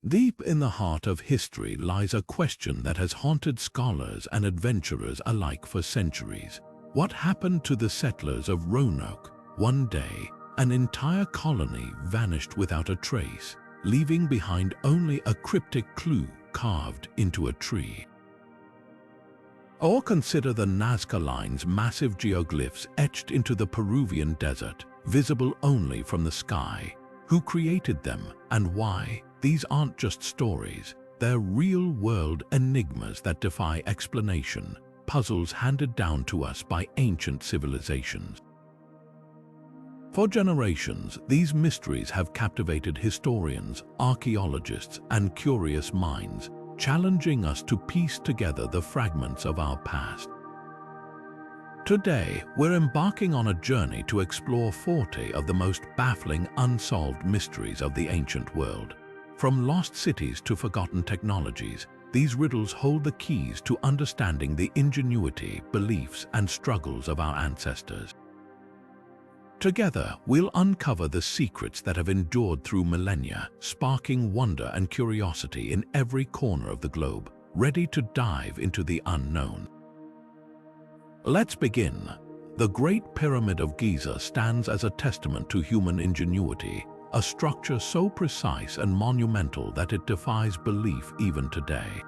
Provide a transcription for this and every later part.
Deep in the heart of history lies a question that has haunted scholars and adventurers alike for centuries. What happened to the settlers of Roanoke? One day, an entire colony vanished without a trace, leaving behind only a cryptic clue carved into a tree. Or consider the Nazca Lines, massive geoglyphs etched into the Peruvian desert, visible only from the sky. Who created them and why? These aren't just stories, they're real-world enigmas that defy explanation, puzzles handed down to us by ancient civilizations. For generations, these mysteries have captivated historians, archaeologists, and curious minds, challenging us to piece together the fragments of our past. Today, we're embarking on a journey to explore 40 of the most baffling unsolved mysteries of the ancient world. From lost cities to forgotten technologies, these riddles hold the keys to understanding the ingenuity, beliefs, and struggles of our ancestors. Together, we'll uncover the secrets that have endured through millennia, sparking wonder and curiosity in every corner of the globe, ready to dive into the unknown. Let's begin. The Great Pyramid of Giza stands as a testament to human ingenuity, a structure so precise and monumental that it defies belief even today.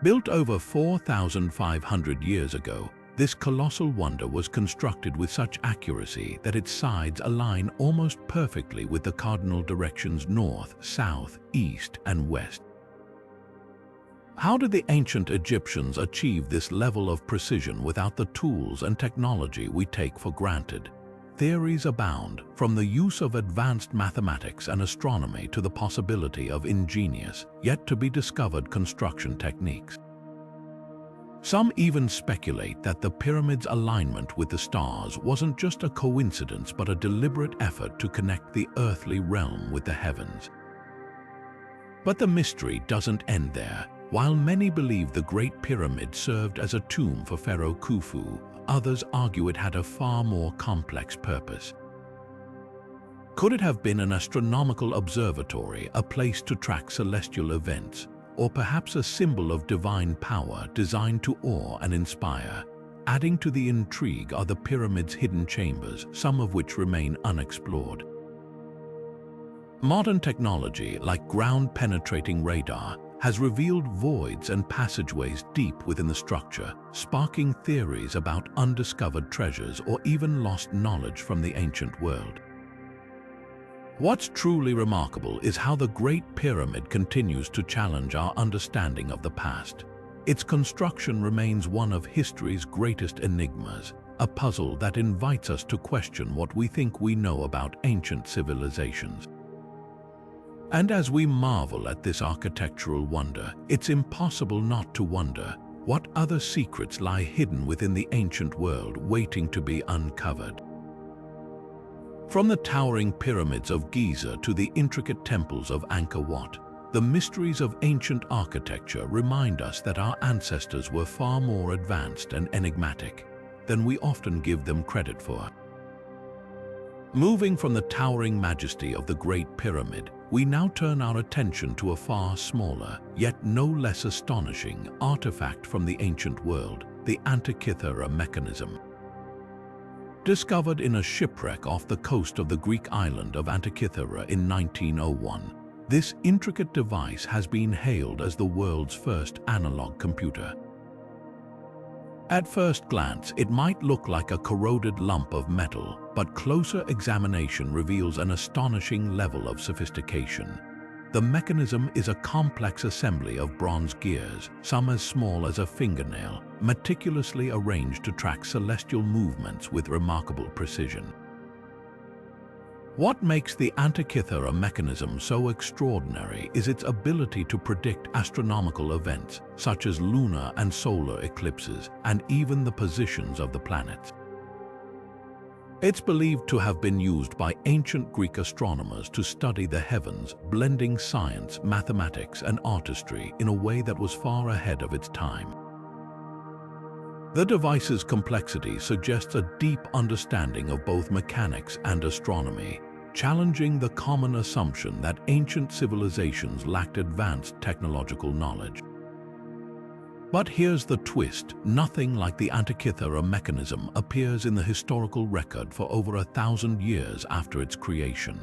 Built over 4,500 years ago, this colossal wonder was constructed with such accuracy that its sides align almost perfectly with the cardinal directions north, south, east, and west. How did the ancient Egyptians achieve this level of precision without the tools and technology we take for granted? Theories abound, from the use of advanced mathematics and astronomy to the possibility of ingenious, yet to be discovered construction techniques. Some even speculate that the pyramid's alignment with the stars wasn't just a coincidence but a deliberate effort to connect the earthly realm with the heavens. But the mystery doesn't end there. While many believe the Great Pyramid served as a tomb for Pharaoh Khufu, others argue it had a far more complex purpose. Could it have been an astronomical observatory, a place to track celestial events, or perhaps a symbol of divine power designed to awe and inspire? Adding to the intrigue are the pyramid's hidden chambers, some of which remain unexplored. Modern technology, like ground-penetrating radar, has revealed voids and passageways deep within the structure, sparking theories about undiscovered treasures or even lost knowledge from the ancient world. What's truly remarkable is how the Great Pyramid continues to challenge our understanding of the past. Its construction remains one of history's greatest enigmas, a puzzle that invites us to question what we think we know about ancient civilizations. And as we marvel at this architectural wonder, it's impossible not to wonder what other secrets lie hidden within the ancient world waiting to be uncovered. From the towering pyramids of Giza to the intricate temples of Angkor Wat, the mysteries of ancient architecture remind us that our ancestors were far more advanced and enigmatic than we often give them credit for. Moving from the towering majesty of the Great Pyramid, we now turn our attention to a far smaller, yet no less astonishing, artifact from the ancient world, the Antikythera Mechanism. Discovered in a shipwreck off the coast of the Greek island of Antikythera in 1901, this intricate device has been hailed as the world's first analog computer. At first glance, it might look like a corroded lump of metal, but closer examination reveals an astonishing level of sophistication. The mechanism is a complex assembly of bronze gears, some as small as a fingernail, meticulously arranged to track celestial movements with remarkable precision. What makes the Antikythera Mechanism so extraordinary is its ability to predict astronomical events, such as lunar and solar eclipses, and even the positions of the planets. It's believed to have been used by ancient Greek astronomers to study the heavens, blending science, mathematics, and artistry in a way that was far ahead of its time. The device's complexity suggests a deep understanding of both mechanics and astronomy, challenging the common assumption that ancient civilizations lacked advanced technological knowledge. But here's the twist: nothing like the Antikythera Mechanism appears in the historical record for over 1,000 years after its creation.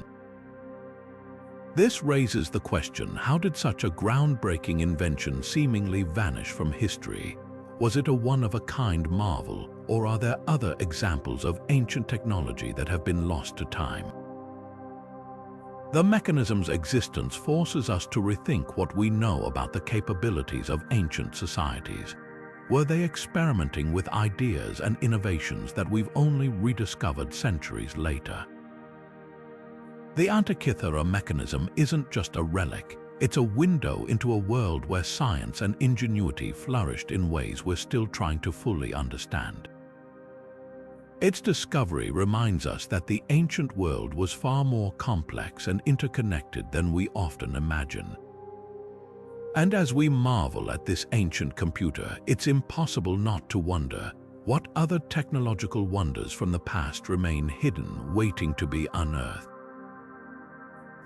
This raises the question, how did such a groundbreaking invention seemingly vanish from history? Was it a one-of-a-kind marvel, or are there other examples of ancient technology that have been lost to time? The mechanism's existence forces us to rethink what we know about the capabilities of ancient societies. Were they experimenting with ideas and innovations that we've only rediscovered centuries later? The Antikythera Mechanism isn't just a relic, it's a window into a world where science and ingenuity flourished in ways we're still trying to fully understand. Its discovery reminds us that the ancient world was far more complex and interconnected than we often imagine. And as we marvel at this ancient computer, it's impossible not to wonder, what other technological wonders from the past remain hidden, waiting to be unearthed?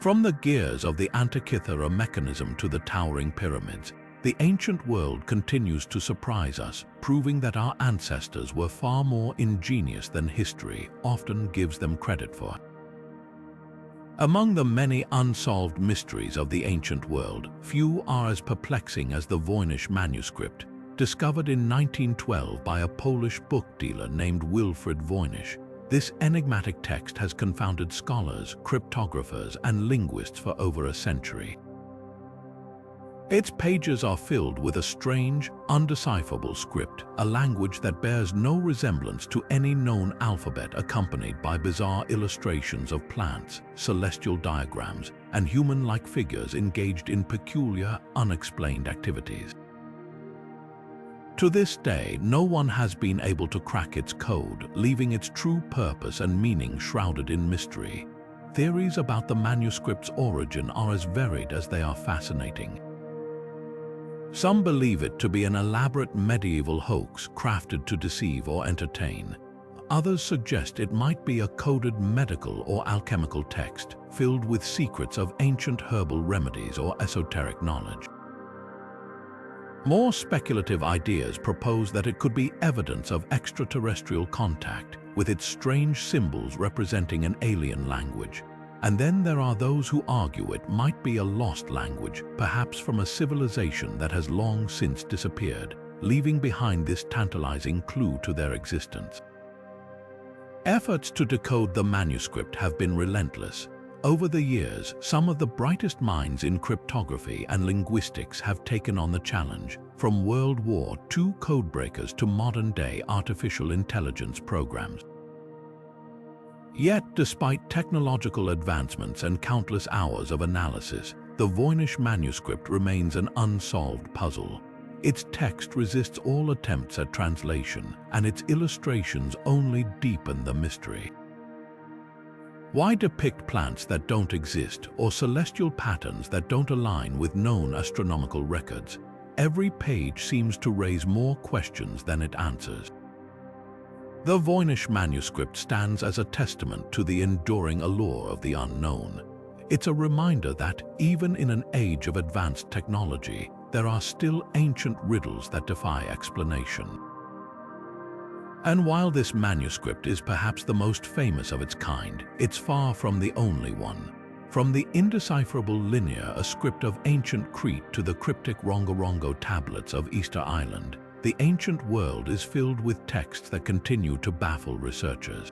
From the gears of the Antikythera Mechanism to the towering pyramids, the ancient world continues to surprise us, proving that our ancestors were far more ingenious than history often gives them credit for. Among the many unsolved mysteries of the ancient world, few are as perplexing as the Voynich Manuscript, discovered in 1912 by a Polish book dealer named Wilfrid Voynich. This enigmatic text has confounded scholars, cryptographers, and linguists for over a century. Its pages are filled with a strange, undecipherable script, a language that bears no resemblance to any known alphabet, accompanied by bizarre illustrations of plants, celestial diagrams, and human-like figures engaged in peculiar, unexplained activities. To this day, no one has been able to crack its code, leaving its true purpose and meaning shrouded in mystery. Theories about the manuscript's origin are as varied as they are fascinating. Some believe it to be an elaborate medieval hoax crafted to deceive or entertain. Others suggest it might be a coded medical or alchemical text filled with secrets of ancient herbal remedies or esoteric knowledge. More speculative ideas propose that it could be evidence of extraterrestrial contact, with its strange symbols representing an alien language. And then there are those who argue it might be a lost language, perhaps from a civilization that has long since disappeared, leaving behind this tantalizing clue to their existence. Efforts to decode the manuscript have been relentless. Over the years, some of the brightest minds in cryptography and linguistics have taken on the challenge, from World War II codebreakers to modern-day artificial intelligence programs. Yet, despite technological advancements and countless hours of analysis, the Voynich Manuscript remains an unsolved puzzle. Its text resists all attempts at translation, and its illustrations only deepen the mystery. Why depict plants that don't exist or celestial patterns that don't align with known astronomical records? Every page seems to raise more questions than it answers. The Voynich Manuscript stands as a testament to the enduring allure of the unknown. It's a reminder that, even in an age of advanced technology, there are still ancient riddles that defy explanation. And while this manuscript is perhaps the most famous of its kind, it's far from the only one. From the indecipherable linear, a script of ancient Crete, to the cryptic Rongorongo tablets of Easter Island, the ancient world is filled with texts that continue to baffle researchers.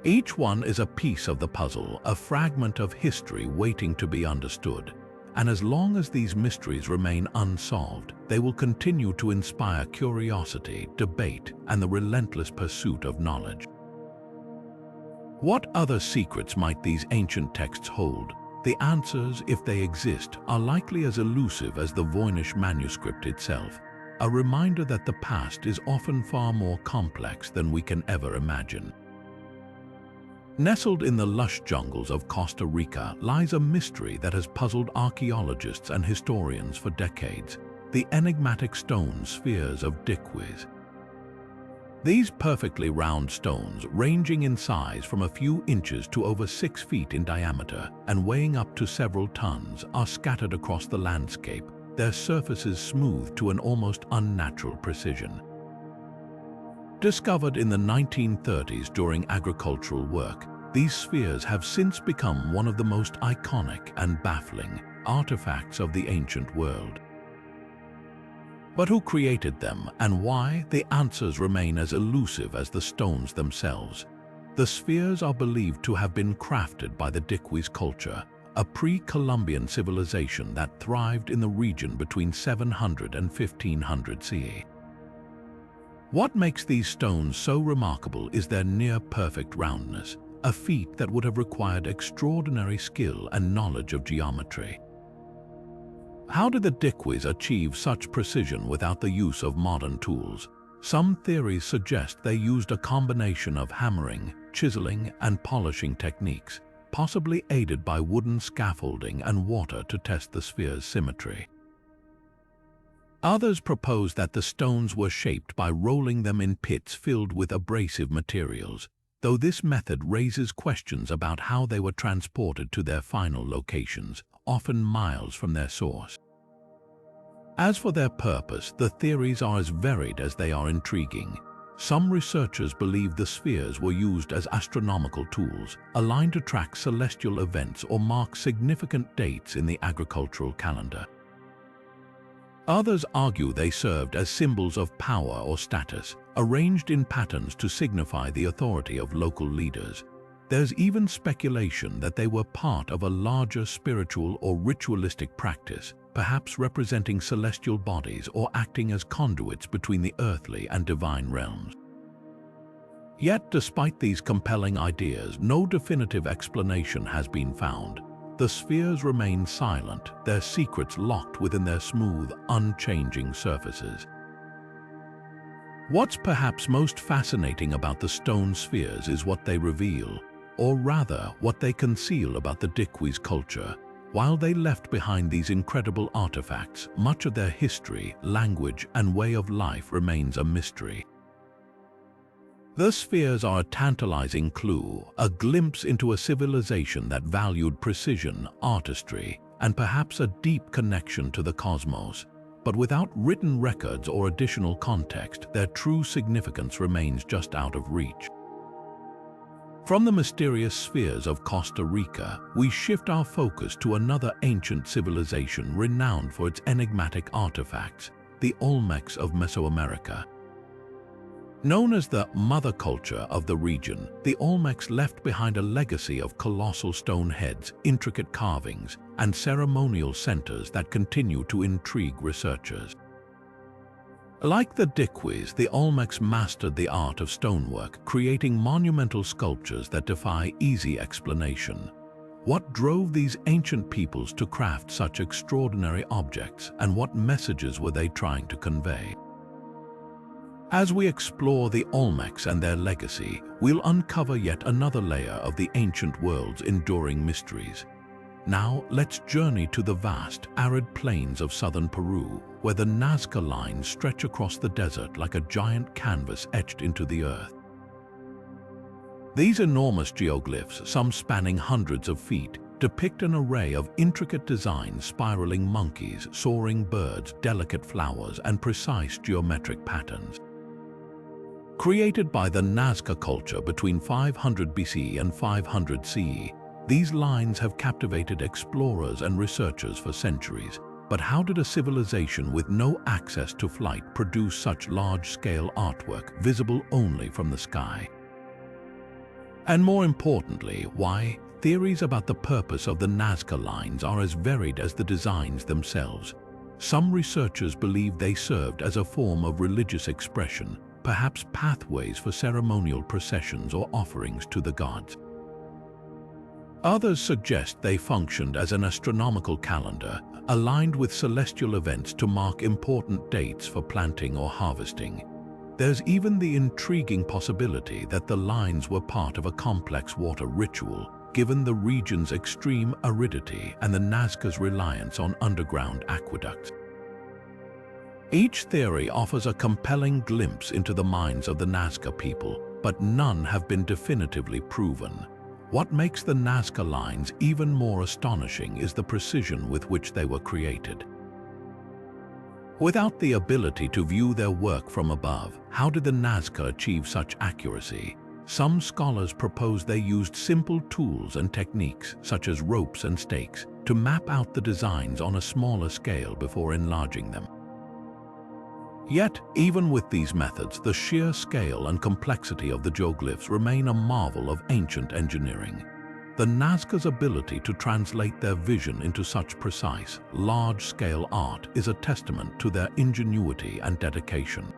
Each one is a piece of the puzzle, a fragment of history waiting to be understood. And as long as these mysteries remain unsolved, they will continue to inspire curiosity, debate, and the relentless pursuit of knowledge. What other secrets might these ancient texts hold? The answers, if they exist, are likely as elusive as the Voynich Manuscript itself, a reminder that the past is often far more complex than we can ever imagine. Nestled in the lush jungles of Costa Rica lies a mystery that has puzzled archaeologists and historians for decades: the enigmatic stone spheres of Diquiz. These perfectly round stones, ranging in size from a few inches to over 6 feet in diameter and weighing up to several tons, are scattered across the landscape, their surfaces smooth to an almost unnatural precision. Discovered in the 1930s during agricultural work, these spheres have since become one of the most iconic and baffling artifacts of the ancient world. But who created them and why? The answers remain as elusive as the stones themselves. The spheres are believed to have been crafted by the Dikwis culture, a pre-Columbian civilization that thrived in the region between 700 and 1500 CE. What makes these stones so remarkable is their near-perfect roundness, a feat that would have required extraordinary skill and knowledge of geometry. How did the Dikwis achieve such precision without the use of modern tools? Some theories suggest they used a combination of hammering, chiseling, and polishing techniques, possibly aided by wooden scaffolding and water to test the sphere's symmetry. Others propose that the stones were shaped by rolling them in pits filled with abrasive materials, though this method raises questions about how they were transported to their final locations, often miles from their source. As for their purpose, the theories are as varied as they are intriguing. Some researchers believe the spheres were used as astronomical tools, aligned to track celestial events or mark significant dates in the agricultural calendar. Others argue they served as symbols of power or status, arranged in patterns to signify the authority of local leaders. There's even speculation that they were part of a larger spiritual or ritualistic practice, perhaps representing celestial bodies or acting as conduits between the earthly and divine realms. Yet, despite these compelling ideas, no definitive explanation has been found. The spheres remain silent, their secrets locked within their smooth, unchanging surfaces. What's perhaps most fascinating about the stone spheres is what they reveal, or rather, what they conceal about the Dikwis culture. While they left behind these incredible artifacts, much of their history, language, and way of life remains a mystery. The spheres are a tantalizing clue, a glimpse into a civilization that valued precision, artistry, and perhaps a deep connection to the cosmos. But without written records or additional context, their true significance remains just out of reach. From the mysterious spheres of Costa Rica, we shift our focus to another ancient civilization renowned for its enigmatic artifacts, the Olmecs of Mesoamerica. Known as the mother culture of the region, the Olmecs left behind a legacy of colossal stone heads, intricate carvings, and ceremonial centers that continue to intrigue researchers. Like the Dikwis, the Olmecs mastered the art of stonework, creating monumental sculptures that defy easy explanation. What drove these ancient peoples to craft such extraordinary objects, and what messages were they trying to convey? As we explore the Olmecs and their legacy, we'll uncover yet another layer of the ancient world's enduring mysteries. Now, let's journey to the vast, arid plains of southern Peru, where the Nazca Lines stretch across the desert like a giant canvas etched into the earth. These enormous geoglyphs, some spanning hundreds of feet, depict an array of intricate designs: spiraling monkeys, soaring birds, delicate flowers, and precise geometric patterns. Created by the Nazca culture between 500 BC and 500 CE, these lines have captivated explorers and researchers for centuries. But how did a civilization with no access to flight produce such large-scale artwork, visible only from the sky? And more importantly, why? Theories about the purpose of the Nazca Lines are as varied as the designs themselves. Some researchers believe they served as a form of religious expression, perhaps pathways for ceremonial processions or offerings to the gods. Others suggest they functioned as an astronomical calendar, aligned with celestial events to mark important dates for planting or harvesting. There's even the intriguing possibility that the lines were part of a complex water ritual, given the region's extreme aridity and the Nazca's reliance on underground aqueducts. Each theory offers a compelling glimpse into the minds of the Nazca people, but none have been definitively proven. What makes the Nazca Lines even more astonishing is the precision with which they were created. Without the ability to view their work from above, how did the Nazca achieve such accuracy? Some scholars propose they used simple tools and techniques, such as ropes and stakes, to map out the designs on a smaller scale before enlarging them. Yet, even with these methods, the sheer scale and complexity of the geoglyphs remain a marvel of ancient engineering. The Nazca's ability to translate their vision into such precise, large-scale art is a testament to their ingenuity and dedication.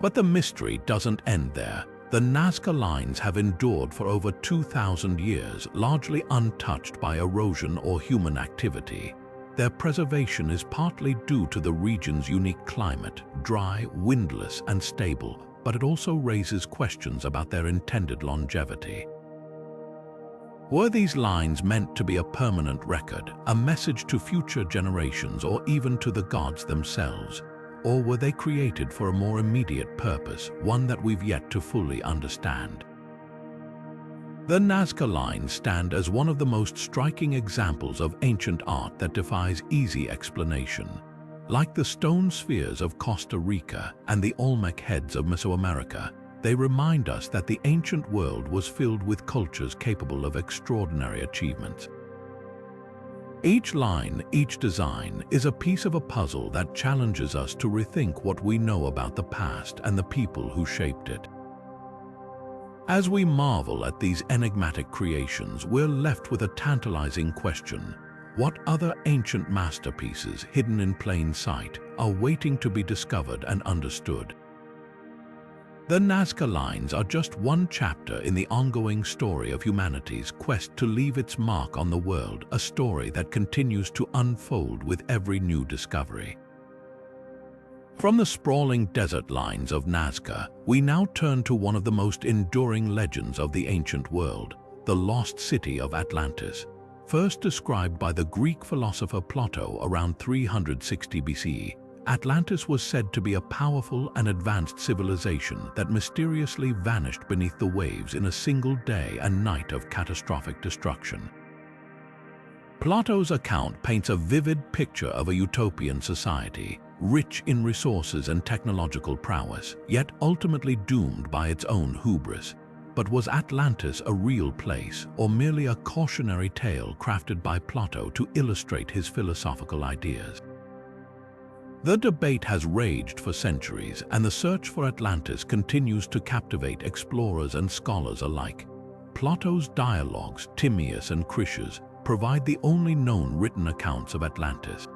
But the mystery doesn't end there. The Nazca Lines have endured for over 2,000 years, largely untouched by erosion or human activity. Their preservation is partly due to the region's unique climate, dry, windless, and stable, but it also raises questions about their intended longevity. Were these lines meant to be a permanent record, a message to future generations or even to the gods themselves? Or were they created for a more immediate purpose, one that we've yet to fully understand? The Nazca Lines stand as one of the most striking examples of ancient art that defies easy explanation. Like the stone spheres of Costa Rica and the Olmec heads of Mesoamerica, they remind us that the ancient world was filled with cultures capable of extraordinary achievements. Each line, each design, is a piece of a puzzle that challenges us to rethink what we know about the past and the people who shaped it. As we marvel at these enigmatic creations, we're left with a tantalizing question. What other ancient masterpieces, hidden in plain sight, are waiting to be discovered and understood? The Nazca Lines are just one chapter in the ongoing story of humanity's quest to leave its mark on the world, a story that continues to unfold with every new discovery. From the sprawling desert lines of Nazca, we now turn to one of the most enduring legends of the ancient world, the lost city of Atlantis. First described by the Greek philosopher Plato around 360 BCE, Atlantis was said to be a powerful and advanced civilization that mysteriously vanished beneath the waves in a single day and night of catastrophic destruction. Plato's account paints a vivid picture of a utopian society, rich in resources and technological prowess, yet ultimately doomed by its own hubris. But was Atlantis a real place, or merely a cautionary tale crafted by Plato to illustrate his philosophical ideas? The debate has raged for centuries, and the search for Atlantis continues to captivate explorers and scholars alike. Plato's dialogues, Timaeus and Critias, provide the only known written accounts of Atlantis.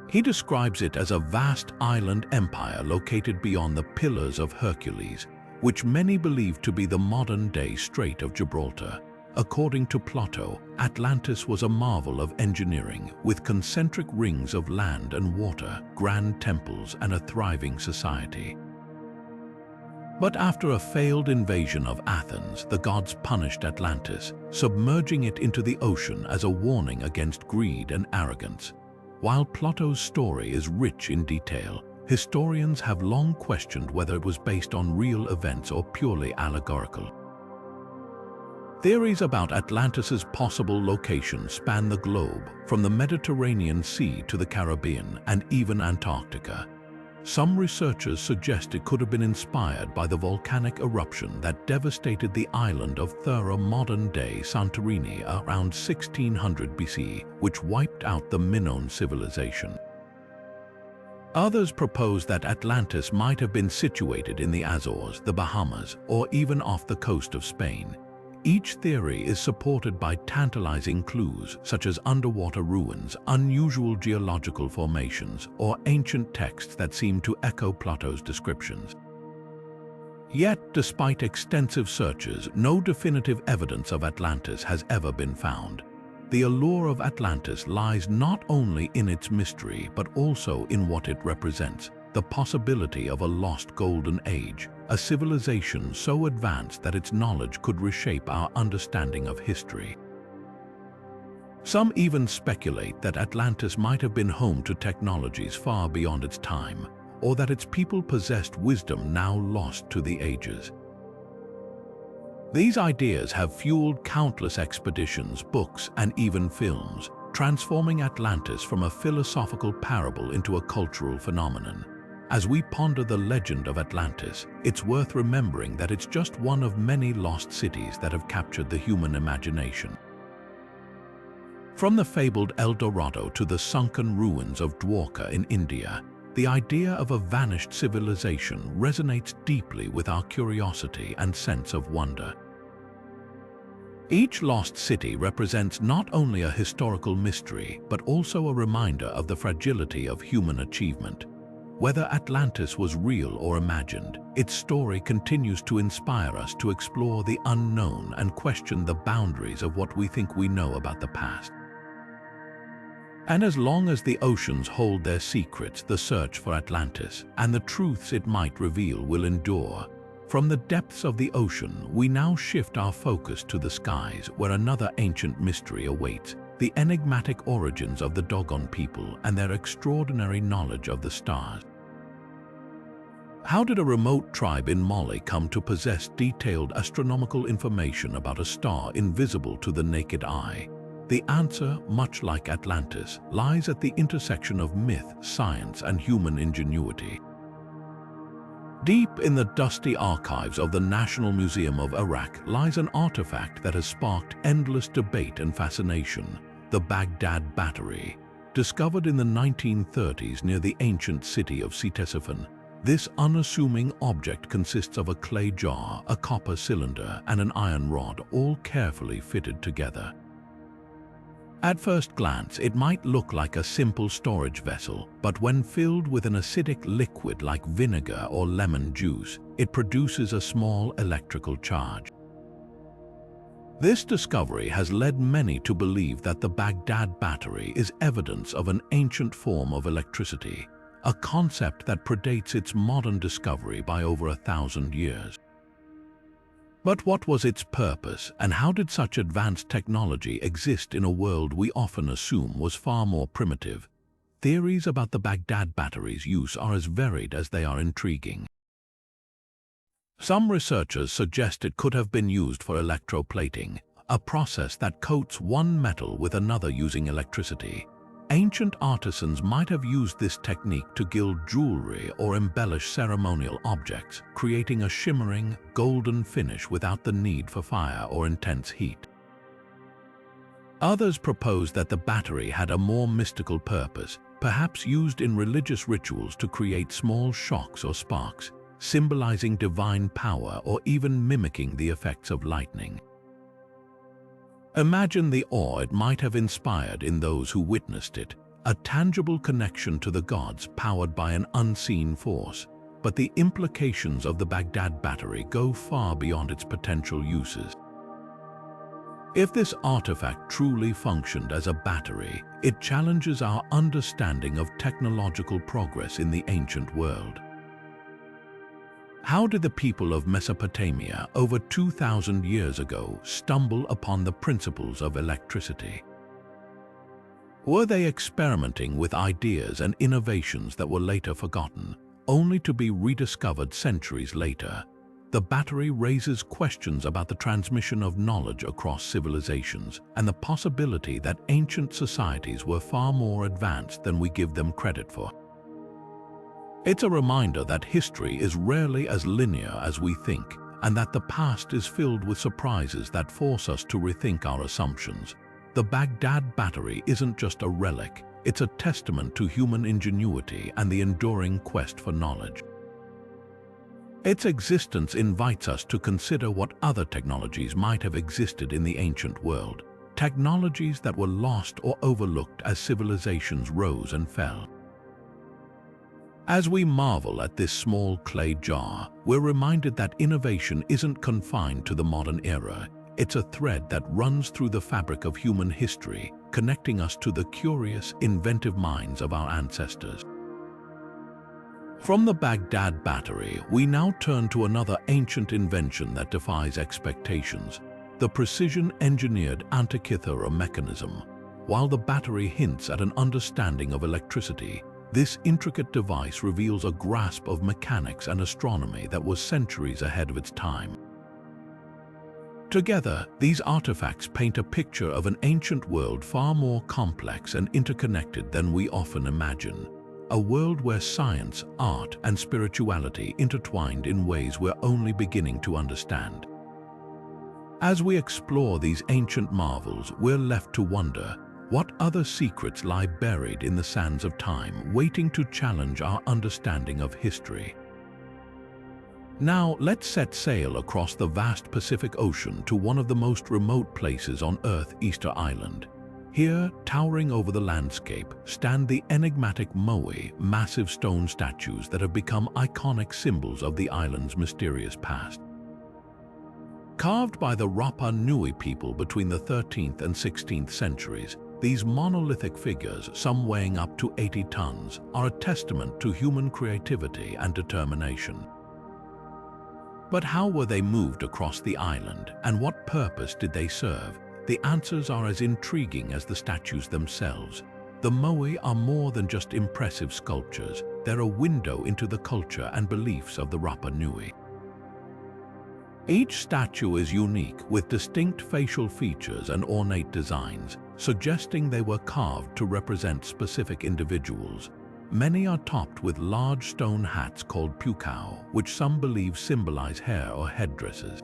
He describes it as a vast island empire located beyond the Pillars of Hercules, which many believe to be the modern-day Strait of Gibraltar. According to Plato, Atlantis was a marvel of engineering, with concentric rings of land and water, grand temples, and a thriving society. But after a failed invasion of Athens, the gods punished Atlantis, submerging it into the ocean as a warning against greed and arrogance. While Plato's story is rich in detail, historians have long questioned whether it was based on real events or purely allegorical. Theories about Atlantis's possible location span the globe, from the Mediterranean Sea to the Caribbean and even Antarctica. Some researchers suggest it could have been inspired by the volcanic eruption that devastated the island of Thera, modern-day Santorini, around 1600 BC, which wiped out the Minoan civilization. Others propose that Atlantis might have been situated in the Azores, the Bahamas, or even off the coast of Spain. Each theory is supported by tantalizing clues such as underwater ruins, unusual geological formations, or ancient texts that seem to echo Plato's descriptions. Yet, despite extensive searches, no definitive evidence of Atlantis has ever been found. The allure of Atlantis lies not only in its mystery, but also in what it represents: the possibility of a lost golden age, a civilization so advanced that its knowledge could reshape our understanding of history. Some even speculate that Atlantis might have been home to technologies far beyond its time, or that its people possessed wisdom now lost to the ages. These ideas have fueled countless expeditions, books, and even films, transforming Atlantis from a philosophical parable into a cultural phenomenon. As we ponder the legend of Atlantis, it's worth remembering that it's just one of many lost cities that have captured the human imagination. From the fabled El Dorado to the sunken ruins of Dwarka in India, the idea of a vanished civilization resonates deeply with our curiosity and sense of wonder. Each lost city represents not only a historical mystery, but also a reminder of the fragility of human achievement. Whether Atlantis was real or imagined, its story continues to inspire us to explore the unknown and question the boundaries of what we think we know about the past. And as long as the oceans hold their secrets, the search for Atlantis and the truths it might reveal will endure. From the depths of the ocean, we now shift our focus to the skies, where another ancient mystery awaits: the enigmatic origins of the Dogon People and their extraordinary knowledge of the stars. How did a remote tribe in Mali come to possess detailed astronomical information about a star invisible to the naked eye? The answer, much like Atlantis, lies at the intersection of myth, science, and human ingenuity. Deep in the dusty archives of the National Museum of Iraq lies an artifact that has sparked endless debate and fascination: the Baghdad Battery. Discovered in the 1930s near the ancient city of Ctesiphon, this unassuming object consists of a clay jar, a copper cylinder, and an iron rod, all carefully fitted together. At first glance, it might look like a simple storage vessel, but when filled with an acidic liquid like vinegar or lemon juice, it produces a small electrical charge. This discovery has led many to believe that the Baghdad Battery is evidence of an ancient form of electricity, a concept that predates its modern discovery by over 1,000 years. But what was its purpose, and how did such advanced technology exist in a world we often assume was far more primitive? Theories about the Baghdad Battery's use are as varied as they are intriguing. Some researchers suggest it could have been used for electroplating, a process that coats one metal with another using electricity. Ancient artisans might have used this technique to gild jewelry or embellish ceremonial objects, creating a shimmering, golden finish without the need for fire or intense heat. Others propose that the battery had a more mystical purpose, perhaps used in religious rituals to create small shocks or sparks, symbolizing divine power or even mimicking the effects of lightning. Imagine the awe it might have inspired in those who witnessed it, a tangible connection to the gods powered by an unseen force. But the implications of the Baghdad Battery go far beyond its potential uses. If this artifact truly functioned as a battery, it challenges our understanding of technological progress in the ancient world. How did the people of Mesopotamia over 2,000 years ago stumble upon the principles of electricity? Were they experimenting with ideas and innovations that were later forgotten, only to be rediscovered centuries later? The battery raises questions about the transmission of knowledge across civilizations and the possibility that ancient societies were far more advanced than we give them credit for. It's a reminder that history is rarely as linear as we think, and that the past is filled with surprises that force us to rethink our assumptions. The Baghdad Battery isn't just a relic, it's a testament to human ingenuity and the enduring quest for knowledge. Its existence invites us to consider what other technologies might have existed in the ancient world, technologies that were lost or overlooked as civilizations rose and fell. As we marvel at this small clay jar, we're reminded that innovation isn't confined to the modern era. It's a thread that runs through the fabric of human history, connecting us to the curious, inventive minds of our ancestors. From the Baghdad Battery, we now turn to another ancient invention that defies expectations: the precision-engineered Antikythera Mechanism. While the battery hints at an understanding of electricity, this intricate device reveals a grasp of mechanics and astronomy that was centuries ahead of its time. Together, these artifacts paint a picture of an ancient world far more complex and interconnected than we often imagine. A world where science, art, and spirituality intertwined in ways we're only beginning to understand. As we explore these ancient marvels, we're left to wonder, what other secrets lie buried in the sands of time, waiting to challenge our understanding of history? Now, let's set sail across the vast Pacific Ocean to one of the most remote places on Earth, Easter Island. Here, towering over the landscape, stand the enigmatic moai, massive stone statues that have become iconic symbols of the island's mysterious past. Carved by the Rapa Nui people between the 13th and 16th centuries, these monolithic figures, some weighing up to 80 tons, are a testament to human creativity and determination. But how were they moved across the island, and what purpose did they serve? The answers are as intriguing as the statues themselves. The moai are more than just impressive sculptures, they're a window into the culture and beliefs of the Rapa Nui. Each statue is unique, with distinct facial features and ornate designs, suggesting they were carved to represent specific individuals. Many are topped with large stone hats called pukao, which some believe symbolize hair or headdresses.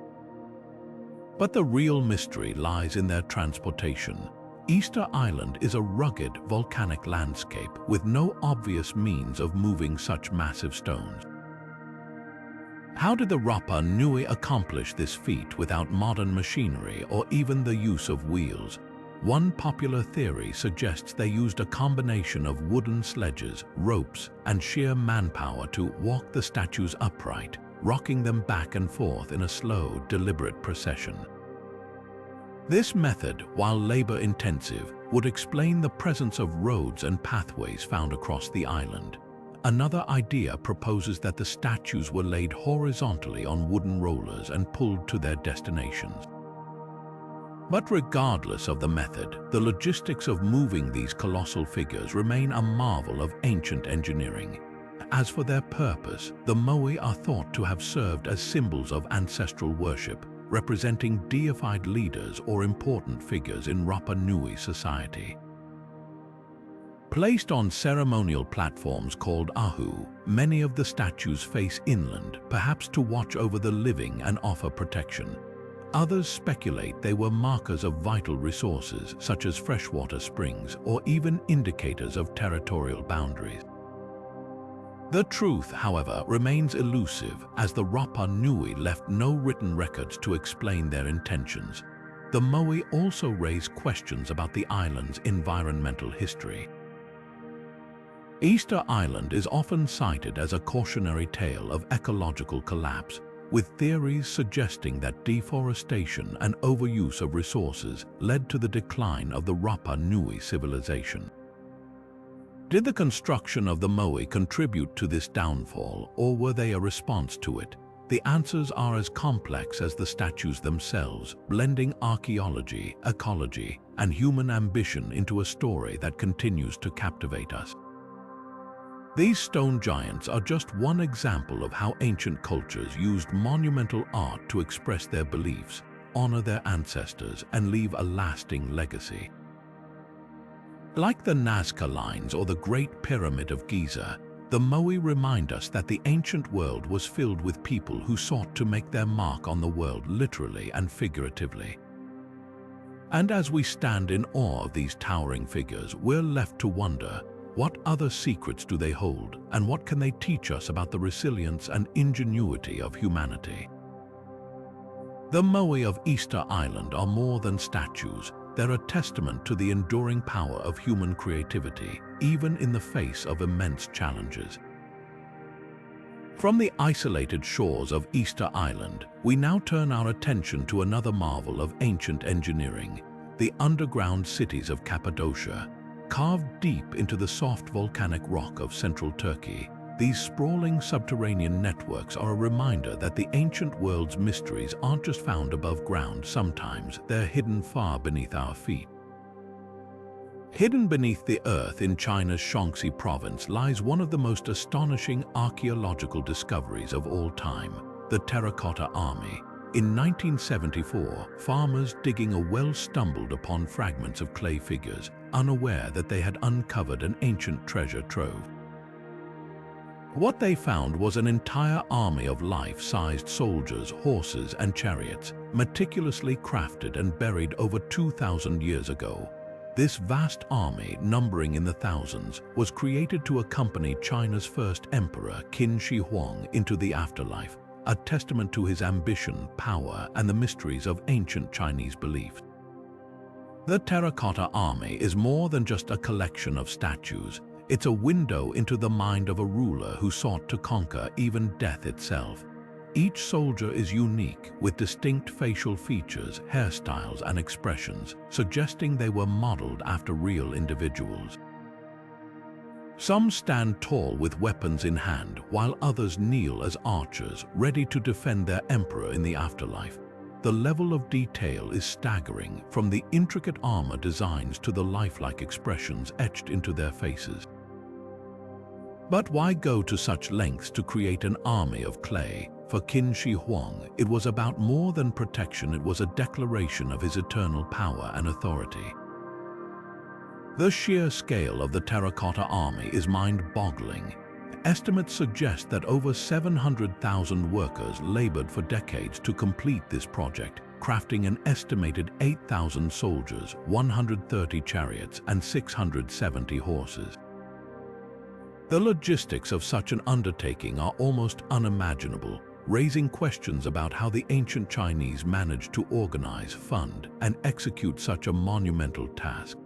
But the real mystery lies in their transportation. Easter Island is a rugged, volcanic landscape with no obvious means of moving such massive stones. How did the Rapa Nui accomplish this feat without modern machinery or even the use of wheels? One popular theory suggests they used a combination of wooden sledges, ropes, and sheer manpower to walk the statues upright, rocking them back and forth in a slow, deliberate procession. This method, while labor-intensive, would explain the presence of roads and pathways found across the island. Another idea proposes that the statues were laid horizontally on wooden rollers and pulled to their destinations. But regardless of the method, the logistics of moving these colossal figures remain a marvel of ancient engineering. As for their purpose, the moai are thought to have served as symbols of ancestral worship, representing deified leaders or important figures in Rapa Nui society. Placed on ceremonial platforms called ahu, many of the statues face inland, perhaps to watch over the living and offer protection. Others speculate they were markers of vital resources, such as freshwater springs, or even indicators of territorial boundaries. The truth, however, remains elusive, as the Rapa Nui left no written records to explain their intentions. The moai also raise questions about the island's environmental history. Easter Island is often cited as a cautionary tale of ecological collapse, with theories suggesting that deforestation and overuse of resources led to the decline of the Rapa Nui civilization. Did the construction of the moai contribute to this downfall, or were they a response to it? The answers are as complex as the statues themselves, blending archaeology, ecology, and human ambition into a story that continues to captivate us. These stone giants are just one example of how ancient cultures used monumental art to express their beliefs, honor their ancestors, and leave a lasting legacy. Like the Nazca Lines or the Great Pyramid of Giza, the moai remind us that the ancient world was filled with people who sought to make their mark on the world literally and figuratively. And as we stand in awe of these towering figures, we're left to wonder, what other secrets do they hold, and what can they teach us about the resilience and ingenuity of humanity? The moai of Easter Island are more than statues. They're a testament to the enduring power of human creativity, even in the face of immense challenges. From the isolated shores of Easter Island, we now turn our attention to another marvel of ancient engineering, the underground cities of Cappadocia. Carved deep into the soft volcanic rock of central Turkey, these sprawling subterranean networks are a reminder that the ancient world's mysteries aren't just found above ground. Sometimes they're hidden far beneath our feet. Hidden beneath the earth in China's Shaanxi province lies one of the most astonishing archaeological discoveries of all time, the Terracotta Army. In 1974, farmers digging a well stumbled upon fragments of clay figures, unaware that they had uncovered an ancient treasure trove. What they found was an entire army of life-sized soldiers, horses, and chariots, meticulously crafted and buried over 2,000 years ago. This vast army, numbering in the thousands, was created to accompany China's first emperor, Qin Shi Huang, into the afterlife, a testament to his ambition, power, and the mysteries of ancient Chinese beliefs. The Terracotta Army is more than just a collection of statues. It's a window into the mind of a ruler who sought to conquer even death itself. Each soldier is unique, with distinct facial features, hairstyles, and expressions, suggesting they were modeled after real individuals. Some stand tall with weapons in hand, while others kneel as archers, ready to defend their emperor in the afterlife. The level of detail is staggering, from the intricate armor designs to the lifelike expressions etched into their faces. But why go to such lengths to create an army of clay? For Qin Shi Huang, it was about more than protection, it was a declaration of his eternal power and authority. The sheer scale of the Terracotta Army is mind-boggling. Estimates suggest that over 700,000 workers labored for decades to complete this project, crafting an estimated 8,000 soldiers, 130 chariots, and 670 horses. The logistics of such an undertaking are almost unimaginable, raising questions about how the ancient Chinese managed to organize, fund, and execute such a monumental task.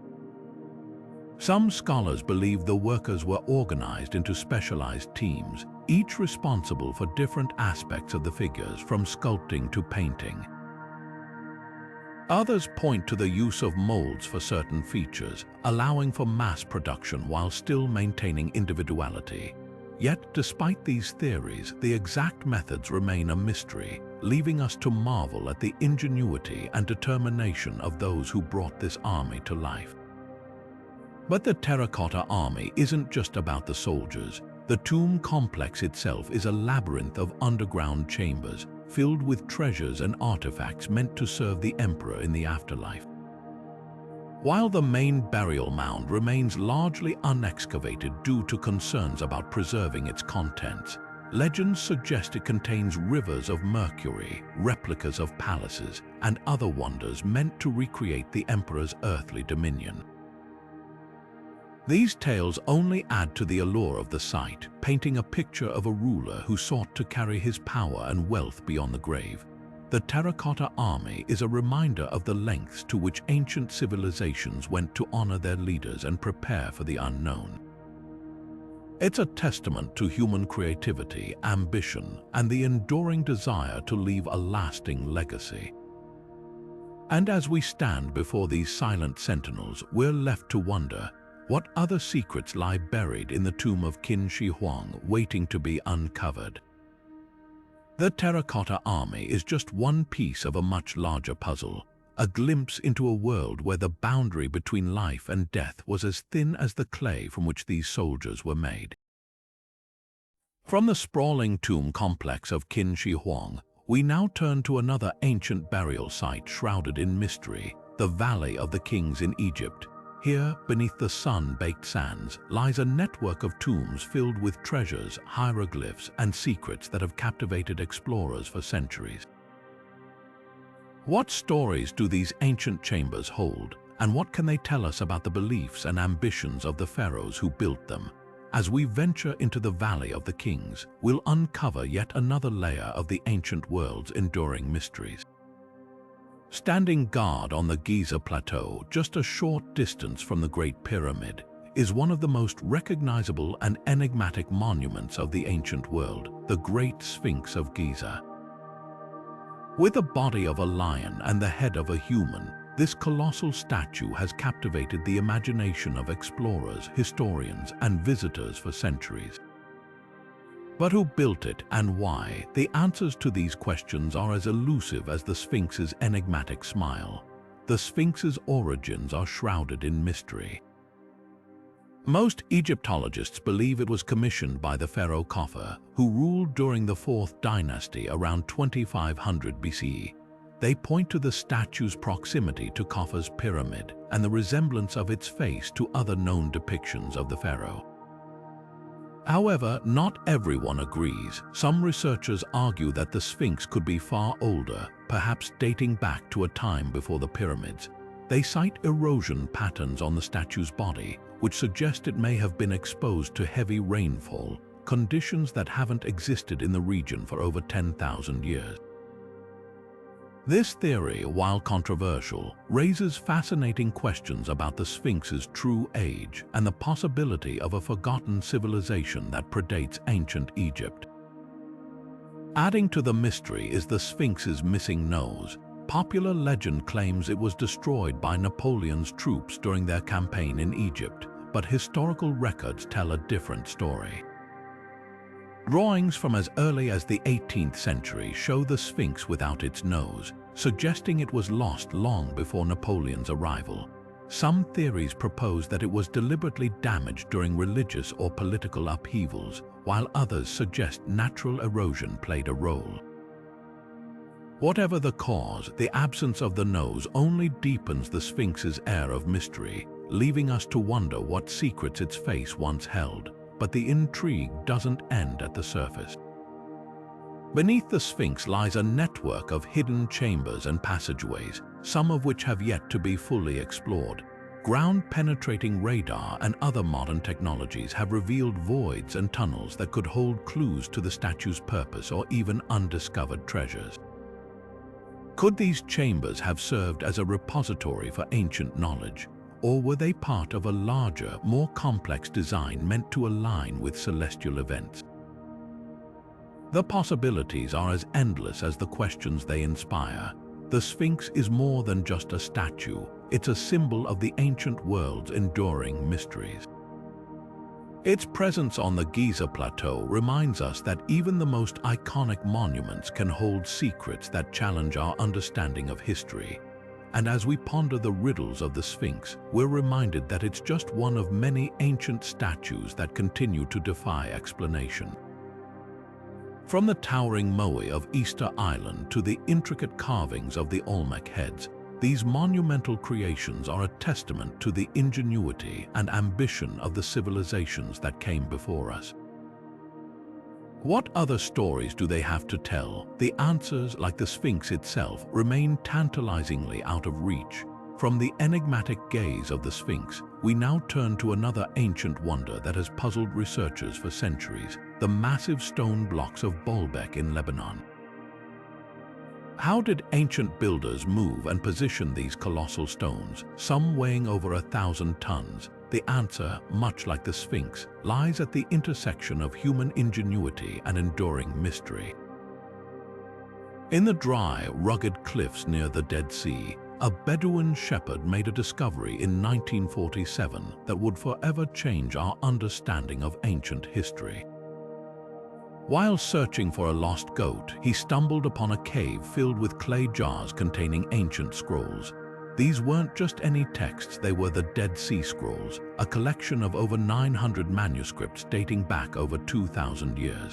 Some scholars believe the workers were organized into specialized teams, each responsible for different aspects of the figures, from sculpting to painting. Others point to the use of molds for certain features, allowing for mass production while still maintaining individuality. Yet, despite these theories, the exact methods remain a mystery, leaving us to marvel at the ingenuity and determination of those who brought this army to life. But the Terracotta Army isn't just about the soldiers. The tomb complex itself is a labyrinth of underground chambers, filled with treasures and artifacts meant to serve the emperor in the afterlife. While the main burial mound remains largely unexcavated due to concerns about preserving its contents, legends suggest it contains rivers of mercury, replicas of palaces, and other wonders meant to recreate the emperor's earthly dominion. These tales only add to the allure of the site, painting a picture of a ruler who sought to carry his power and wealth beyond the grave. The Terracotta Army is a reminder of the lengths to which ancient civilizations went to honor their leaders and prepare for the unknown. It's a testament to human creativity, ambition, and the enduring desire to leave a lasting legacy. And as we stand before these silent sentinels, we're left to wonder, what other secrets lie buried in the tomb of Qin Shi Huang, waiting to be uncovered? The Terracotta Army is just one piece of a much larger puzzle, a glimpse into a world where the boundary between life and death was as thin as the clay from which these soldiers were made. From the sprawling tomb complex of Qin Shi Huang, we now turn to another ancient burial site shrouded in mystery, the Valley of the Kings in Egypt. Here, beneath the sun-baked sands, lies a network of tombs filled with treasures, hieroglyphs, and secrets that have captivated explorers for centuries. What stories do these ancient chambers hold, and what can they tell us about the beliefs and ambitions of the pharaohs who built them? As we venture into the Valley of the Kings, we'll uncover yet another layer of the ancient world's enduring mysteries. Standing guard on the Giza Plateau, just a short distance from the Great Pyramid, is one of the most recognizable and enigmatic monuments of the ancient world, the Great Sphinx of Giza. With the body of a lion and the head of a human, this colossal statue has captivated the imagination of explorers, historians, and visitors for centuries. But who built it and why? The answers to these questions are as elusive as the Sphinx's enigmatic smile. The Sphinx's origins are shrouded in mystery. Most Egyptologists believe it was commissioned by the pharaoh Khafre, who ruled during the 4th dynasty around 2500 BCE. They point to the statue's proximity to Khafre's pyramid and the resemblance of its face to other known depictions of the pharaoh. However, not everyone agrees. Some researchers argue that the Sphinx could be far older, perhaps dating back to a time before the pyramids. They cite erosion patterns on the statue's body, which suggest it may have been exposed to heavy rainfall, conditions that haven't existed in the region for over 10,000 years. This theory, while controversial, raises fascinating questions about the Sphinx's true age and the possibility of a forgotten civilization that predates ancient Egypt. Adding to the mystery is the Sphinx's missing nose. Popular legend claims it was destroyed by Napoleon's troops during their campaign in Egypt, but historical records tell a different story. Drawings from as early as the 18th century show the Sphinx without its nose, suggesting it was lost long before Napoleon's arrival. Some theories propose that it was deliberately damaged during religious or political upheavals, while others suggest natural erosion played a role. Whatever the cause, the absence of the nose only deepens the Sphinx's air of mystery, leaving us to wonder what secrets its face once held. But the intrigue doesn't end at the surface. Beneath the Sphinx lies a network of hidden chambers and passageways, some of which have yet to be fully explored. Ground-penetrating radar and other modern technologies have revealed voids and tunnels that could hold clues to the statue's purpose or even undiscovered treasures. Could these chambers have served as a repository for ancient knowledge? Or were they part of a larger, more complex design meant to align with celestial events? The possibilities are as endless as the questions they inspire. The Sphinx is more than just a statue. It's a symbol of the ancient world's enduring mysteries. Its presence on the Giza Plateau reminds us that even the most iconic monuments can hold secrets that challenge our understanding of history. And as we ponder the riddles of the Sphinx, we're reminded that it's just one of many ancient statues that continue to defy explanation. From the towering moai of Easter Island to the intricate carvings of the Olmec heads, these monumental creations are a testament to the ingenuity and ambition of the civilizations that came before us. What other stories do they have to tell? The answers, like the Sphinx itself, remain tantalizingly out of reach. From the enigmatic gaze of the Sphinx, we now turn to another ancient wonder that has puzzled researchers for centuries: the massive stone blocks of Bolbek in Lebanon. How did ancient builders move and position these colossal stones, some weighing over 1,000 tons? The answer, much like the Sphinx, lies at the intersection of human ingenuity and enduring mystery. In the dry, rugged cliffs near the Dead Sea, a Bedouin shepherd made a discovery in 1947 that would forever change our understanding of ancient history. While searching for a lost goat, he stumbled upon a cave filled with clay jars containing ancient scrolls. These weren't just any texts, they were the Dead Sea Scrolls, a collection of over 900 manuscripts dating back over 2,000 years.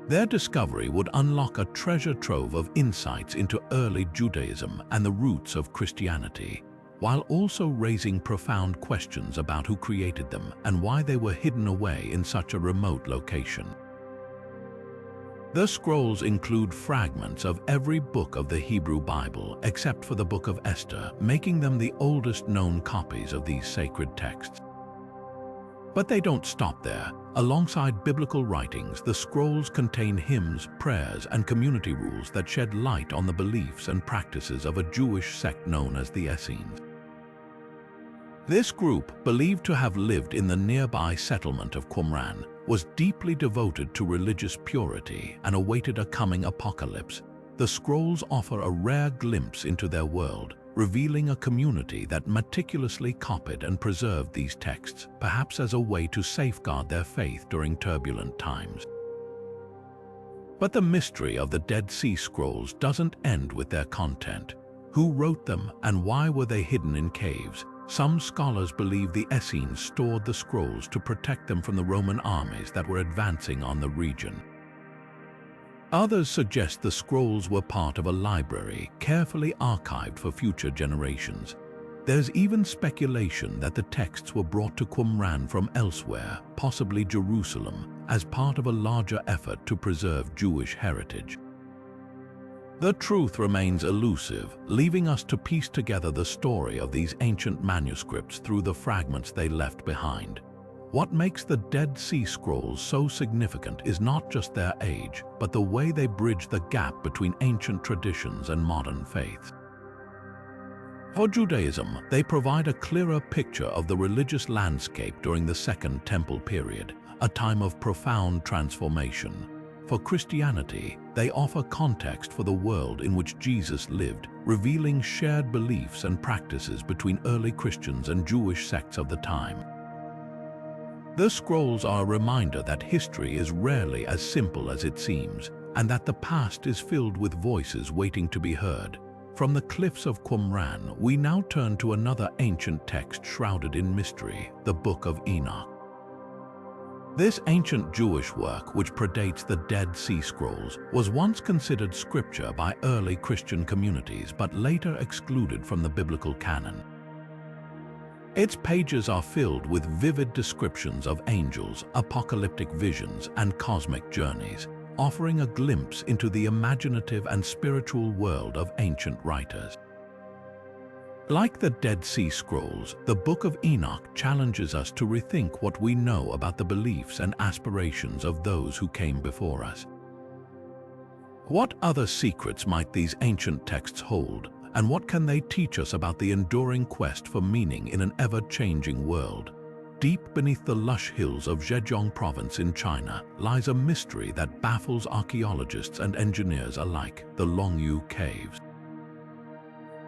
Their discovery would unlock a treasure trove of insights into early Judaism and the roots of Christianity, while also raising profound questions about who created them and why they were hidden away in such a remote location. The scrolls include fragments of every book of the Hebrew Bible except for the Book of Esther, making them the oldest known copies of these sacred texts. But they don't stop there. Alongside biblical writings, the scrolls contain hymns, prayers, and community rules that shed light on the beliefs and practices of a Jewish sect known as the Essenes. This group, believed to have lived in the nearby settlement of Qumran, was deeply devoted to religious purity and awaited a coming apocalypse. The scrolls offer a rare glimpse into their world, revealing a community that meticulously copied and preserved these texts, perhaps as a way to safeguard their faith during turbulent times. But the mystery of the Dead Sea Scrolls doesn't end with their content. Who wrote them and why were they hidden in caves? Some scholars believe the Essenes stored the scrolls to protect them from the Roman armies that were advancing on the region. Others suggest the scrolls were part of a library, carefully archived for future generations. There's even speculation that the texts were brought to Qumran from elsewhere, possibly Jerusalem, as part of a larger effort to preserve Jewish heritage. The truth remains elusive, leaving us to piece together the story of these ancient manuscripts through the fragments they left behind. What makes the Dead Sea Scrolls so significant is not just their age, but the way they bridge the gap between ancient traditions and modern faiths. For Judaism, they provide a clearer picture of the religious landscape during the Second Temple period, a time of profound transformation. For Christianity, they offer context for the world in which Jesus lived, revealing shared beliefs and practices between early Christians and Jewish sects of the time. The scrolls are a reminder that history is rarely as simple as it seems, and that the past is filled with voices waiting to be heard. From the cliffs of Qumran, we now turn to another ancient text shrouded in mystery, the Book of Enoch. This ancient Jewish work, which predates the Dead Sea Scrolls, was once considered scripture by early Christian communities but later excluded from the biblical canon. Its pages are filled with vivid descriptions of angels, apocalyptic visions, and cosmic journeys, offering a glimpse into the imaginative and spiritual world of ancient writers. Like the Dead Sea Scrolls, the Book of Enoch challenges us to rethink what we know about the beliefs and aspirations of those who came before us. What other secrets might these ancient texts hold, and what can they teach us about the enduring quest for meaning in an ever-changing world? Deep beneath the lush hills of Zhejiang province in China lies a mystery that baffles archaeologists and engineers alike, the Longyu Caves.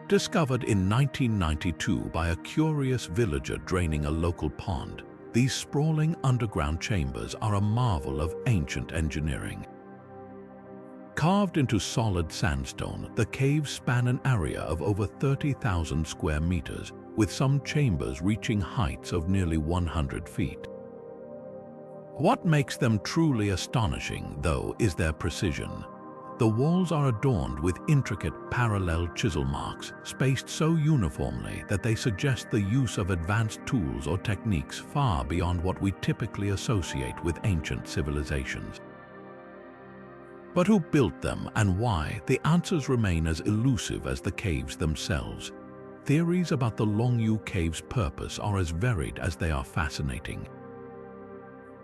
Discovered in 1992 by a curious villager draining a local pond, these sprawling underground chambers are a marvel of ancient engineering. Carved into solid sandstone, the caves span an area of over 30,000 square meters, with some chambers reaching heights of nearly 100 feet. What makes them truly astonishing, though, is their precision. The walls are adorned with intricate parallel chisel marks, spaced so uniformly that they suggest the use of advanced tools or techniques far beyond what we typically associate with ancient civilizations. But who built them and why? The answers remain as elusive as the caves themselves. Theories about the Longyu Caves' purpose are as varied as they are fascinating.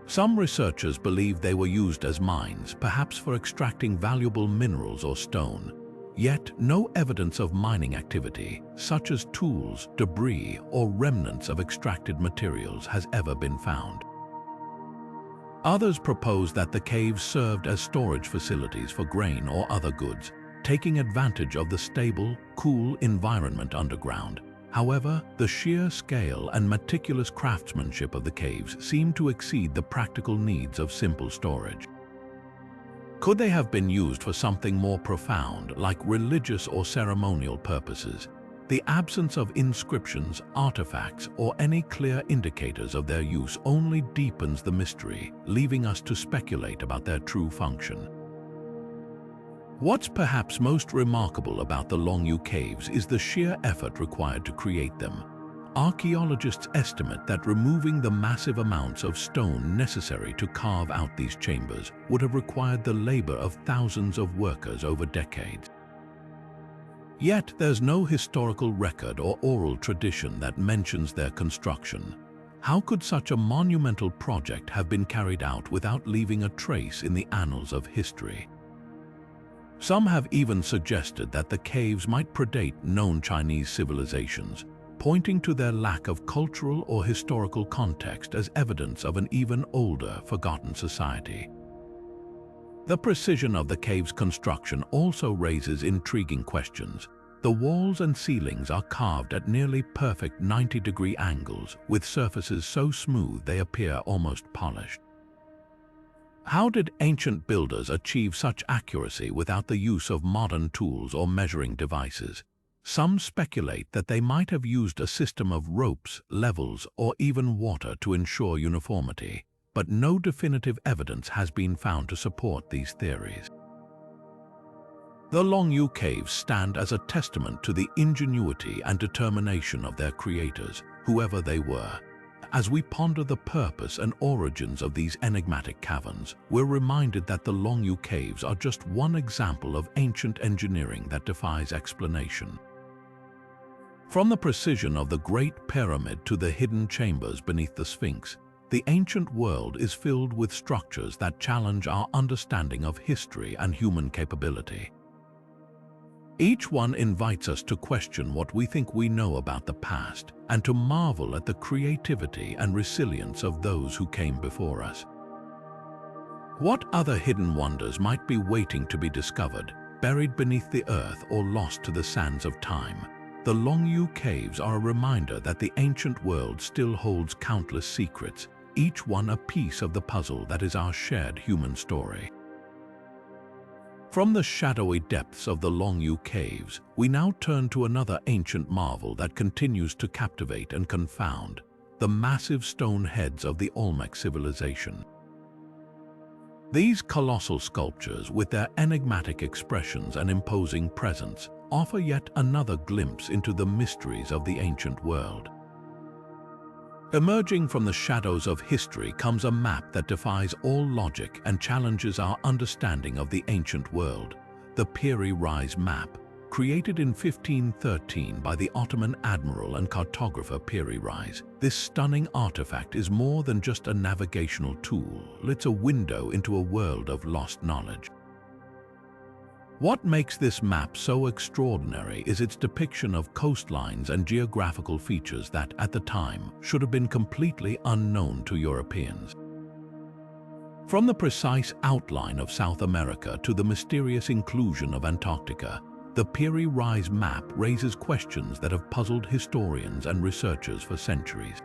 Some researchers believe they were used as mines, perhaps for extracting valuable minerals or stone. Yet, no evidence of mining activity, such as tools, debris, or remnants of extracted materials, has ever been found. Others propose that the caves served as storage facilities for grain or other goods, taking advantage of the stable, cool environment underground. However, the sheer scale and meticulous craftsmanship of the caves seem to exceed the practical needs of simple storage. Could they have been used for something more profound, like religious or ceremonial purposes? The absence of inscriptions, artifacts, or any clear indicators of their use only deepens the mystery, leaving us to speculate about their true function. What's perhaps most remarkable about the Longyu Caves is the sheer effort required to create them. Archaeologists estimate that removing the massive amounts of stone necessary to carve out these chambers would have required the labor of thousands of workers over decades. Yet there's no historical record or oral tradition that mentions their construction. How could such a monumental project have been carried out without leaving a trace in the annals of history? Some have even suggested that the caves might predate known Chinese civilizations, pointing to their lack of cultural or historical context as evidence of an even older, forgotten society. The precision of the cave's construction also raises intriguing questions. The walls and ceilings are carved at nearly perfect 90-degree angles, with surfaces so smooth they appear almost polished. How did ancient builders achieve such accuracy without the use of modern tools or measuring devices? Some speculate that they might have used a system of ropes, levels, or even water to ensure uniformity, but no definitive evidence has been found to support these theories. The Longyu Caves stand as a testament to the ingenuity and determination of their creators, whoever they were. As we ponder the purpose and origins of these enigmatic caverns, we're reminded that the Longyu Caves are just one example of ancient engineering that defies explanation. From the precision of the Great Pyramid to the hidden chambers beneath the Sphinx, the ancient world is filled with structures that challenge our understanding of history and human capability. Each one invites us to question what we think we know about the past and to marvel at the creativity and resilience of those who came before us. What other hidden wonders might be waiting to be discovered, buried beneath the earth or lost to the sands of time? The Longyu Caves are a reminder that the ancient world still holds countless secrets, each one a piece of the puzzle that is our shared human story. From the shadowy depths of the Longyu Caves, we now turn to another ancient marvel that continues to captivate and confound: the massive stone heads of the Olmec civilization. These colossal sculptures, with their enigmatic expressions and imposing presence, offer yet another glimpse into the mysteries of the ancient world. Emerging from the shadows of history comes a map that defies all logic and challenges our understanding of the ancient world: the Piri Reis Map. Created in 1513 by the Ottoman admiral and cartographer Piri Reis, this stunning artifact is more than just a navigational tool. It's a window into a world of lost knowledge. What makes this map so extraordinary is its depiction of coastlines and geographical features that, at the time, should have been completely unknown to Europeans. From the precise outline of South America to the mysterious inclusion of Antarctica, the Piri Reis Map raises questions that have puzzled historians and researchers for centuries.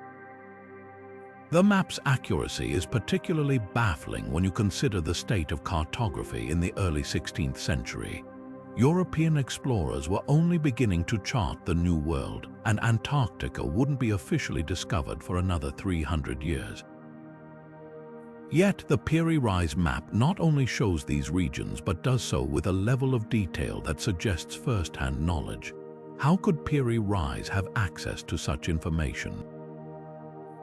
The map's accuracy is particularly baffling when you consider the state of cartography in the early 16th century. European explorers were only beginning to chart the New World, and Antarctica wouldn't be officially discovered for another 300 years. Yet the Piri Reis Map not only shows these regions but does so with a level of detail that suggests first-hand knowledge. How could Piri Reis have access to such information?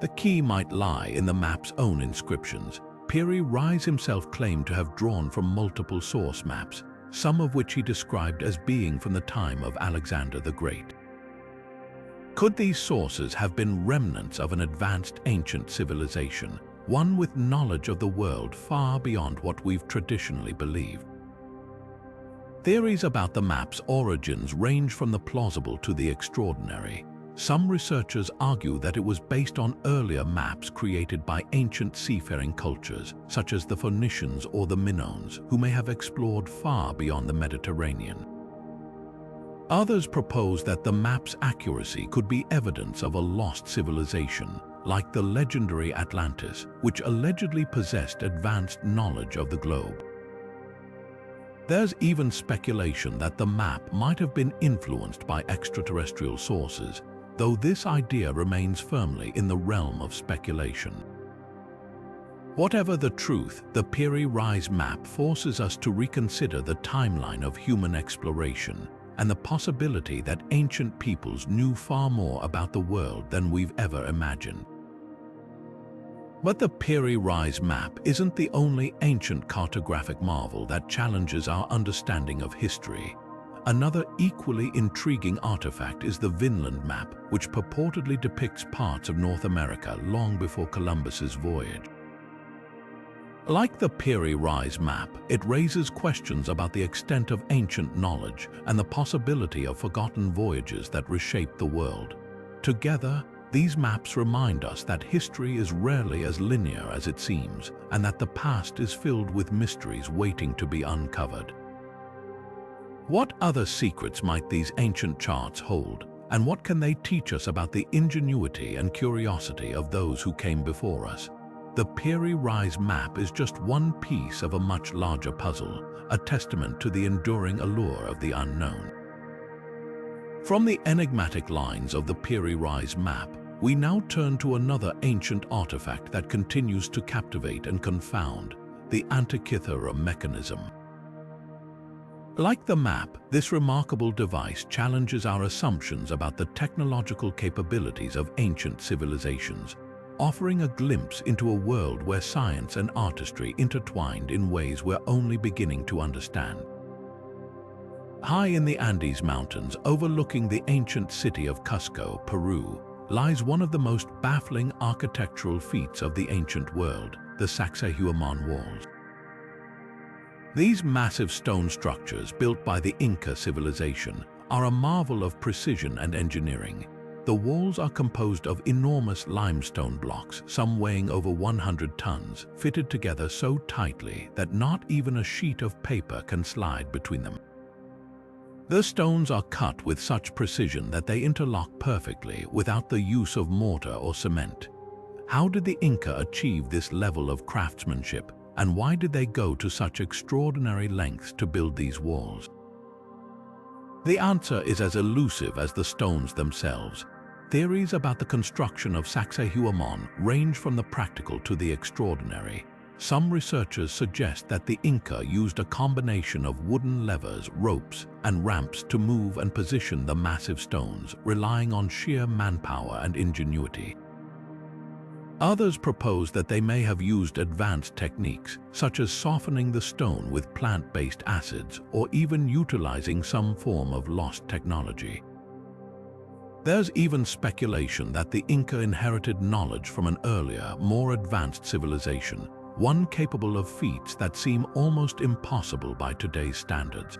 The key might lie in the map's own inscriptions. Piri Reis himself claimed to have drawn from multiple source maps, some of which he described as being from the time of Alexander the Great. Could these sources have been remnants of an advanced ancient civilization, one with knowledge of the world far beyond what we've traditionally believed? Theories about the map's origins range from the plausible to the extraordinary. Some researchers argue that it was based on earlier maps created by ancient seafaring cultures, such as the Phoenicians or the Minoans, who may have explored far beyond the Mediterranean. Others propose that the map's accuracy could be evidence of a lost civilization, like the legendary Atlantis, which allegedly possessed advanced knowledge of the globe. There's even speculation that the map might have been influenced by extraterrestrial sources, though this idea remains firmly in the realm of speculation. Whatever the truth, the Piri Reis Map forces us to reconsider the timeline of human exploration and the possibility that ancient peoples knew far more about the world than we've ever imagined. But the Piri Reis Map isn't the only ancient cartographic marvel that challenges our understanding of history. Another equally intriguing artifact is the Vinland Map, which purportedly depicts parts of North America long before Columbus's voyage. Like the Piri Reis Map, it raises questions about the extent of ancient knowledge and the possibility of forgotten voyages that reshaped the world. Together, these maps remind us that history is rarely as linear as it seems, and that the past is filled with mysteries waiting to be uncovered. What other secrets might these ancient charts hold, and what can they teach us about the ingenuity and curiosity of those who came before us? The Piri Reis Map is just one piece of a much larger puzzle, a testament to the enduring allure of the unknown. From the enigmatic lines of the Piri Reis Map, we now turn to another ancient artifact that continues to captivate and confound, the Antikythera Mechanism. Like the map, this remarkable device challenges our assumptions about the technological capabilities of ancient civilizations, offering a glimpse into a world where science and artistry intertwined in ways we're only beginning to understand. High in the Andes Mountains, overlooking the ancient city of Cusco, Peru, lies one of the most baffling architectural feats of the ancient world, the Sacsayhuaman walls. These massive stone structures built by the Inca civilization are a marvel of precision and engineering. The walls are composed of enormous limestone blocks, some weighing over 100 tons, fitted together so tightly that not even a sheet of paper can slide between them. The stones are cut with such precision that they interlock perfectly without the use of mortar or cement. How did the Inca achieve this level of craftsmanship, and why did they go to such extraordinary lengths to build these walls? The answer is as elusive as the stones themselves. Theories about the construction of Sacsayhuaman range from the practical to the extraordinary. Some researchers suggest that the Inca used a combination of wooden levers, ropes, and ramps to move and position the massive stones, relying on sheer manpower and ingenuity. Others propose that they may have used advanced techniques, such as softening the stone with plant-based acids or even utilizing some form of lost technology. There's even speculation that the Inca inherited knowledge from an earlier, more advanced civilization, one capable of feats that seem almost impossible by today's standards.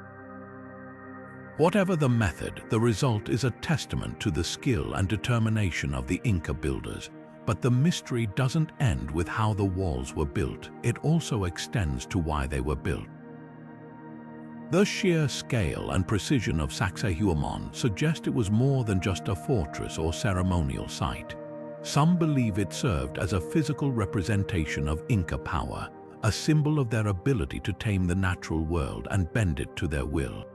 Whatever the method, the result is a testament to the skill and determination of the Inca builders. But the mystery doesn't end with how the walls were built, it also extends to why they were built. The sheer scale and precision of Sacsayhuaman suggest it was more than just a fortress or ceremonial site. Some believe it served as a physical representation of Inca power, a symbol of their ability to tame the natural world and bend it to their will.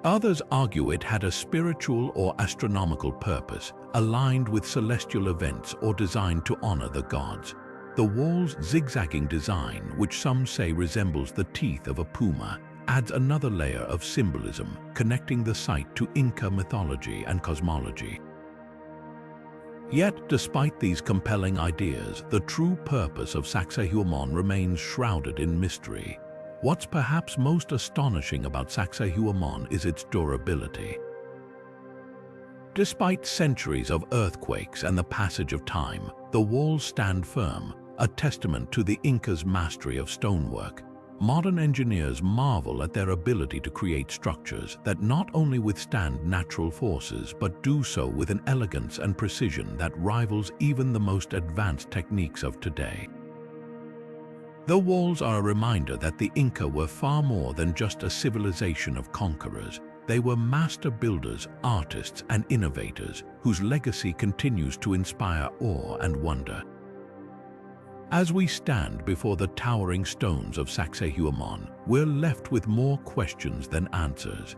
Others argue it had a spiritual or astronomical purpose, aligned with celestial events or designed to honor the gods. The wall's zigzagging design, which some say resembles the teeth of a puma, adds another layer of symbolism, connecting the site to Inca mythology and cosmology. Yet, despite these compelling ideas, the true purpose of Sacsayhuaman remains shrouded in mystery. What's perhaps most astonishing about Sacsayhuaman is its durability. Despite centuries of earthquakes and the passage of time, the walls stand firm, a testament to the Incas' mastery of stonework. Modern engineers marvel at their ability to create structures that not only withstand natural forces but do so with an elegance and precision that rivals even the most advanced techniques of today. The walls are a reminder that the Inca were far more than just a civilization of conquerors. They were master builders, artists, and innovators whose legacy continues to inspire awe and wonder. As we stand before the towering stones of Sacsayhuaman, we're left with more questions than answers.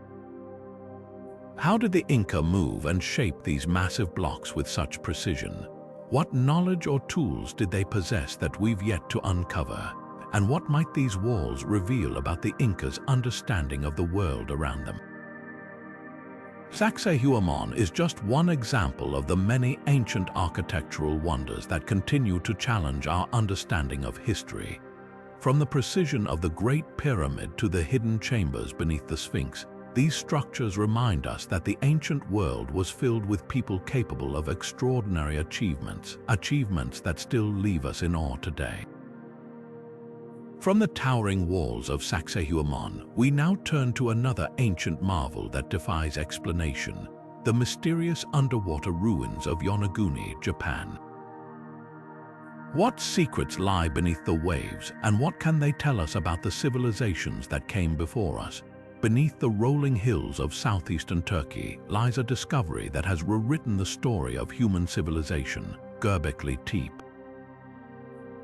How did the Inca move and shape these massive blocks with such precision? What knowledge or tools did they possess that we've yet to uncover? And what might these walls reveal about the Incas' understanding of the world around them? Sacsayhuaman is just one example of the many ancient architectural wonders that continue to challenge our understanding of history. From the precision of the Great Pyramid to the hidden chambers beneath the Sphinx, these structures remind us that the ancient world was filled with people capable of extraordinary achievements that still leave us in awe today. From the towering walls of Sacsayhuaman, we now turn to another ancient marvel that defies explanation, the mysterious underwater ruins of Yonaguni, Japan. What secrets lie beneath the waves, and what can they tell us about the civilizations that came before us? Beneath the rolling hills of southeastern Turkey lies a discovery that has rewritten the story of human civilization, Göbekli Tepe.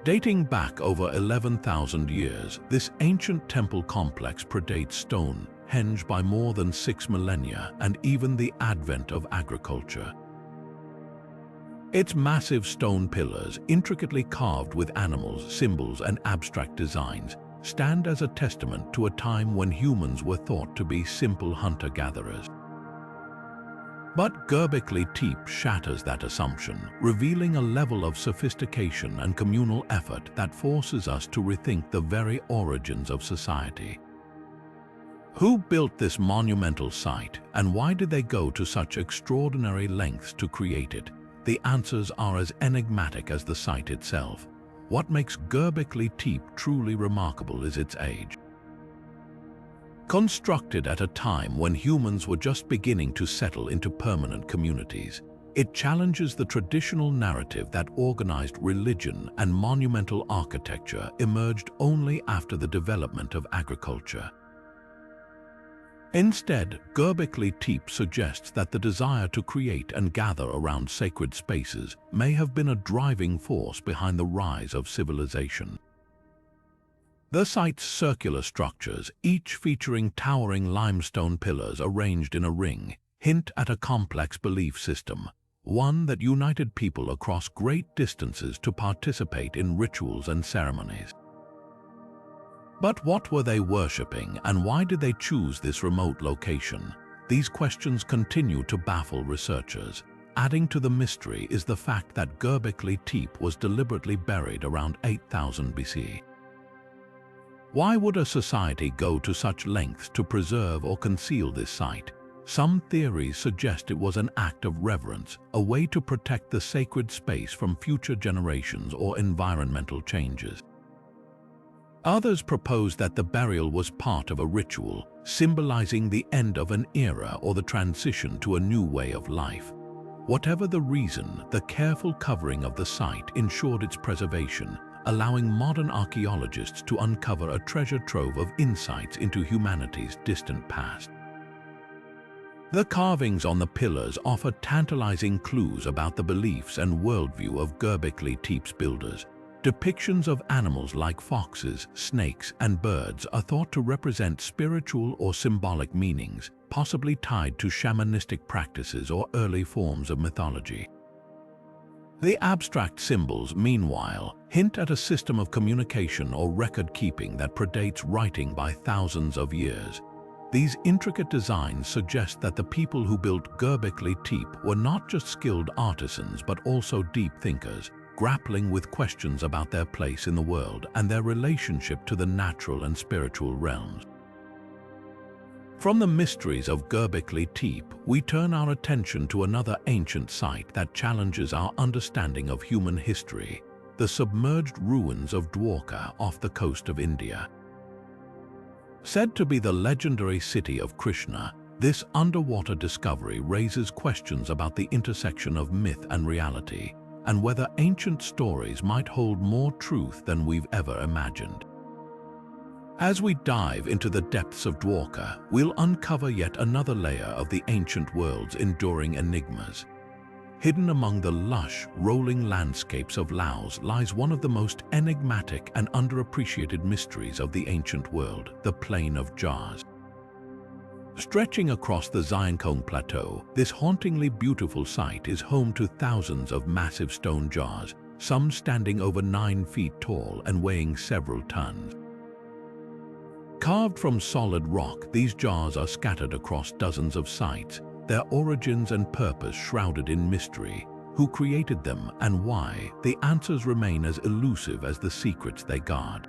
Dating back over 11,000 years, this ancient temple complex predates stone, hinged by more than 6 millennia and even the advent of agriculture. Its massive stone pillars, intricately carved with animals, symbols, and abstract designs, stand as a testament to a time when humans were thought to be simple hunter-gatherers. But Göbekli Tepe shatters that assumption, revealing a level of sophistication and communal effort that forces us to rethink the very origins of society. Who built this monumental site, and why did they go to such extraordinary lengths to create it? The answers are as enigmatic as the site itself. What makes Göbekli Tepe truly remarkable is its age. Constructed at a time when humans were just beginning to settle into permanent communities, it challenges the traditional narrative that organized religion and monumental architecture emerged only after the development of agriculture. Instead, Göbekli Tepe suggests that the desire to create and gather around sacred spaces may have been a driving force behind the rise of civilization. The site's circular structures, each featuring towering limestone pillars arranged in a ring, hint at a complex belief system, one that united people across great distances to participate in rituals and ceremonies. But what were they worshipping, and why did they choose this remote location? These questions continue to baffle researchers. Adding to the mystery is the fact that Göbekli Tepe was deliberately buried around 8000 BC. Why would a society go to such lengths to preserve or conceal this site? Some theories suggest it was an act of reverence, a way to protect the sacred space from future generations or environmental changes. Others propose that the burial was part of a ritual, symbolizing the end of an era or the transition to a new way of life. Whatever the reason, the careful covering of the site ensured its preservation, allowing modern archaeologists to uncover a treasure trove of insights into humanity's distant past. The carvings on the pillars offer tantalizing clues about the beliefs and worldview of Göbekli Tepe's builders. Depictions of animals like foxes, snakes, and birds are thought to represent spiritual or symbolic meanings, possibly tied to shamanistic practices or early forms of mythology. The abstract symbols, meanwhile, hint at a system of communication or record-keeping that predates writing by thousands of years. These intricate designs suggest that the people who built Göbekli Tepe were not just skilled artisans but also deep thinkers, grappling with questions about their place in the world and their relationship to the natural and spiritual realms. From the mysteries of Göbekli Tepe, we turn our attention to another ancient site that challenges our understanding of human history, the submerged ruins of Dwarka off the coast of India. Said to be the legendary city of Krishna, this underwater discovery raises questions about the intersection of myth and reality, and whether ancient stories might hold more truth than we've ever imagined. As we dive into the depths of Dwarka, we'll uncover yet another layer of the ancient world's enduring enigmas. Hidden among the lush, rolling landscapes of Laos lies one of the most enigmatic and underappreciated mysteries of the ancient world, the Plain of Jars. Stretching across the Zienkong Plateau, this hauntingly beautiful site is home to thousands of massive stone jars, some standing over 9 feet tall and weighing several tons. Carved from solid rock, these jars are scattered across dozens of sites, their origins and purpose shrouded in mystery. Who created them and why? The answers remain as elusive as the secrets they guard.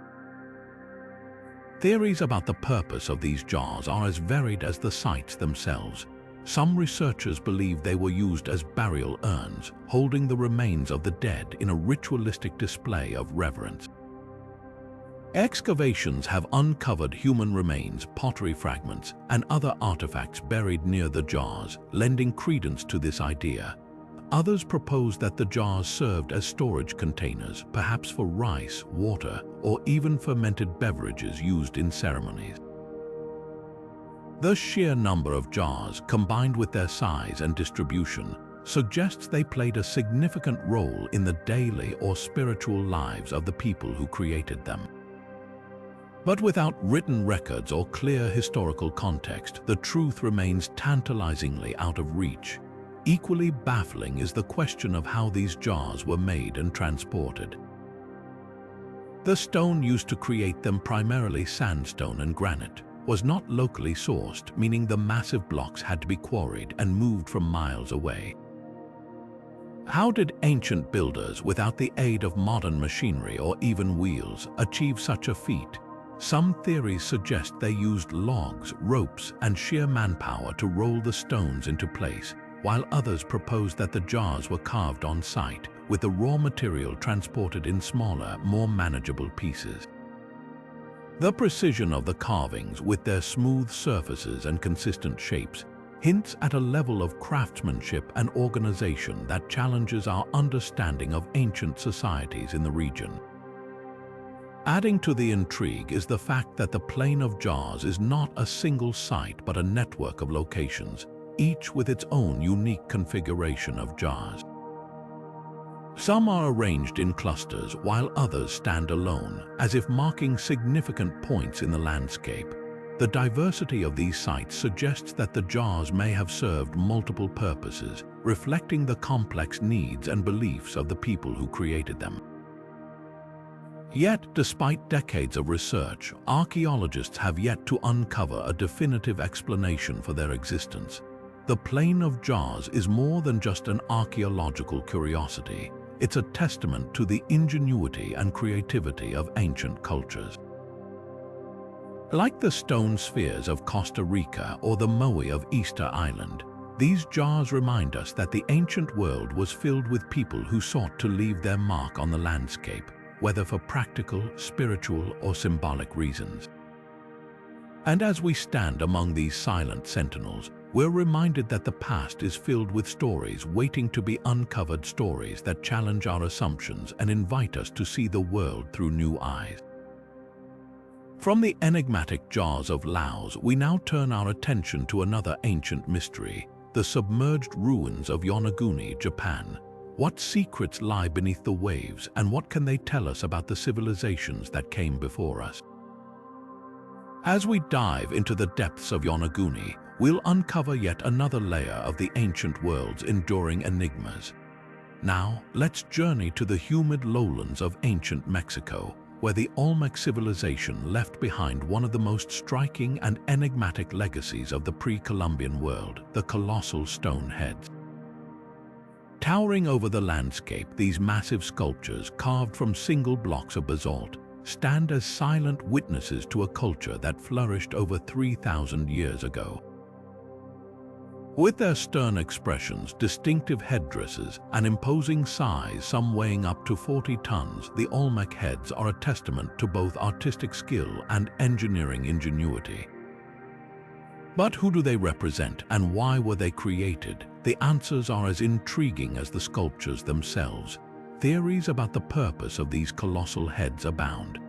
Theories about the purpose of these jars are as varied as the sites themselves. Some researchers believe they were used as burial urns, holding the remains of the dead in a ritualistic display of reverence. Excavations have uncovered human remains, pottery fragments, and other artifacts buried near the jars, lending credence to this idea. Others propose that the jars served as storage containers, perhaps for rice, water, or even fermented beverages used in ceremonies. The sheer number of jars, combined with their size and distribution, suggests they played a significant role in the daily or spiritual lives of the people who created them. But without written records or clear historical context, the truth remains tantalizingly out of reach. Equally baffling is the question of how these jars were made and transported. The stone used to create them, primarily sandstone and granite, was not locally sourced, meaning the massive blocks had to be quarried and moved from miles away. How did ancient builders, without the aid of modern machinery or even wheels, achieve such a feat? Some theories suggest they used logs, ropes, and sheer manpower to roll the stones into place, while others propose that the jars were carved on site, with the raw material transported in smaller, more manageable pieces. The precision of the carvings, with their smooth surfaces and consistent shapes, hints at a level of craftsmanship and organization that challenges our understanding of ancient societies in the region. Adding to the intrigue is the fact that the Plain of Jars is not a single site but a network of locations, each with its own unique configuration of jars. Some are arranged in clusters while others stand alone, as if marking significant points in the landscape. The diversity of these sites suggests that the jars may have served multiple purposes, reflecting the complex needs and beliefs of the people who created them. Yet, despite decades of research, archaeologists have yet to uncover a definitive explanation for their existence. The Plain of Jars is more than just an archaeological curiosity. It's a testament to the ingenuity and creativity of ancient cultures. Like the stone spheres of Costa Rica or the moai of Easter Island, these jars remind us that the ancient world was filled with people who sought to leave their mark on the landscape, whether for practical, spiritual, or symbolic reasons. And as we stand among these silent sentinels, we're reminded that the past is filled with stories waiting to be uncovered, stories that challenge our assumptions and invite us to see the world through new eyes. From the enigmatic jars of Laos, we now turn our attention to another ancient mystery, the submerged ruins of Yonaguni, Japan. What secrets lie beneath the waves, and what can they tell us about the civilizations that came before us? As we dive into the depths of Yonaguni, we'll uncover yet another layer of the ancient world's enduring enigmas. Now, let's journey to the humid lowlands of ancient Mexico, where the Olmec civilization left behind one of the most striking and enigmatic legacies of the pre-Columbian world, the colossal stone heads. Towering over the landscape, these massive sculptures, carved from single blocks of basalt, stand as silent witnesses to a culture that flourished over 3,000 years ago. With their stern expressions, distinctive headdresses, and imposing size, some weighing up to 40 tons, the Olmec heads are a testament to both artistic skill and engineering ingenuity. But who do they represent, and why were they created? The answers are as intriguing as the sculptures themselves. Theories about the purpose of these colossal heads abound.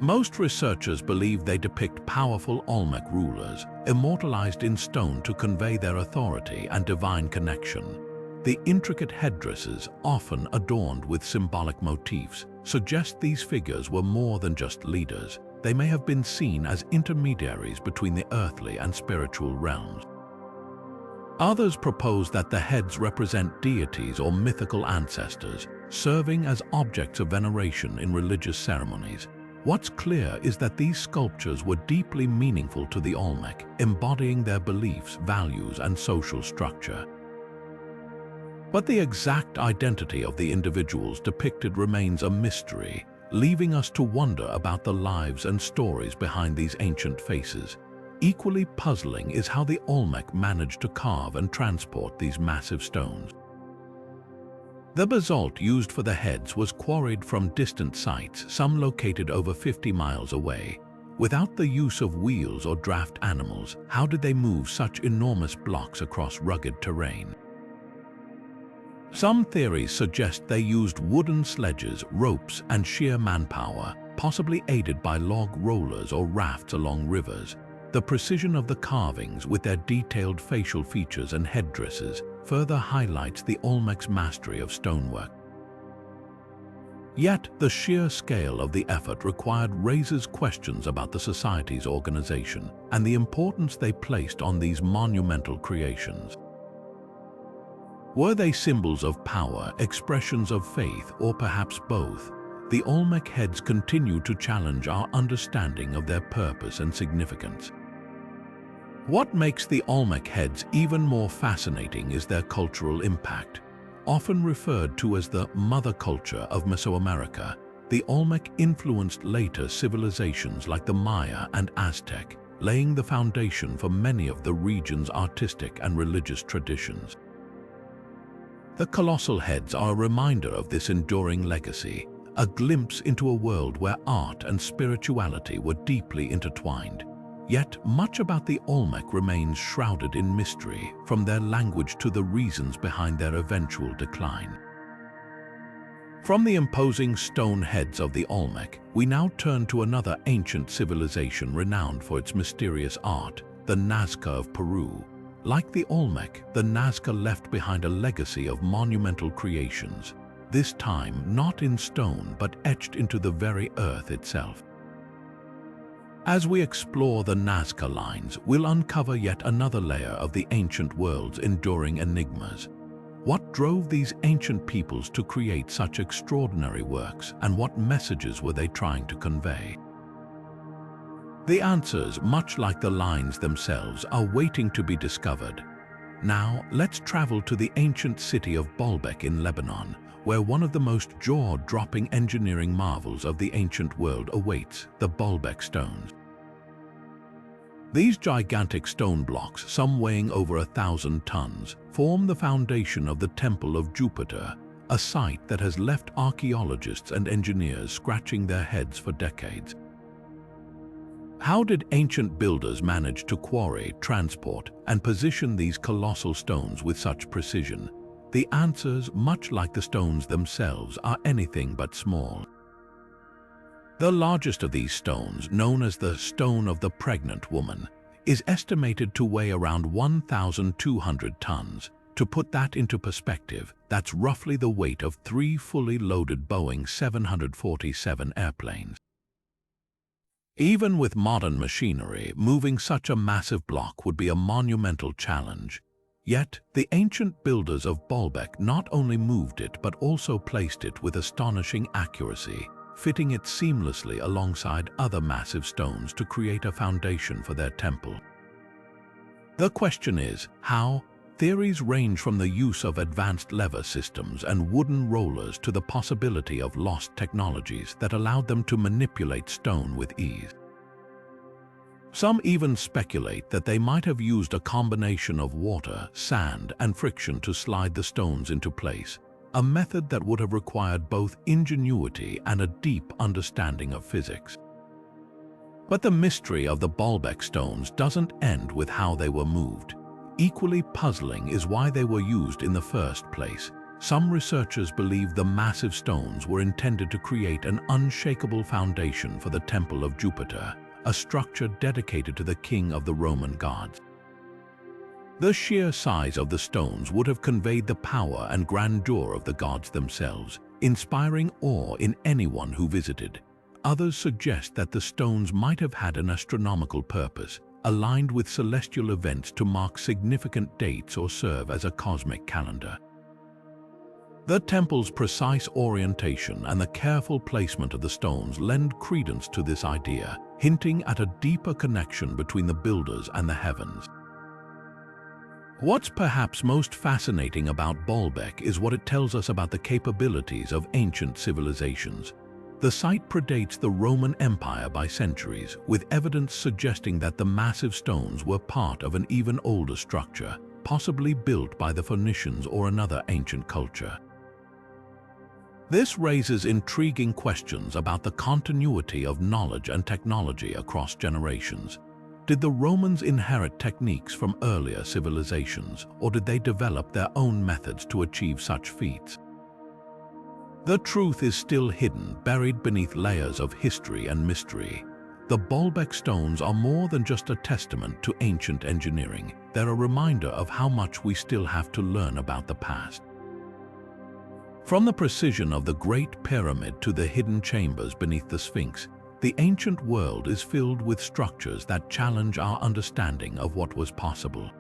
Most researchers believe they depict powerful Olmec rulers, immortalized in stone to convey their authority and divine connection. The intricate headdresses, often adorned with symbolic motifs, suggest these figures were more than just leaders. They may have been seen as intermediaries between the earthly and spiritual realms. Others propose that the heads represent deities or mythical ancestors, serving as objects of veneration in religious ceremonies. What's clear is that these sculptures were deeply meaningful to the Olmec, embodying their beliefs, values, and social structure. But the exact identity of the individuals depicted remains a mystery, leaving us to wonder about the lives and stories behind these ancient faces. Equally puzzling is how the Olmec managed to carve and transport these massive stones. The basalt used for the heads was quarried from distant sites, some located over 50 miles away. Without the use of wheels or draft animals, how did they move such enormous blocks across rugged terrain? Some theories suggest they used wooden sledges, ropes, and sheer manpower, possibly aided by log rollers or rafts along rivers. The precision of the carvings, with their detailed facial features and headdresses, further highlights the Olmec's mastery of stonework. Yet, the sheer scale of the effort required raises questions about the society's organization and the importance they placed on these monumental creations. Were they symbols of power, expressions of faith, or perhaps both? The Olmec heads continue to challenge our understanding of their purpose and significance. What makes the Olmec heads even more fascinating is their cultural impact. Often referred to as the mother culture of Mesoamerica, the Olmec influenced later civilizations like the Maya and Aztec, laying the foundation for many of the region's artistic and religious traditions. The colossal heads are a reminder of this enduring legacy, a glimpse into a world where art and spirituality were deeply intertwined. Yet much about the Olmec remains shrouded in mystery, from their language to the reasons behind their eventual decline. From the imposing stone heads of the Olmec, we now turn to another ancient civilization renowned for its mysterious art, the Nazca of Peru. Like the Olmec, the Nazca left behind a legacy of monumental creations, this time not in stone but etched into the very earth itself. As we explore the Nazca Lines, we'll uncover yet another layer of the ancient world's enduring enigmas. What drove these ancient peoples to create such extraordinary works, and what messages were they trying to convey? The answers, much like the lines themselves, are waiting to be discovered. Now, let's travel to the ancient city of Bolbek in Lebanon, where one of the most jaw-dropping engineering marvels of the ancient world awaits, the Bolbek Stones. These gigantic stone blocks, some weighing over 1,000 tons, form the foundation of the Temple of Jupiter, a site that has left archaeologists and engineers scratching their heads for decades. How did ancient builders manage to quarry, transport, and position these colossal stones with such precision? The answers, much like the stones themselves, are anything but small. The largest of these stones, known as the Stone of the Pregnant Woman, is estimated to weigh around 1,200 tons. To put that into perspective, that's roughly the weight of 3 fully loaded Boeing 747 airplanes. Even with modern machinery, moving such a massive block would be a monumental challenge. Yet, the ancient builders of Bolbek not only moved it but also placed it with astonishing accuracy, fitting it seamlessly alongside other massive stones to create a foundation for their temple. The question is, how? Theories range from the use of advanced lever systems and wooden rollers to the possibility of lost technologies that allowed them to manipulate stone with ease. Some even speculate that they might have used a combination of water, sand, and friction to slide the stones into place, a method that would have required both ingenuity and a deep understanding of physics. But the mystery of the Bolbek stones doesn't end with how they were moved. Equally puzzling is why they were used in the first place. Some researchers believe the massive stones were intended to create an unshakable foundation for the Temple of Jupiter, a structure dedicated to the king of the Roman gods. The sheer size of the stones would have conveyed the power and grandeur of the gods themselves, inspiring awe in anyone who visited. Others suggest that the stones might have had an astronomical purpose, aligned with celestial events to mark significant dates or serve as a cosmic calendar. The temple's precise orientation and the careful placement of the stones lend credence to this idea, hinting at a deeper connection between the builders and the heavens. What's perhaps most fascinating about Bolbek is what it tells us about the capabilities of ancient civilizations. The site predates the Roman Empire by centuries, with evidence suggesting that the massive stones were part of an even older structure, possibly built by the Phoenicians or another ancient culture. This raises intriguing questions about the continuity of knowledge and technology across generations. Did the Romans inherit techniques from earlier civilizations, or did they develop their own methods to achieve such feats? The truth is still hidden, buried beneath layers of history and mystery. The Bolbek stones are more than just a testament to ancient engineering. They're a reminder of how much we still have to learn about the past. From the precision of the Great Pyramid to the hidden chambers beneath the Sphinx, the ancient world is filled with structures that challenge our understanding of what was possible.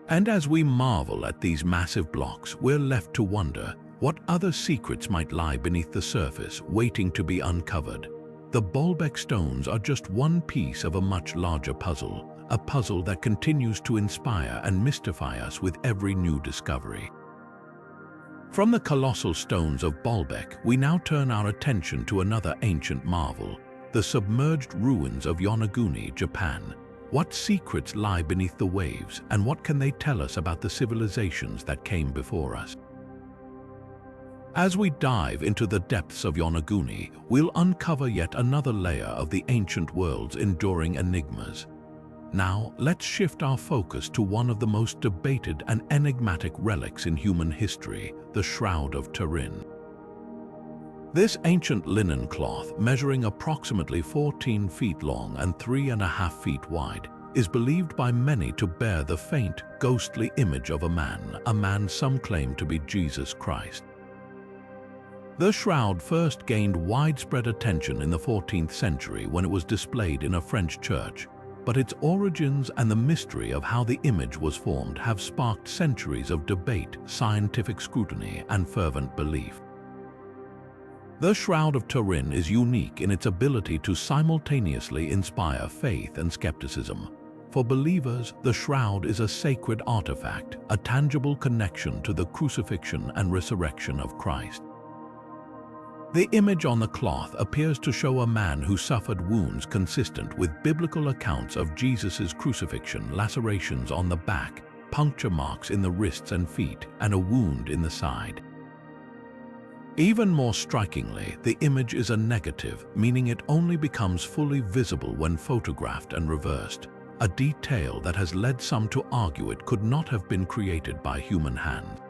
And as we marvel at these massive blocks, we're left to wonder what other secrets might lie beneath the surface, waiting to be uncovered. The Bolbek Stones are just one piece of a much larger puzzle, a puzzle that continues to inspire and mystify us with every new discovery. From the colossal stones of Bolbek, we now turn our attention to another ancient marvel, the submerged ruins of Yonaguni, Japan. What secrets lie beneath the waves, and what can they tell us about the civilizations that came before us? As we dive into the depths of Yonaguni, we'll uncover yet another layer of the ancient world's enduring enigmas. Now, let's shift our focus to one of the most debated and enigmatic relics in human history, the Shroud of Turin. This ancient linen cloth, measuring approximately 14 feet long and 3.5 feet wide, is believed by many to bear the faint, ghostly image of a man some claim to be Jesus Christ. The shroud first gained widespread attention in the 14th century when it was displayed in a French church, but its origins and the mystery of how the image was formed have sparked centuries of debate, scientific scrutiny, and fervent belief. The Shroud of Turin is unique in its ability to simultaneously inspire faith and skepticism. For believers, the shroud is a sacred artifact, a tangible connection to the crucifixion and resurrection of Christ. The image on the cloth appears to show a man who suffered wounds consistent with biblical accounts of Jesus' crucifixion, lacerations on the back, puncture marks in the wrists and feet, and a wound in the side. Even more strikingly, the image is a negative, meaning it only becomes fully visible when photographed and reversed, a detail that has led some to argue it could not have been created by human hands.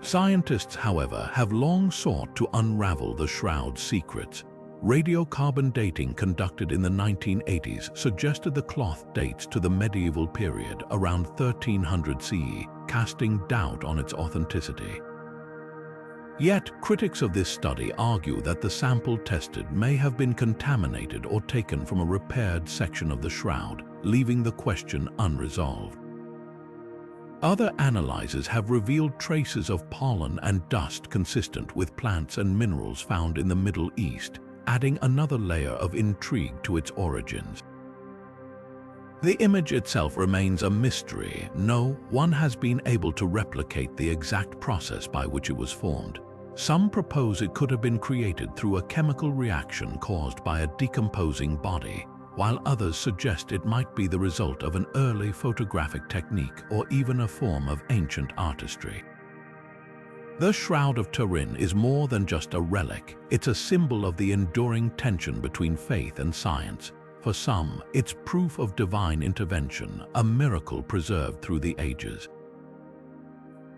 Scientists, however, have long sought to unravel the shroud's secrets. Radiocarbon dating conducted in the 1980s suggested the cloth dates to the medieval period around 1300 CE, casting doubt on its authenticity. Yet, critics of this study argue that the sample tested may have been contaminated or taken from a repaired section of the shroud, leaving the question unresolved. Other analyses have revealed traces of pollen and dust consistent with plants and minerals found in the Middle East, adding another layer of intrigue to its origins. The image itself remains a mystery. No one has been able to replicate the exact process by which it was formed. Some propose it could have been created through a chemical reaction caused by a decomposing body, while others suggest it might be the result of an early photographic technique or even a form of ancient artistry. The Shroud of Turin is more than just a relic. It's a symbol of the enduring tension between faith and science. For some, it's proof of divine intervention, a miracle preserved through the ages.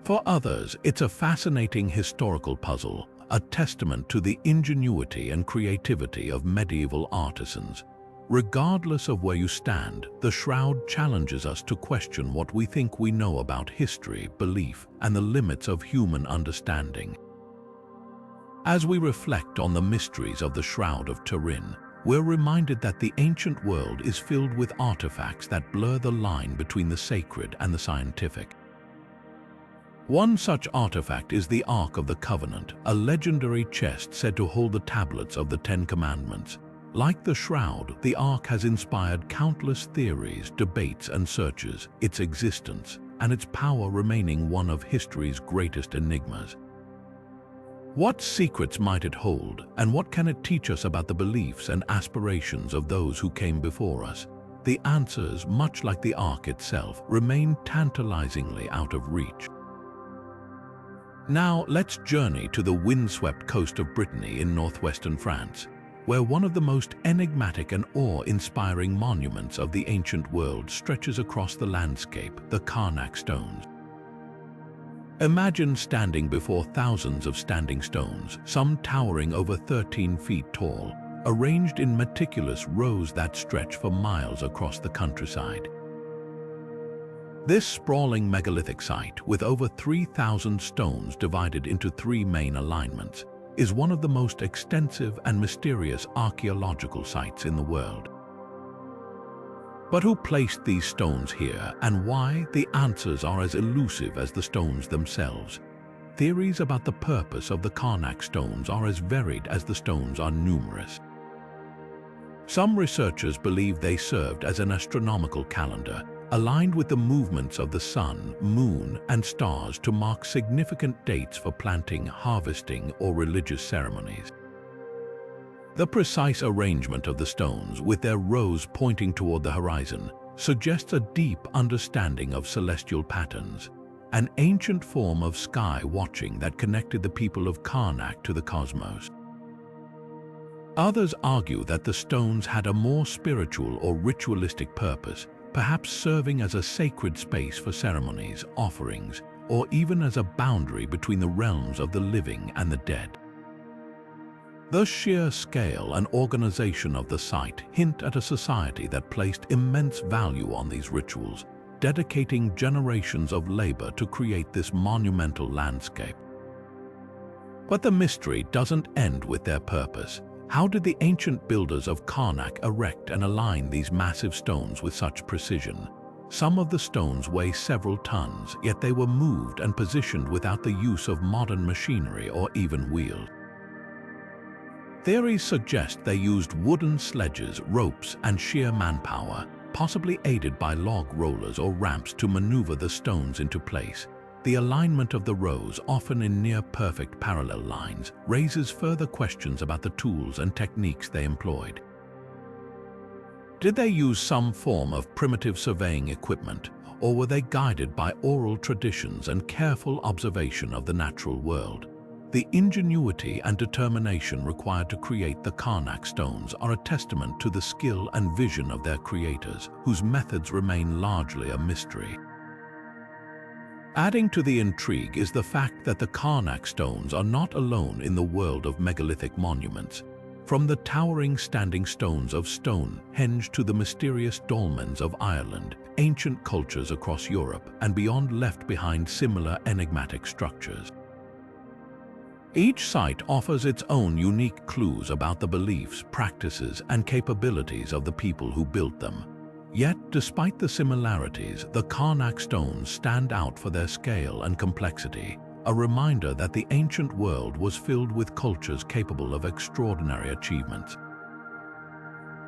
For others, it's a fascinating historical puzzle, a testament to the ingenuity and creativity of medieval artisans. Regardless of where you stand, the shroud challenges us to question what we think we know about history, belief, and the limits of human understanding. As we reflect on the mysteries of the Shroud of Turin, we're reminded that the ancient world is filled with artifacts that blur the line between the sacred and the scientific. One such artifact is the Ark of the Covenant, a legendary chest said to hold the tablets of the Ten Commandments. Like the Shroud, the Ark has inspired countless theories, debates, and searches, its existence and its power remaining one of history's greatest enigmas. What secrets might it hold, and what can it teach us about the beliefs and aspirations of those who came before us? The answers, much like the Ark itself, remain tantalizingly out of reach. Now let's journey to the windswept coast of Brittany in northwestern France, where one of the most enigmatic and awe-inspiring monuments of the ancient world stretches across the landscape, the Karnak Stones. Imagine standing before thousands of standing stones, some towering over 13 feet tall, arranged in meticulous rows that stretch for miles across the countryside. This sprawling megalithic site, with over 3,000 stones divided into 3 main alignments, is one of the most extensive and mysterious archaeological sites in the world. But who placed these stones here, and why? The answers are as elusive as the stones themselves. Theories about the purpose of the Karnak stones are as varied as the stones are numerous. Some researchers believe they served as an astronomical calendar, aligned with the movements of the sun, moon, and stars to mark significant dates for planting, harvesting, or religious ceremonies. The precise arrangement of the stones, with their rows pointing toward the horizon, suggests a deep understanding of celestial patterns, an ancient form of sky watching that connected the people of Karnak to the cosmos. Others argue that the stones had a more spiritual or ritualistic purpose, perhaps serving as a sacred space for ceremonies, offerings, or even as a boundary between the realms of the living and the dead. The sheer scale and organization of the site hint at a society that placed immense value on these rituals, dedicating generations of labor to create this monumental landscape. But the mystery doesn't end with their purpose. How did the ancient builders of Karnak erect and align these massive stones with such precision? Some of the stones weigh several tons, yet they were moved and positioned without the use of modern machinery or even wheels. Theories suggest they used wooden sledges, ropes, and sheer manpower, possibly aided by log rollers or ramps to maneuver the stones into place. The alignment of the rows, often in near-perfect parallel lines, raises further questions about the tools and techniques they employed. Did they use some form of primitive surveying equipment, or were they guided by oral traditions and careful observation of the natural world? The ingenuity and determination required to create the Karnak stones are a testament to the skill and vision of their creators, whose methods remain largely a mystery. Adding to the intrigue is the fact that the Karnak stones are not alone in the world of megalithic monuments. From the towering standing stones of Stonehenge to the mysterious dolmens of Ireland, ancient cultures across Europe and beyond left behind similar enigmatic structures. Each site offers its own unique clues about the beliefs, practices, and capabilities of the people who built them. Yet, despite the similarities, the Karnak stones stand out for their scale and complexity, a reminder that the ancient world was filled with cultures capable of extraordinary achievements.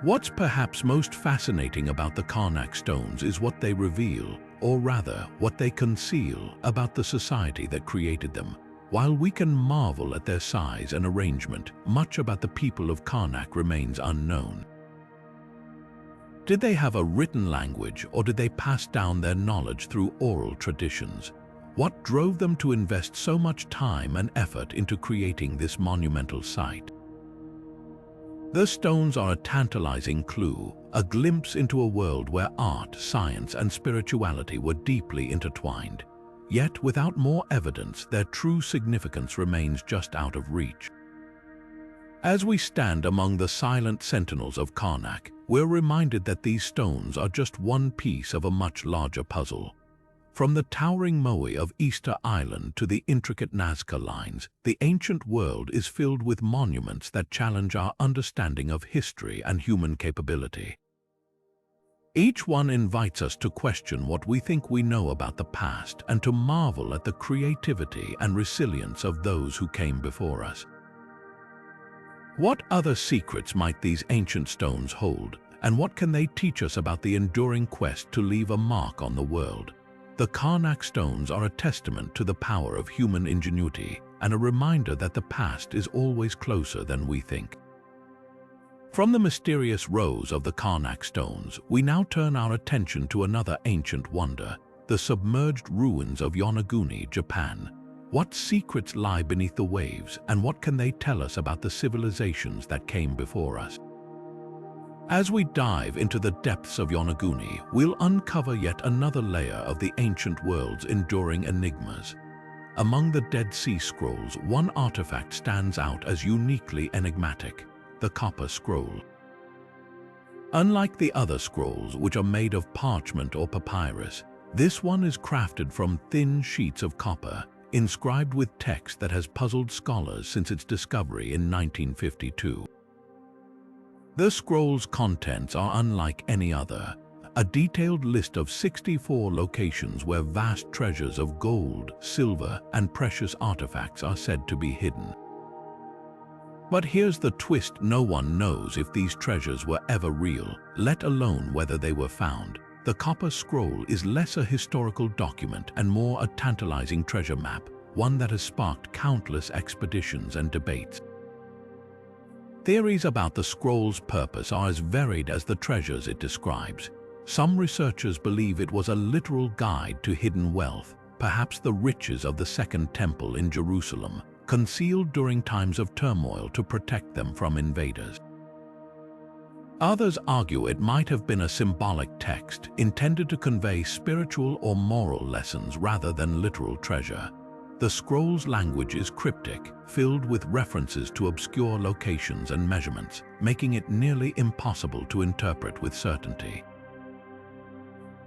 What's perhaps most fascinating about the Karnak stones is what they reveal, or rather, what they conceal about the society that created them. While we can marvel at their size and arrangement, much about the people of Karnak remains unknown. Did they have a written language, or did they pass down their knowledge through oral traditions? What drove them to invest so much time and effort into creating this monumental site? The stones are a tantalizing clue, a glimpse into a world where art, science, and spirituality were deeply intertwined. Yet, without more evidence, their true significance remains just out of reach. As we stand among the silent sentinels of Karnak, we're reminded that these stones are just one piece of a much larger puzzle. From the towering moai of Easter Island to the intricate Nazca Lines, the ancient world is filled with monuments that challenge our understanding of history and human capability. Each one invites us to question what we think we know about the past and to marvel at the creativity and resilience of those who came before us. What other secrets might these ancient stones hold, and what can they teach us about the enduring quest to leave a mark on the world? The Karnak stones are a testament to the power of human ingenuity and a reminder that the past is always closer than we think. From the mysterious rows of the Karnak stones, we now turn our attention to another ancient wonder, the submerged ruins of Yonaguni, Japan. What secrets lie beneath the waves, and what can they tell us about the civilizations that came before us? As we dive into the depths of Yonaguni, we'll uncover yet another layer of the ancient world's enduring enigmas. Among the Dead Sea Scrolls, one artifact stands out as uniquely enigmatic: the Copper Scroll. Unlike the other scrolls, which are made of parchment or papyrus, This one is crafted from thin sheets of copper, inscribed with text that has puzzled scholars since its discovery in 1952. The scroll's contents are unlike any other, a detailed list of 64 locations where vast treasures of gold, silver, and precious artifacts are said to be hidden. But here's the twist: no one knows if these treasures were ever real, let alone whether they were found. The copper scroll is less a historical document and more a tantalizing treasure map, one that has sparked countless expeditions and debates. Theories about the scroll's purpose are as varied as the treasures it describes. Some researchers believe it was a literal guide to hidden wealth, perhaps the riches of the Second Temple in Jerusalem, concealed during times of turmoil to protect them from invaders. Others argue it might have been a symbolic text intended to convey spiritual or moral lessons rather than literal treasure. The scroll's language is cryptic, filled with references to obscure locations and measurements, making it nearly impossible to interpret with certainty.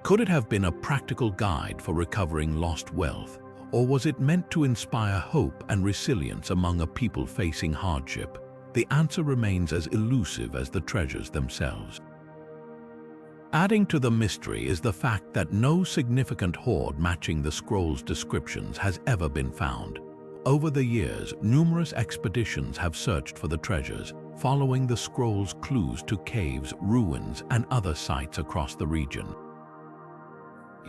Could it have been a practical guide for recovering lost wealth, or was it meant to inspire hope and resilience among a people facing hardship? The answer remains as elusive as the treasures themselves. Adding to the mystery is the fact that no significant hoard matching the scroll's descriptions has ever been found. Over the years, numerous expeditions have searched for the treasures, following the scroll's clues to caves, ruins, and other sites across the region.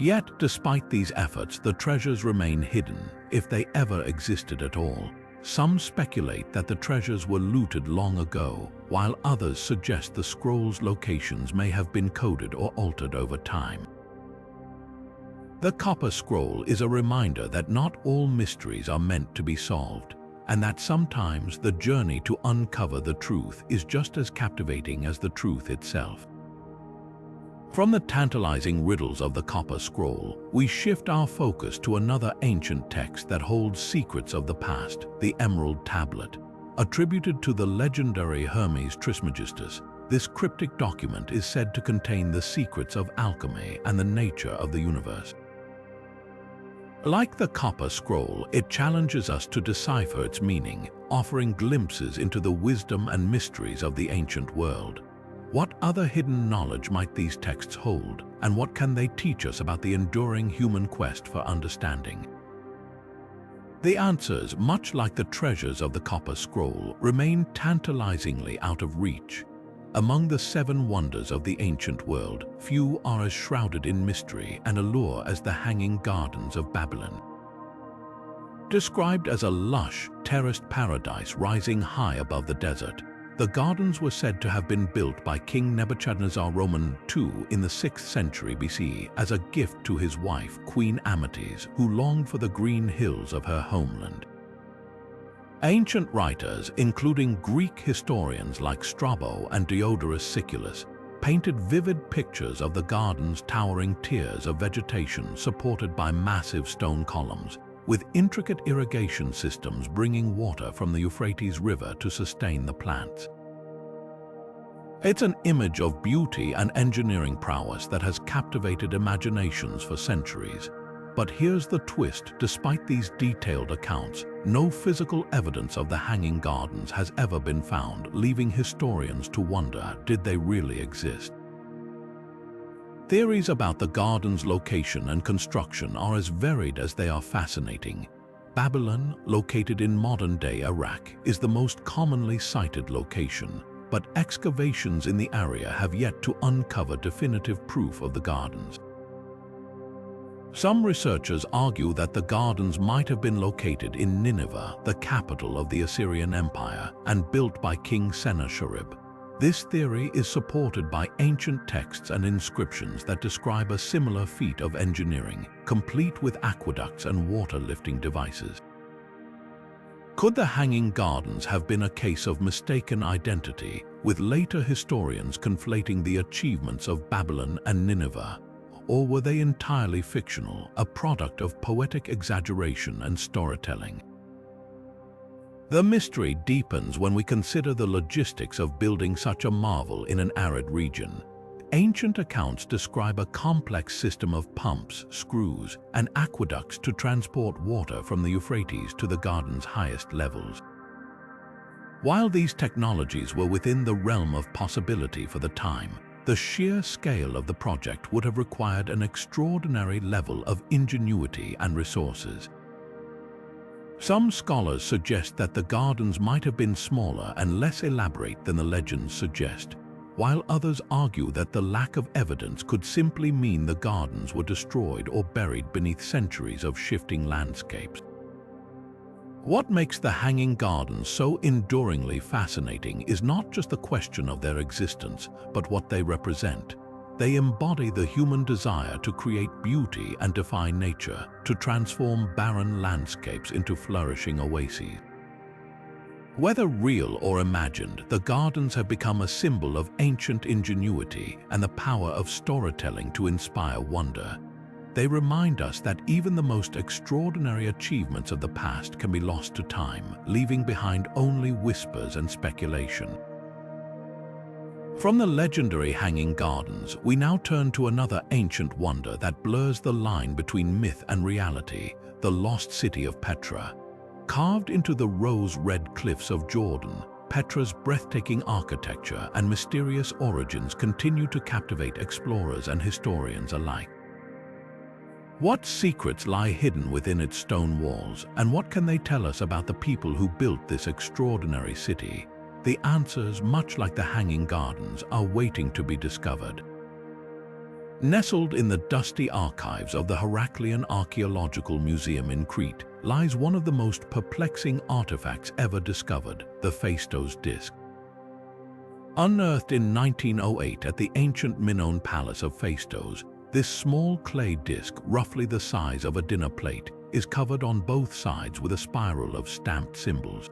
Yet, despite these efforts, the treasures remain hidden, if they ever existed at all. Some speculate that the treasures were looted long ago, while others suggest the scroll's locations may have been coded or altered over time. The copper scroll is a reminder that not all mysteries are meant to be solved, and that sometimes the journey to uncover the truth is just as captivating as the truth itself. From the tantalizing riddles of the copper scroll, we shift our focus to another ancient text that holds secrets of the past, the Emerald Tablet. Attributed to the legendary Hermes Trismegistus, this cryptic document is said to contain the secrets of alchemy and the nature of the universe. Like the copper scroll, it challenges us to decipher its meaning, offering glimpses into the wisdom and mysteries of the ancient world. What other hidden knowledge might these texts hold, and what can they teach us about the enduring human quest for understanding? The answers, much like the treasures of the copper scroll, remain tantalizingly out of reach. Among the 7 wonders of the ancient world, few are as shrouded in mystery and allure as the Hanging Gardens of Babylon. Described as a lush, terraced paradise rising high above the desert, the gardens were said to have been built by King Nebuchadnezzar II in the 6th century BC as a gift to his wife, Queen Amytis, who longed for the green hills of her homeland. Ancient writers, including Greek historians like Strabo and Diodorus Siculus, painted vivid pictures of the gardens' towering tiers of vegetation supported by massive stone columns, with intricate irrigation systems bringing water from the Euphrates River to sustain the plants. It's an image of beauty and engineering prowess that has captivated imaginations for centuries. But here's the twist: despite these detailed accounts, no physical evidence of the Hanging Gardens has ever been found, leaving historians to wonder, did they really exist? Theories about the gardens' location and construction are as varied as they are fascinating. Babylon, located in modern-day Iraq, is the most commonly cited location, but excavations in the area have yet to uncover definitive proof of the gardens. Some researchers argue that the gardens might have been located in Nineveh, the capital of the Assyrian Empire, and built by King Sennacherib. This theory is supported by ancient texts and inscriptions that describe a similar feat of engineering, complete with aqueducts and water-lifting devices. Could the Hanging Gardens have been a case of mistaken identity, with later historians conflating the achievements of Babylon and Nineveh? Or were they entirely fictional, a product of poetic exaggeration and storytelling? The mystery deepens when we consider the logistics of building such a marvel in an arid region. Ancient accounts describe a complex system of pumps, screws, and aqueducts to transport water from the Euphrates to the garden's highest levels. While these technologies were within the realm of possibility for the time, the sheer scale of the project would have required an extraordinary level of ingenuity and resources. Some scholars suggest that the gardens might have been smaller and less elaborate than the legends suggest, while others argue that the lack of evidence could simply mean the gardens were destroyed or buried beneath centuries of shifting landscapes. What makes the Hanging Gardens so enduringly fascinating is not just the question of their existence, but what they represent. They embody the human desire to create beauty and defy nature, to transform barren landscapes into flourishing oases. Whether real or imagined, the gardens have become a symbol of ancient ingenuity and the power of storytelling to inspire wonder. They remind us that even the most extraordinary achievements of the past can be lost to time, leaving behind only whispers and speculation. From the legendary Hanging Gardens, we now turn to another ancient wonder that blurs the line between myth and reality, the lost city of Petra. Carved into the rose-red cliffs of Jordan, Petra's breathtaking architecture and mysterious origins continue to captivate explorers and historians alike. What secrets lie hidden within its stone walls, and what can they tell us about the people who built this extraordinary city? The answers, much like the Hanging Gardens, are waiting to be discovered. Nestled in the dusty archives of the Heraklion Archaeological Museum in Crete lies one of the most perplexing artifacts ever discovered, the Phaistos disc. Unearthed in 1908 at the ancient Minoan palace of Phaistos, this small clay disc, roughly the size of a dinner plate, is covered on both sides with a spiral of stamped symbols.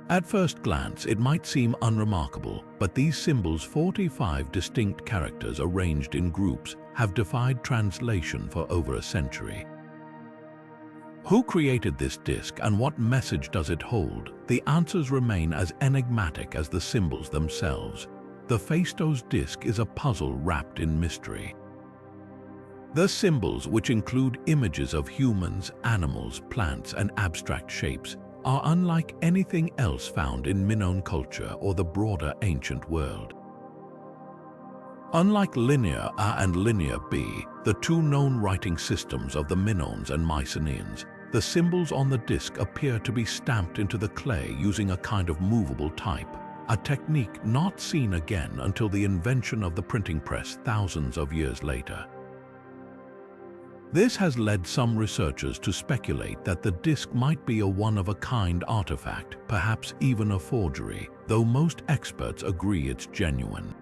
At first glance, it might seem unremarkable, but these symbols, 45 distinct characters arranged in groups, have defied translation for over a century. Who created this disc and what message does it hold? The answers remain as enigmatic as the symbols themselves. The Phaistos disc is a puzzle wrapped in mystery. The symbols, which include images of humans, animals, plants, and abstract shapes, are unlike anything else found in Minoan culture or the broader ancient world. Unlike Linear A and Linear B, the two known writing systems of the Minoans and Mycenaeans, the symbols on the disc appear to be stamped into the clay using a kind of movable type, a technique not seen again until the invention of the printing press thousands of years later. This has led some researchers to speculate that the disc might be a one-of-a-kind artifact, perhaps even a forgery, though most experts agree it's genuine.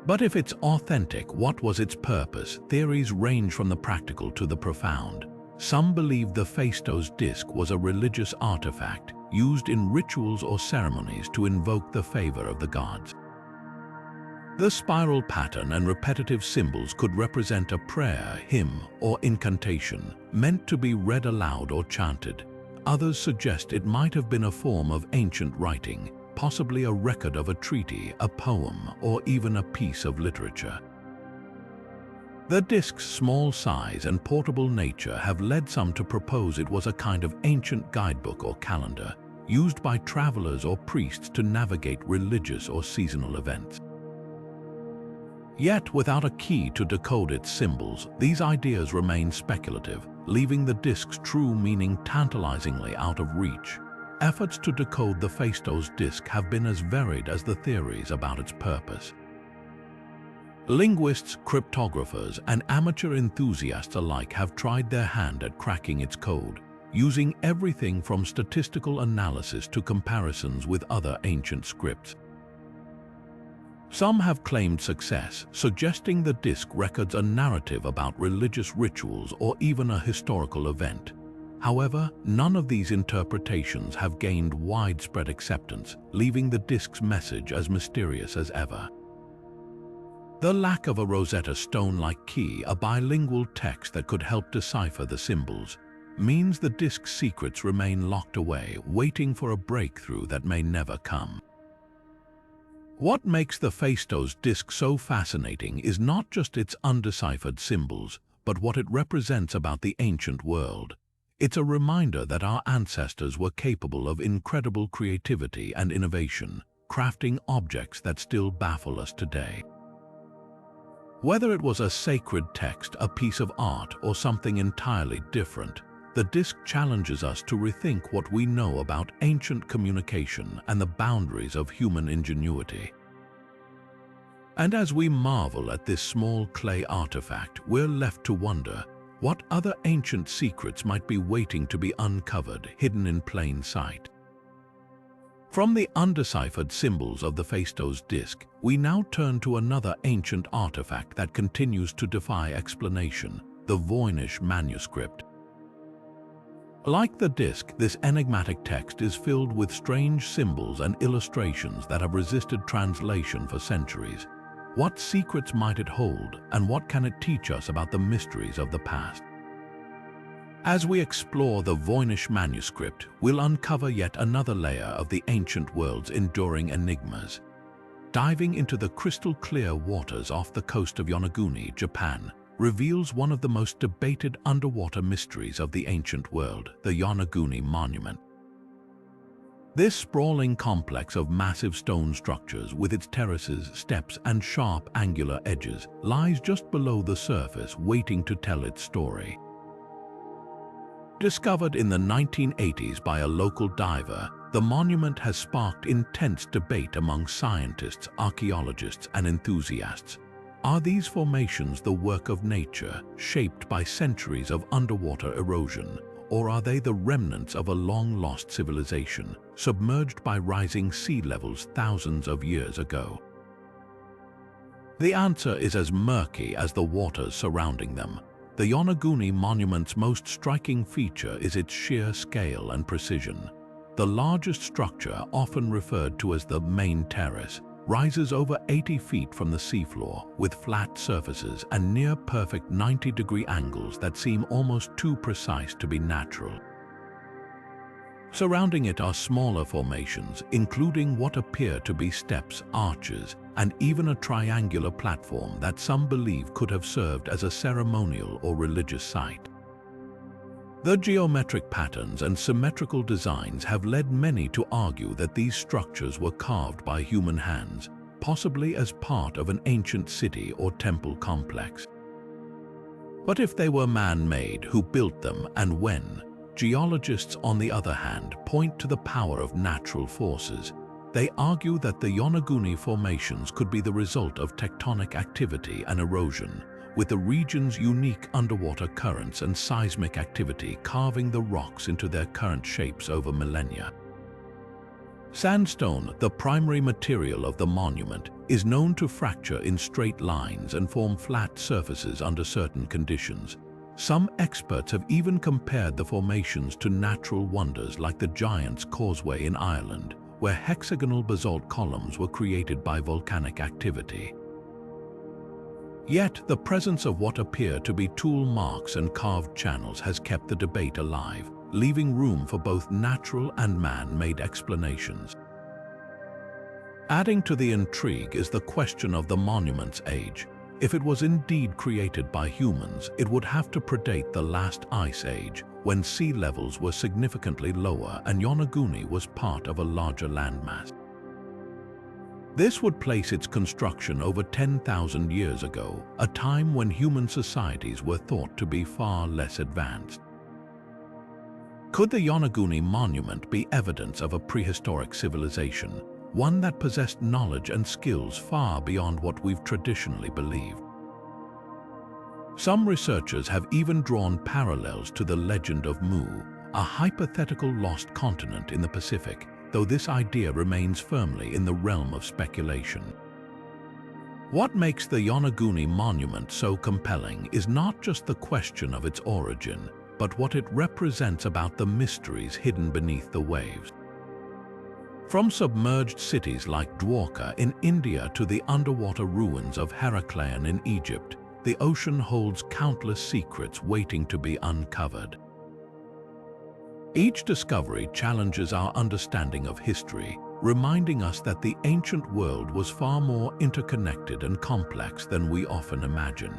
But if it's authentic, what was its purpose? Theories range from the practical to the profound. Some believe the Phaistos disc was a religious artifact, used in rituals or ceremonies to invoke the favor of the gods. The spiral pattern and repetitive symbols could represent a prayer, hymn, or incantation, meant to be read aloud or chanted. Others suggest it might have been a form of ancient writing, possibly a record of a treaty, a poem, or even a piece of literature. The disc's small size and portable nature have led some to propose it was a kind of ancient guidebook or calendar, used by travelers or priests to navigate religious or seasonal events. Yet, without a key to decode its symbols, these ideas remain speculative, leaving the disc's true meaning tantalizingly out of reach. Efforts to decode the Phaistos disc have been as varied as the theories about its purpose. Linguists, cryptographers, and amateur enthusiasts alike have tried their hand at cracking its code, using everything from statistical analysis to comparisons with other ancient scripts. Some have claimed success, suggesting the disc records a narrative about religious rituals or even a historical event. However, none of these interpretations have gained widespread acceptance, leaving the disc's message as mysterious as ever. The lack of a Rosetta Stone-like key, a bilingual text that could help decipher the symbols, means the disc's secrets remain locked away, waiting for a breakthrough that may never come. What makes the Phaistos disk so fascinating is not just its undeciphered symbols, but what it represents about the ancient world. It's a reminder that our ancestors were capable of incredible creativity and innovation, crafting objects that still baffle us today. Whether it was a sacred text, a piece of art, or something entirely different, the disk challenges us to rethink what we know about ancient communication and the boundaries of human ingenuity. And as we marvel at this small clay artifact, we're left to wonder what other ancient secrets might be waiting to be uncovered, hidden in plain sight. From the undeciphered symbols of the Phaistos disk, we now turn to another ancient artifact that continues to defy explanation, the Voynich Manuscript. Like the disk, this enigmatic text is filled with strange symbols and illustrations that have resisted translation for centuries. What secrets might it hold, and what can it teach us about the mysteries of the past? As we explore the Voynich Manuscript, we'll uncover yet another layer of the ancient world's enduring enigmas. Diving into the crystal-clear waters off the coast of Yonaguni, Japan, reveals one of the most debated underwater mysteries of the ancient world, the Yonaguni Monument. This sprawling complex of massive stone structures with its terraces, steps, and sharp angular edges lies just below the surface, waiting to tell its story. Discovered in the 1980s by a local diver, the monument has sparked intense debate among scientists, archaeologists, and enthusiasts. Are these formations the work of nature, shaped by centuries of underwater erosion, or are they the remnants of a long-lost civilization, submerged by rising sea levels thousands of years ago? The answer is as murky as the waters surrounding them. The Yonaguni Monument's most striking feature is its sheer scale and precision. The largest structure, often referred to as the main terrace, rises over 80 feet from the seafloor, with flat surfaces and near-perfect 90-degree angles that seem almost too precise to be natural. Surrounding it are smaller formations, including what appear to be steps, arches, and even a triangular platform that some believe could have served as a ceremonial or religious site. The geometric patterns and symmetrical designs have led many to argue that these structures were carved by human hands, possibly as part of an ancient city or temple complex. But if they were man-made, who built them and when? Geologists, on the other hand, point to the power of natural forces. They argue that the Yonaguni formations could be the result of tectonic activity and erosion, with the region's unique underwater currents and seismic activity carving the rocks into their current shapes over millennia. Sandstone, the primary material of the monument, is known to fracture in straight lines and form flat surfaces under certain conditions. Some experts have even compared the formations to natural wonders like the Giant's Causeway in Ireland, where hexagonal basalt columns were created by volcanic activity. Yet, the presence of what appear to be tool marks and carved channels has kept the debate alive, leaving room for both natural and man-made explanations. Adding to the intrigue is the question of the monument's age. If it was indeed created by humans, it would have to predate the last ice age, when sea levels were significantly lower and Yonaguni was part of a larger landmass. This would place its construction over 10,000 years ago, a time when human societies were thought to be far less advanced. Could the Yonaguni Monument be evidence of a prehistoric civilization, one that possessed knowledge and skills far beyond what we've traditionally believed? Some researchers have even drawn parallels to the legend of Mu, a hypothetical lost continent in the Pacific, though this idea remains firmly in the realm of speculation. What makes the Yonaguni Monument so compelling is not just the question of its origin, but what it represents about the mysteries hidden beneath the waves. From submerged cities like Dwarka in India to the underwater ruins of Heraklion in Egypt, the ocean holds countless secrets waiting to be uncovered. Each discovery challenges our understanding of history, reminding us that the ancient world was far more interconnected and complex than we often imagine.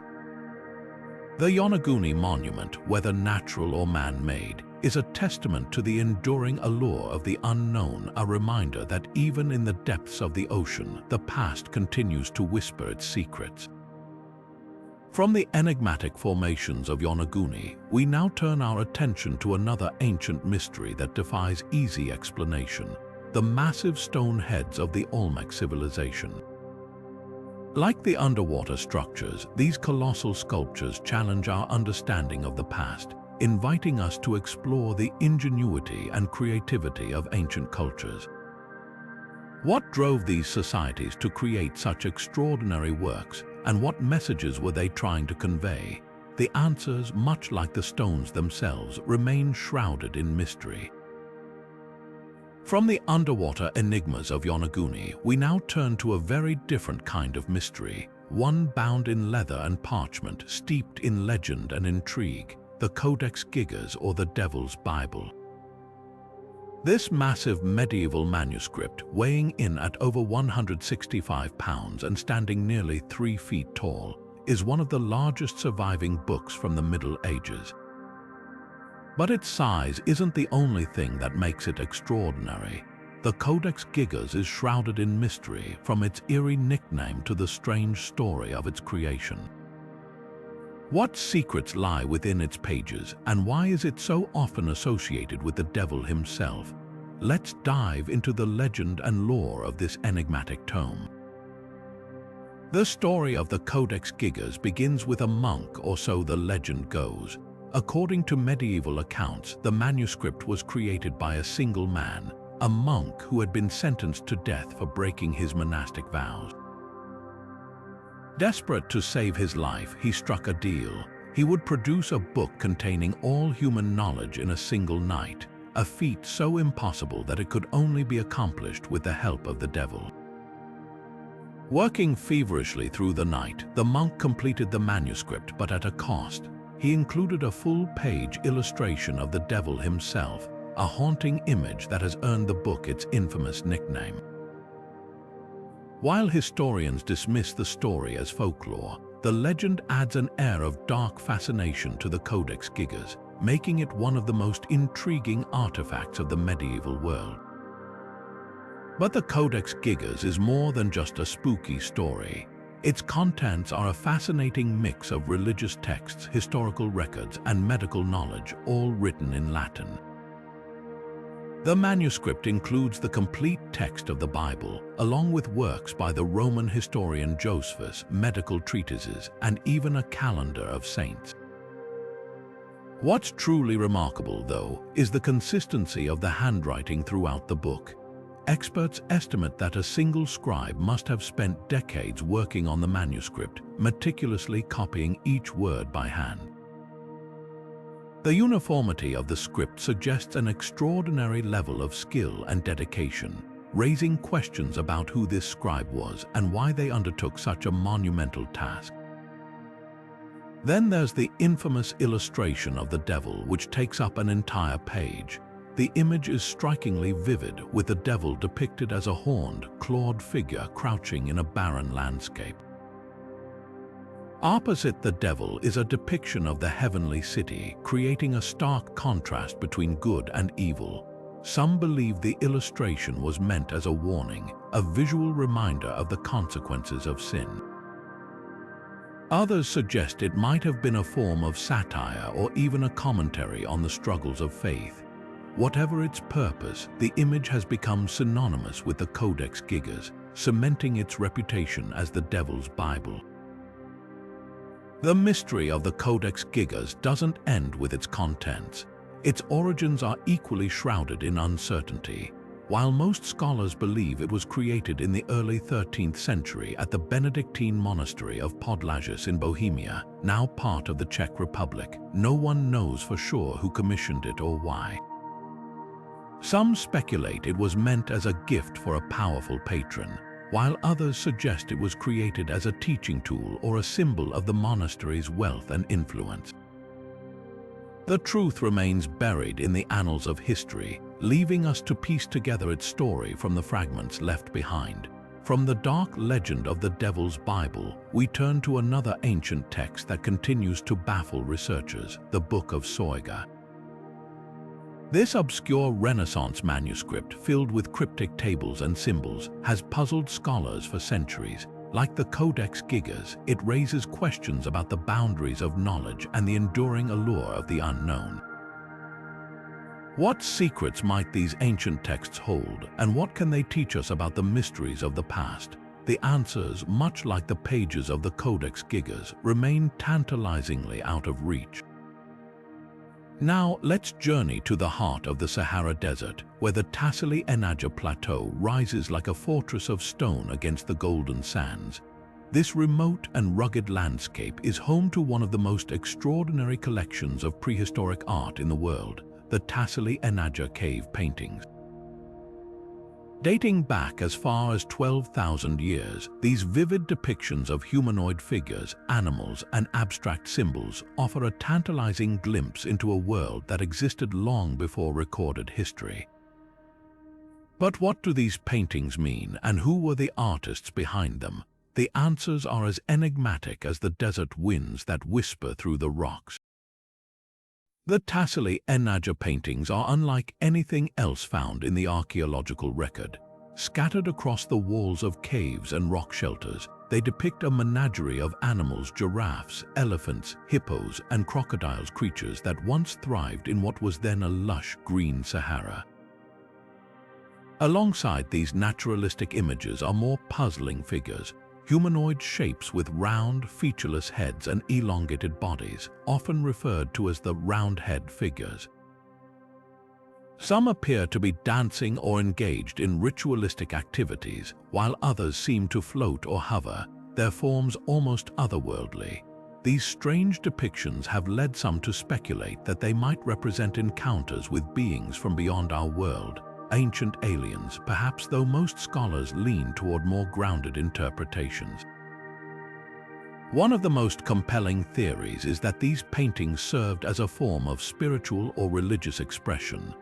The Yonaguni Monument, whether natural or man-made, is a testament to the enduring allure of the unknown, a reminder that even in the depths of the ocean, the past continues to whisper its secrets. From the enigmatic formations of Yonaguni, we now turn our attention to another ancient mystery that defies easy explanation: the massive stone heads of the Olmec civilization. Like the underwater structures, these colossal sculptures challenge our understanding of the past, inviting us to explore the ingenuity and creativity of ancient cultures. What drove these societies to create such extraordinary works, and what messages were they trying to convey? The answers, much like the stones themselves, remain shrouded in mystery. From the underwater enigmas of Yonaguni, we now turn to a very different kind of mystery, one bound in leather and parchment, steeped in legend and intrigue: the Codex Gigas, or the Devil's Bible. This massive medieval manuscript, weighing in at over 165 pounds and standing nearly 3 feet tall, is one of the largest surviving books from the Middle Ages. But its size isn't the only thing that makes it extraordinary. The Codex Gigas is shrouded in mystery, from its eerie nickname to the strange story of its creation. What secrets lie within its pages, and why is it so often associated with the devil himself? Let's dive into the legend and lore of this enigmatic tome. The story of the Codex Gigas begins with a monk, or so the legend goes. According to medieval accounts, the manuscript was created by a single man, a monk who had been sentenced to death for breaking his monastic vows. Desperate to save his life, he struck a deal. He would produce a book containing all human knowledge in a single night, a feat so impossible that it could only be accomplished with the help of the devil. Working feverishly through the night, the monk completed the manuscript, but at a cost. He included a full-page illustration of the devil himself, a haunting image that has earned the book its infamous nickname. While historians dismiss the story as folklore, the legend adds an air of dark fascination to the Codex Gigas, making it one of the most intriguing artifacts of the medieval world. But the Codex Gigas is more than just a spooky story. Its contents are a fascinating mix of religious texts, historical records, and medical knowledge, all written in Latin. The manuscript includes the complete text of the Bible, along with works by the Roman historian Josephus, medical treatises, and even a calendar of saints. What's truly remarkable, though, is the consistency of the handwriting throughout the book. Experts estimate that a single scribe must have spent decades working on the manuscript, meticulously copying each word by hand. The uniformity of the script suggests an extraordinary level of skill and dedication, raising questions about who this scribe was and why they undertook such a monumental task. Then there's the infamous illustration of the devil, which takes up an entire page. The image is strikingly vivid, with the devil depicted as a horned, clawed figure crouching in a barren landscape. Opposite the devil is a depiction of the heavenly city, creating a stark contrast between good and evil. Some believe the illustration was meant as a warning, a visual reminder of the consequences of sin. Others suggest it might have been a form of satire or even a commentary on the struggles of faith. Whatever its purpose, the image has become synonymous with the Codex Gigas, cementing its reputation as the Devil's Bible. The mystery of the Codex Gigas doesn't end with its contents. Its origins are equally shrouded in uncertainty. While most scholars believe it was created in the early 13th century at the Benedictine monastery of Podlažis in Bohemia, now part of the Czech Republic, no one knows for sure who commissioned it or why. Some speculate it was meant as a gift for a powerful patron, while others suggest it was created as a teaching tool or a symbol of the monastery's wealth and influence. The truth remains buried in the annals of history, leaving us to piece together its story from the fragments left behind. From the dark legend of the Devil's Bible, we turn to another ancient text that continues to baffle researchers, the Book of Enoch. This obscure Renaissance manuscript, filled with cryptic tables and symbols, has puzzled scholars for centuries. Like the Codex Gigas, it raises questions about the boundaries of knowledge and the enduring allure of the unknown. What secrets might these ancient texts hold, and what can they teach us about the mysteries of the past? The answers, much like the pages of the Codex Gigas, remain tantalizingly out of reach. Now, let's journey to the heart of the Sahara Desert, where the Tassili Enaja Plateau rises like a fortress of stone against the golden sands. This remote and rugged landscape is home to one of the most extraordinary collections of prehistoric art in the world, the Tassili Enaja cave paintings. Dating back as far as 12,000 years, these vivid depictions of humanoid figures, animals, and abstract symbols offer a tantalizing glimpse into a world that existed long before recorded history. But what do these paintings mean, and who were the artists behind them? The answers are as enigmatic as the desert winds that whisper through the rocks. The Tassili Enaja paintings are unlike anything else found in the archaeological record. Scattered across the walls of caves and rock shelters, they depict a menagerie of animals: giraffes, elephants, hippos, and crocodiles, creatures that once thrived in what was then a lush green Sahara. Alongside these naturalistic images are more puzzling figures. Humanoid shapes with round, featureless heads and elongated bodies, often referred to as the round-head figures. Some appear to be dancing or engaged in ritualistic activities, while others seem to float or hover, their forms almost otherworldly. These strange depictions have led some to speculate that they might represent encounters with beings from beyond our world, ancient aliens, perhaps, though most scholars lean toward more grounded interpretations. One of the most compelling theories is that these paintings served as a form of spiritual or religious expression.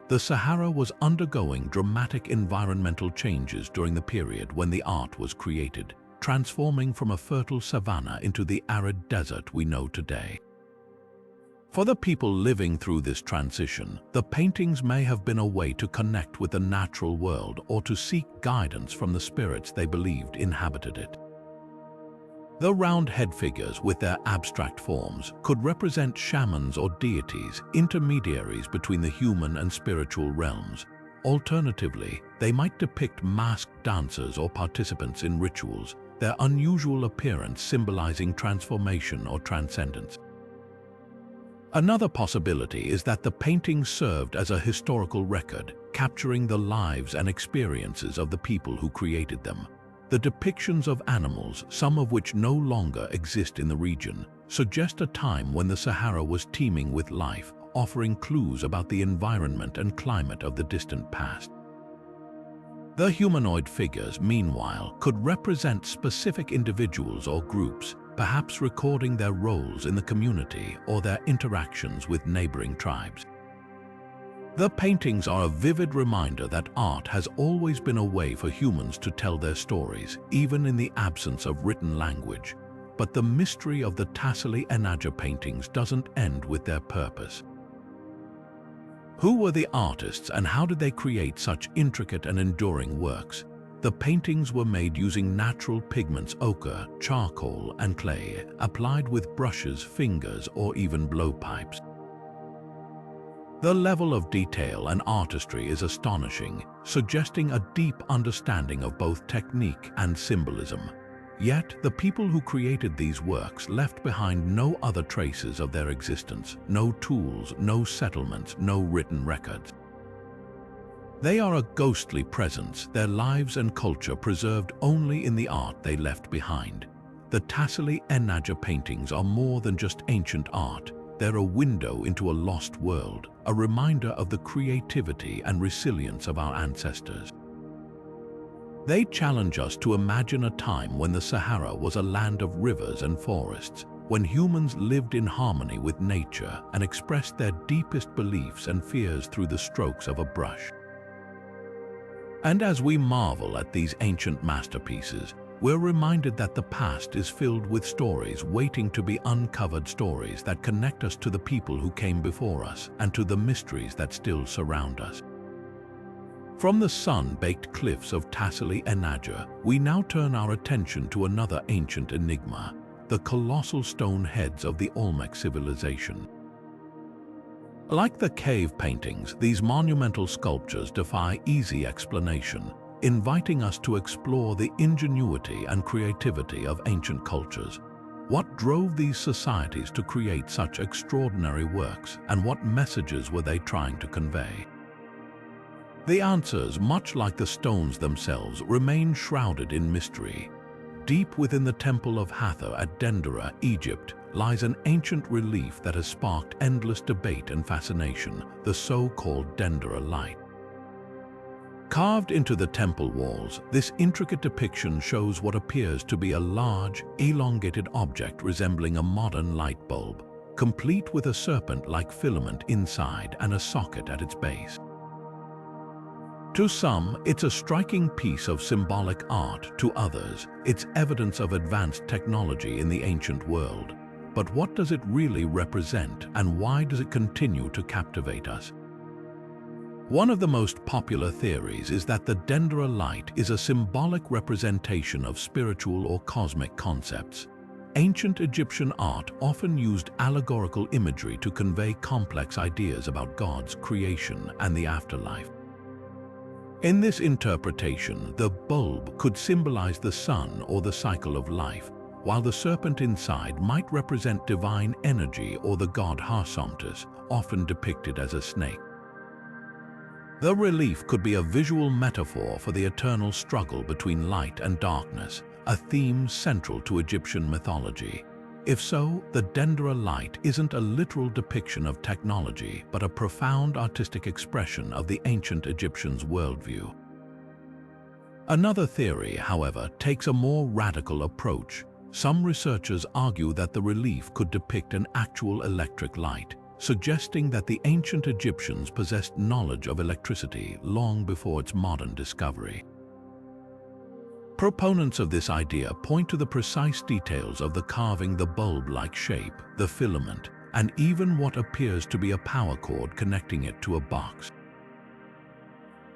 The Sahara was undergoing dramatic environmental changes during the period when the art was created, transforming from a fertile savanna into the arid desert we know today. For the people living through this transition, the paintings may have been a way to connect with the natural world or to seek guidance from the spirits they believed inhabited it. The round-head figures, with their abstract forms, could represent shamans or deities, intermediaries between the human and spiritual realms. Alternatively, they might depict masked dancers or participants in rituals, their unusual appearance symbolizing transformation or transcendence. Another possibility is that the paintings served as a historical record, capturing the lives and experiences of the people who created them. The depictions of animals, some of which no longer exist in the region, suggest a time when the Sahara was teeming with life, offering clues about the environment and climate of the distant past. The humanoid figures, meanwhile, could represent specific individuals or groups, perhaps recording their roles in the community or their interactions with neighboring tribes. The paintings are a vivid reminder that art has always been a way for humans to tell their stories, even in the absence of written language. But the mystery of the Tassili Enaja paintings doesn't end with their purpose. Who were the artists and how did they create such intricate and enduring works? The paintings were made using natural pigments: ochre, charcoal, and clay, applied with brushes, fingers, or even blowpipes. The level of detail and artistry is astonishing, suggesting a deep understanding of both technique and symbolism. Yet, the people who created these works left behind no other traces of their existence: no tools, no settlements, no written records. They are a ghostly presence, their lives and culture preserved only in the art they left behind. The Tassili Enaja paintings are more than just ancient art. They're a window into a lost world, a reminder of the creativity and resilience of our ancestors. They challenge us to imagine a time when the Sahara was a land of rivers and forests, when humans lived in harmony with nature and expressed their deepest beliefs and fears through the strokes of a brush. And as we marvel at these ancient masterpieces, we're reminded that the past is filled with stories waiting to be uncovered, stories that connect us to the people who came before us and to the mysteries that still surround us. From the sun-baked cliffs of Tassili Enaja, we now turn our attention to another ancient enigma, the colossal stone heads of the Olmec civilization. Like the cave paintings, these monumental sculptures defy easy explanation, inviting us to explore the ingenuity and creativity of ancient cultures. What drove these societies to create such extraordinary works, and what messages were they trying to convey? The answers, much like the stones themselves, remain shrouded in mystery. Deep within the Temple of Hathor at Dendera, Egypt, lies an ancient relief that has sparked endless debate and fascination, the so-called Dendera Light. Carved into the temple walls, this intricate depiction shows what appears to be a large, elongated object resembling a modern light bulb, complete with a serpent-like filament inside and a socket at its base. To some, it's a striking piece of symbolic art. To others, it's evidence of advanced technology in the ancient world. But what does it really represent, and why does it continue to captivate us? One of the most popular theories is that the Dendera light is a symbolic representation of spiritual or cosmic concepts. Ancient Egyptian art often used allegorical imagery to convey complex ideas about God's creation and the afterlife. In this interpretation, the bulb could symbolize the sun or the cycle of life, while the serpent inside might represent divine energy or the god Harsomptus, often depicted as a snake. The relief could be a visual metaphor for the eternal struggle between light and darkness, a theme central to Egyptian mythology. If so, the Dendera light isn't a literal depiction of technology, but a profound artistic expression of the ancient Egyptians' worldview. Another theory, however, takes a more radical approach. Some researchers argue that the relief could depict an actual electric light, suggesting that the ancient Egyptians possessed knowledge of electricity long before its modern discovery. Proponents of this idea point to the precise details of the carving, the bulb-like shape, the filament, and even what appears to be a power cord connecting it to a box.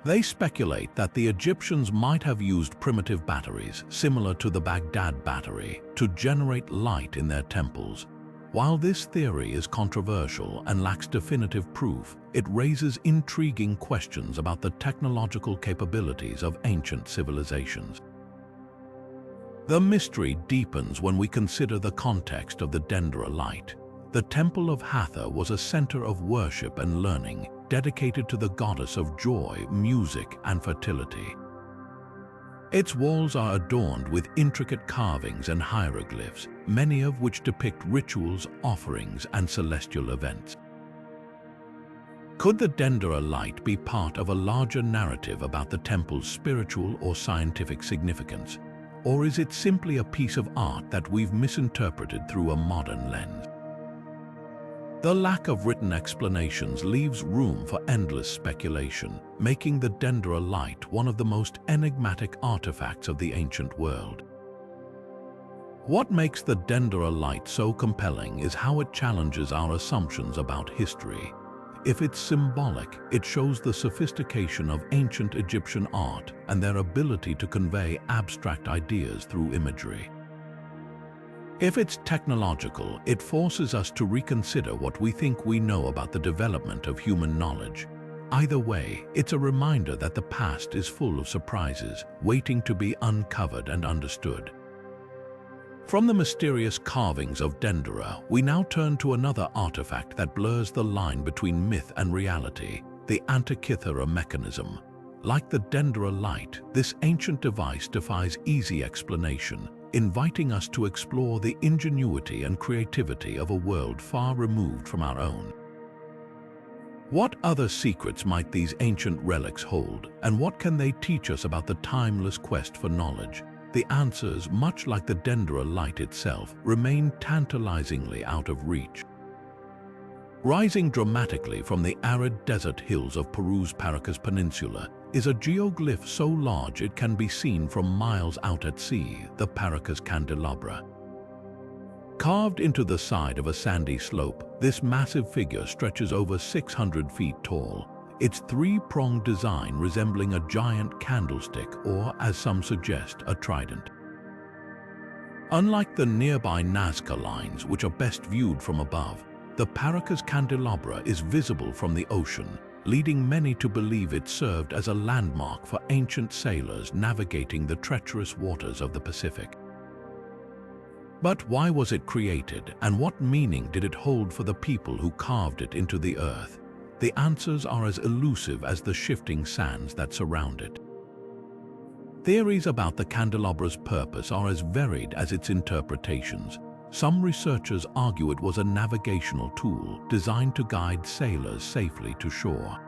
They speculate that the Egyptians might have used primitive batteries, similar to the Baghdad Battery, to generate light in their temples. While this theory is controversial and lacks definitive proof, it raises intriguing questions about the technological capabilities of ancient civilizations. The mystery deepens when we consider the context of the Dendera light. The Temple of Hathor was a center of worship and learning, dedicated to the goddess of joy, music, and fertility. Its walls are adorned with intricate carvings and hieroglyphs, many of which depict rituals, offerings, and celestial events. Could the Dendera light be part of a larger narrative about the temple's spiritual or scientific significance? Or is it simply a piece of art that we've misinterpreted through a modern lens? The lack of written explanations leaves room for endless speculation, making the Dendera light one of the most enigmatic artifacts of the ancient world. What makes the Dendera light so compelling is how it challenges our assumptions about history. If it's symbolic, it shows the sophistication of ancient Egyptian art and their ability to convey abstract ideas through imagery. If it's technological, it forces us to reconsider what we think we know about the development of human knowledge. Either way, it's a reminder that the past is full of surprises, waiting to be uncovered and understood. From the mysterious carvings of Dendera, we now turn to another artifact that blurs the line between myth and reality, the Antikythera Mechanism. Like the Dendera light, this ancient device defies easy explanation, inviting us to explore the ingenuity and creativity of a world far removed from our own. What other secrets might these ancient relics hold, and what can they teach us about the timeless quest for knowledge? the answers, much like the dendera light itself, remain tantalizingly out of reach. Rising dramatically from the arid desert hills of Peru's Paracas Peninsula is a geoglyph so large it can be seen from miles out at sea, the Paracas candelabra. Carved into the side of a sandy slope, this massive figure stretches over 600 feet tall, its three-pronged design resembling a giant candlestick or, as some suggest, a trident. Unlike the nearby Nazca Lines, which are best viewed from above, the Paracas candelabra is visible from the ocean, leading many to believe it served as a landmark for ancient sailors navigating the treacherous waters of the Pacific. But why was it created, and what meaning did it hold for the people who carved it into the earth? The answers are as elusive as the shifting sands that surround it. Theories about the candelabra's purpose are as varied as its interpretations. Some researchers argue it was a navigational tool designed to guide sailors safely to shore.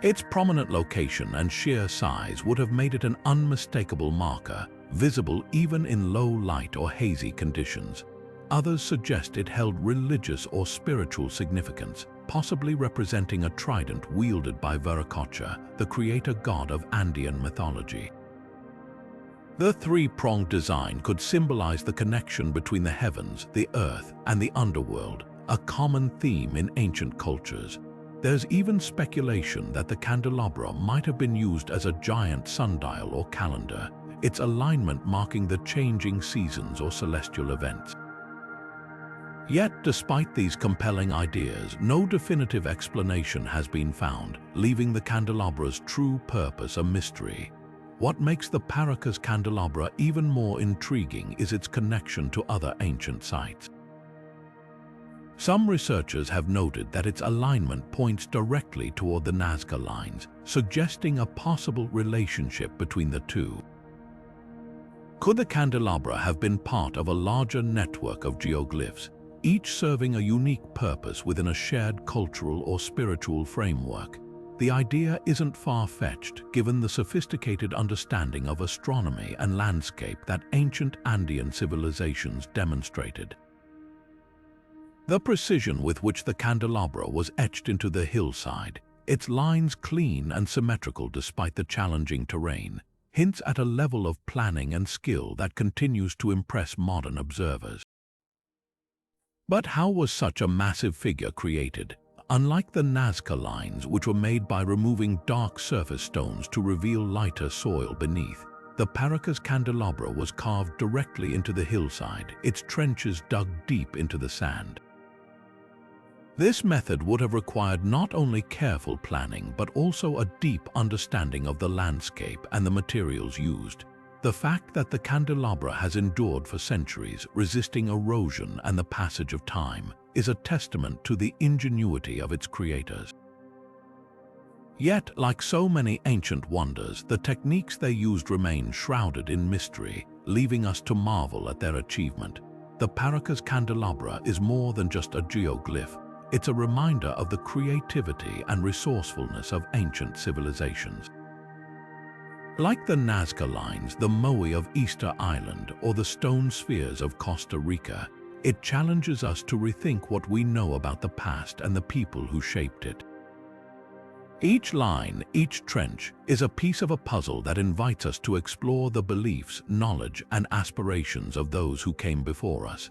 Its prominent location and sheer size would have made it an unmistakable marker, visible even in low light or hazy conditions. Others suggest it held religious or spiritual significance, possibly representing a trident wielded by Viracocha, the creator god of Andean mythology. The three-pronged design could symbolize the connection between the heavens, the earth, and the underworld, a common theme in ancient cultures. There's even speculation that the candelabra might have been used as a giant sundial or calendar, its alignment marking the changing seasons or celestial events. Yet, despite these compelling ideas, no definitive explanation has been found, leaving the candelabra's true purpose a mystery. What makes the Paracas candelabra even more intriguing is its connection to other ancient sites. Some researchers have noted that its alignment points directly toward the Nazca Lines, suggesting a possible relationship between the two. Could the candelabra have been part of a larger network of geoglyphs, each serving a unique purpose within a shared cultural or spiritual framework? The idea isn't far-fetched, given the sophisticated understanding of astronomy and landscape that ancient Andean civilizations demonstrated. The precision with which the candelabra was etched into the hillside, its lines clean and symmetrical despite the challenging terrain, hints at a level of planning and skill that continues to impress modern observers. But how was such a massive figure created? Unlike the Nazca Lines, which were made by removing dark surface stones to reveal lighter soil beneath, the Paracas candelabra was carved directly into the hillside, its trenches dug deep into the sand. This method would have required not only careful planning but also a deep understanding of the landscape and the materials used. The fact that the candelabra has endured for centuries, resisting erosion and the passage of time, is a testament to the ingenuity of its creators. Yet, like so many ancient wonders, the techniques they used remain shrouded in mystery, leaving us to marvel at their achievement. The Paracas candelabra is more than just a geoglyph. It's a reminder of the creativity and resourcefulness of ancient civilizations. Like the Nazca Lines, the Moai of Easter Island, or the stone spheres of Costa Rica, it challenges us to rethink what we know about the past and the people who shaped it. Each line, each trench, is a piece of a puzzle that invites us to explore the beliefs, knowledge, and aspirations of those who came before us.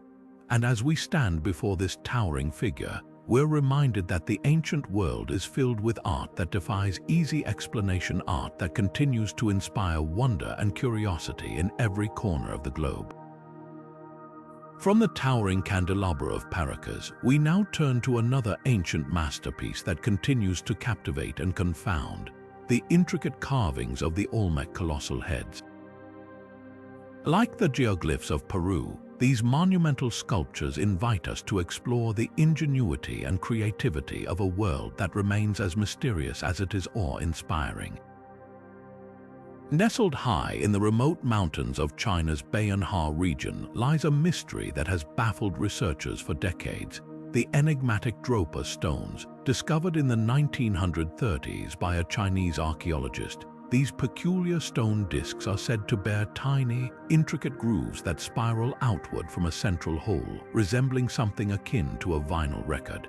And as we stand before this towering figure, we're reminded that the ancient world is filled with art that defies easy explanation, art that continues to inspire wonder and curiosity in every corner of the globe. From the towering candelabra of Paracas, we now turn to another ancient masterpiece that continues to captivate and confound: the intricate carvings of the Olmec colossal heads. Like the geoglyphs of Peru, these monumental sculptures invite us to explore the ingenuity and creativity of a world that remains as mysterious as it is awe-inspiring. Nestled high in the remote mountains of China's Bayanhar region lies a mystery that has baffled researchers for decades: the enigmatic Dropa stones, discovered in the 1930s by a Chinese archaeologist. these peculiar stone discs are said to bear tiny, intricate grooves that spiral outward from a central hole, resembling something akin to a vinyl record.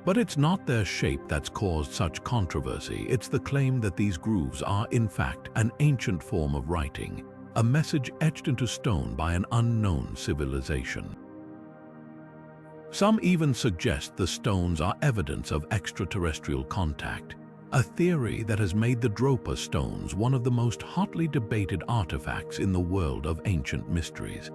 But it's not their shape that's caused such controversy, it's the claim that these grooves are, in fact, an ancient form of writing, a message etched into stone by an unknown civilization. Some even suggest the stones are evidence of extraterrestrial contact, a theory that has made the Dropa stones one of the most hotly debated artifacts in the world of ancient mysteries.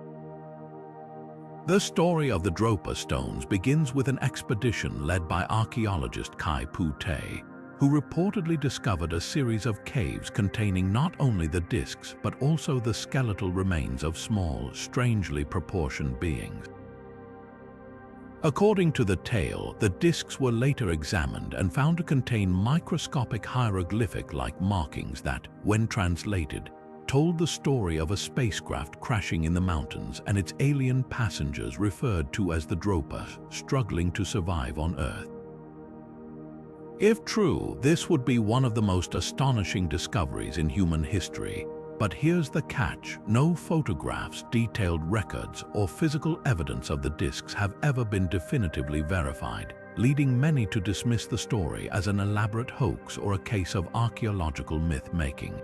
The story of the Dropa stones begins with an expedition led by archaeologist Kai Pu-te, who reportedly discovered a series of caves containing not only the discs but also the skeletal remains of small, strangely proportioned beings. According to the tale, the discs were later examined and found to contain microscopic hieroglyphic-like markings that, when translated, told the story of a spacecraft crashing in the mountains and its alien passengers referred to as the Dropa, struggling to survive on Earth. If true, this would be one of the most astonishing discoveries in human history. But here's the catch: no photographs, detailed records, or physical evidence of the discs have ever been definitively verified, leading many to dismiss the story as an elaborate hoax or a case of archaeological myth-making.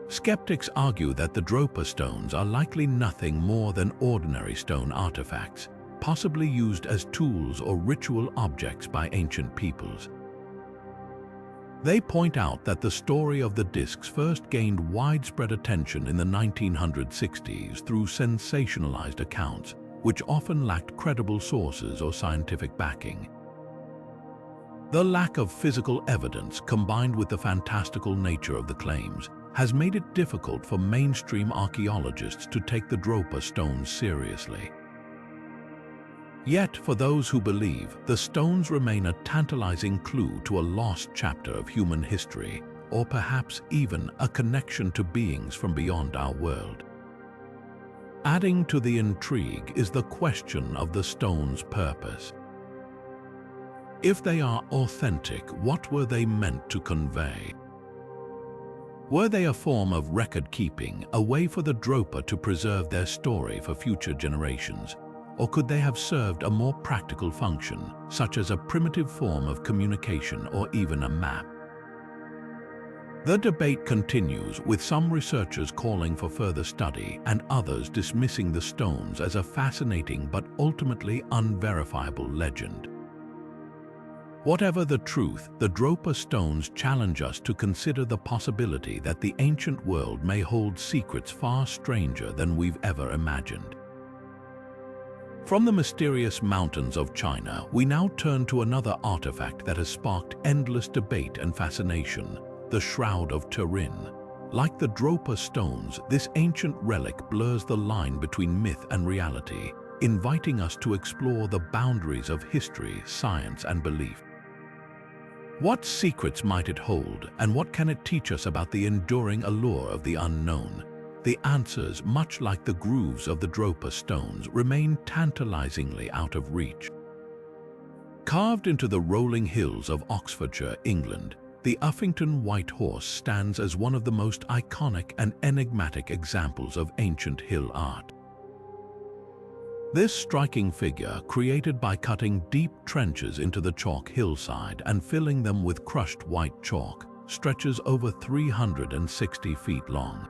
Skeptics argue that the Dropa stones are likely nothing more than ordinary stone artifacts, possibly used as tools or ritual objects by ancient peoples. They point out that the story of the discs first gained widespread attention in the 1960s through sensationalized accounts, which often lacked credible sources or scientific backing. The lack of physical evidence, combined with the fantastical nature of the claims, has made it difficult for mainstream archaeologists to take the Dropa stones seriously. Yet, for those who believe, the stones remain a tantalizing clue to a lost chapter of human history, or perhaps even a connection to beings from beyond our world. Adding to the intrigue is the question of the stones' purpose. If they are authentic, what were they meant to convey? Were they a form of record-keeping, a way for the Dropa to preserve their story for future generations? Or could they have served a more practical function, such as a primitive form of communication or even a map? The debate continues, with some researchers calling for further study and others dismissing the stones as a fascinating but ultimately unverifiable legend. Whatever the truth, the Dropa stones challenge us to consider the possibility that the ancient world may hold secrets far stranger than we've ever imagined. From the mysterious mountains of China, we now turn to another artifact that has sparked endless debate and fascination: the Shroud of Turin. Like the Dropa stones, this ancient relic blurs the line between myth and reality, inviting us to explore the boundaries of history, science, and belief. What secrets might it hold, and what can it teach us about the enduring allure of the unknown? The answers, much like the grooves of the Dropa stones, remain tantalizingly out of reach. Carved into the rolling hills of Oxfordshire, England, the Uffington White Horse stands as one of the most iconic and enigmatic examples of ancient hill art. This striking figure, created by cutting deep trenches into the chalk hillside and filling them with crushed white chalk, stretches over 360 feet long.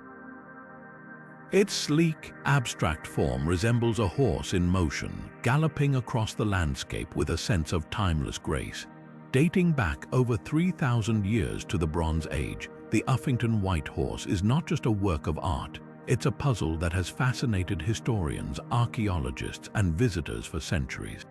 Its sleek, abstract form resembles a horse in motion, galloping across the landscape with a sense of timeless grace. Dating back over 3,000 years to the Bronze Age, the Uffington White Horse is not just a work of art, it's a puzzle that has fascinated historians, archaeologists, and visitors for centuries.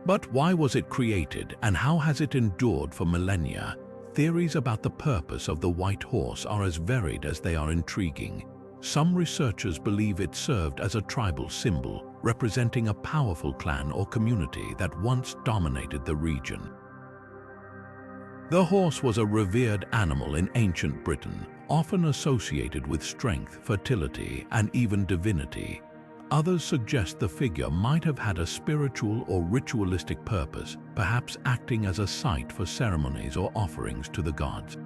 But why was it created, and how has it endured for millennia? Theories about the purpose of the White Horse are as varied as they are intriguing. Some researchers believe it served as a tribal symbol, representing a powerful clan or community that once dominated the region. The horse was a revered animal in ancient Britain, often associated with strength, fertility, and even divinity. Others suggest the figure might have had a spiritual or ritualistic purpose, perhaps acting as a site for ceremonies or offerings to the gods.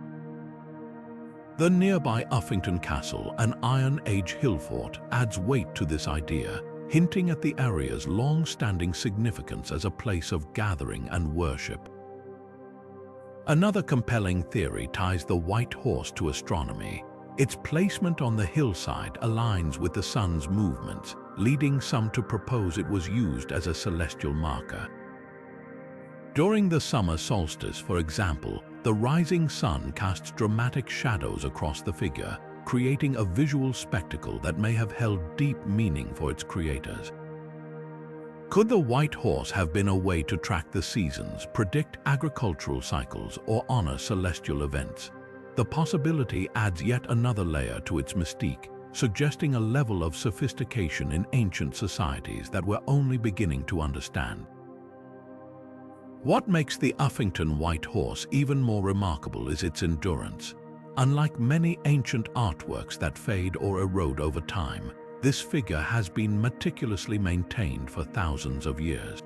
The nearby Uffington Castle, an Iron Age hill fort, adds weight to this idea, hinting at the area's long-standing significance as a place of gathering and worship. Another compelling theory ties the White Horse to astronomy. Its placement on the hillside aligns with the sun's movements, leading some to propose it was used as a celestial marker. During the summer solstice, for example, the rising sun casts dramatic shadows across the figure, creating a visual spectacle that may have held deep meaning for its creators. Could the White Horse have been a way to track the seasons, predict agricultural cycles, or honor celestial events? The possibility adds yet another layer to its mystique, suggesting a level of sophistication in ancient societies that we're only beginning to understand. What makes the Uffington White Horse even more remarkable is its endurance. Unlike many ancient artworks that fade or erode over time, this figure has been meticulously maintained for thousands of years.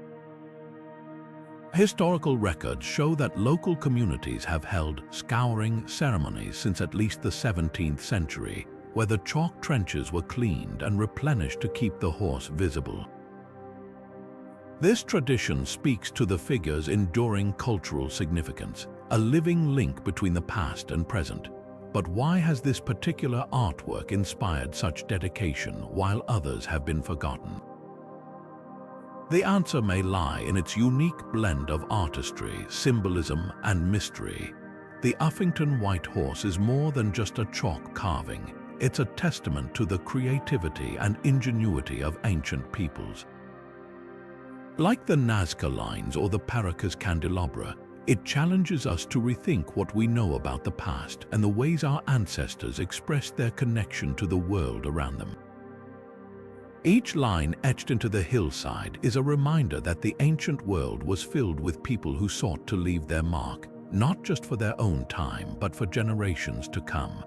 Historical records show that local communities have held scouring ceremonies since at least the 17th century, where the chalk trenches were cleaned and replenished to keep the horse visible. This tradition speaks to the figure's enduring cultural significance, a living link between the past and present. But why has this particular artwork inspired such dedication while others have been forgotten? The answer may lie in its unique blend of artistry, symbolism, and mystery. The Uffington White Horse is more than just a chalk carving. It's a testament to the creativity and ingenuity of ancient peoples. Like the Nazca Lines or the Paracas candelabra, it challenges us to rethink what we know about the past and the ways our ancestors expressed their connection to the world around them. Each line etched into the hillside is a reminder that the ancient world was filled with people who sought to leave their mark, not just for their own time, but for generations to come.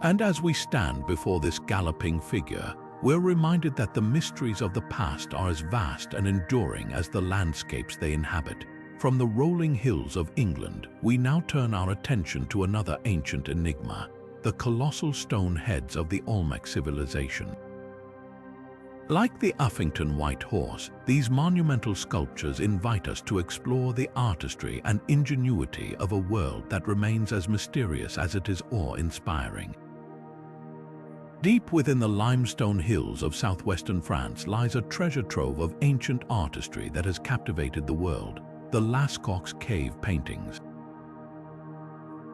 And as we stand before this galloping figure, we're reminded that the mysteries of the past are as vast and enduring as the landscapes they inhabit. From the rolling hills of England, we now turn our attention to another ancient enigma, the colossal stone heads of the Olmec civilization. Like the Uffington White Horse, these monumental sculptures invite us to explore the artistry and ingenuity of a world that remains as mysterious as it is awe-inspiring. Deep within the limestone hills of southwestern France lies a treasure trove of ancient artistry that has captivated the world, the Lascaux cave paintings.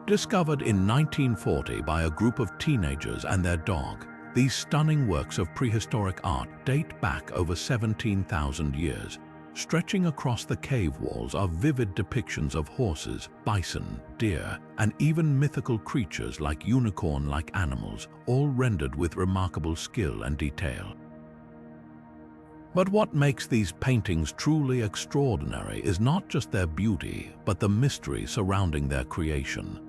Discovered in 1940 by a group of teenagers and their dog, these stunning works of prehistoric art date back over 17,000 years. Stretching across the cave walls are vivid depictions of horses, bison, deer, and even mythical creatures like unicorn-like animals, all rendered with remarkable skill and detail. But what makes these paintings truly extraordinary is not just their beauty, but the mystery surrounding their creation.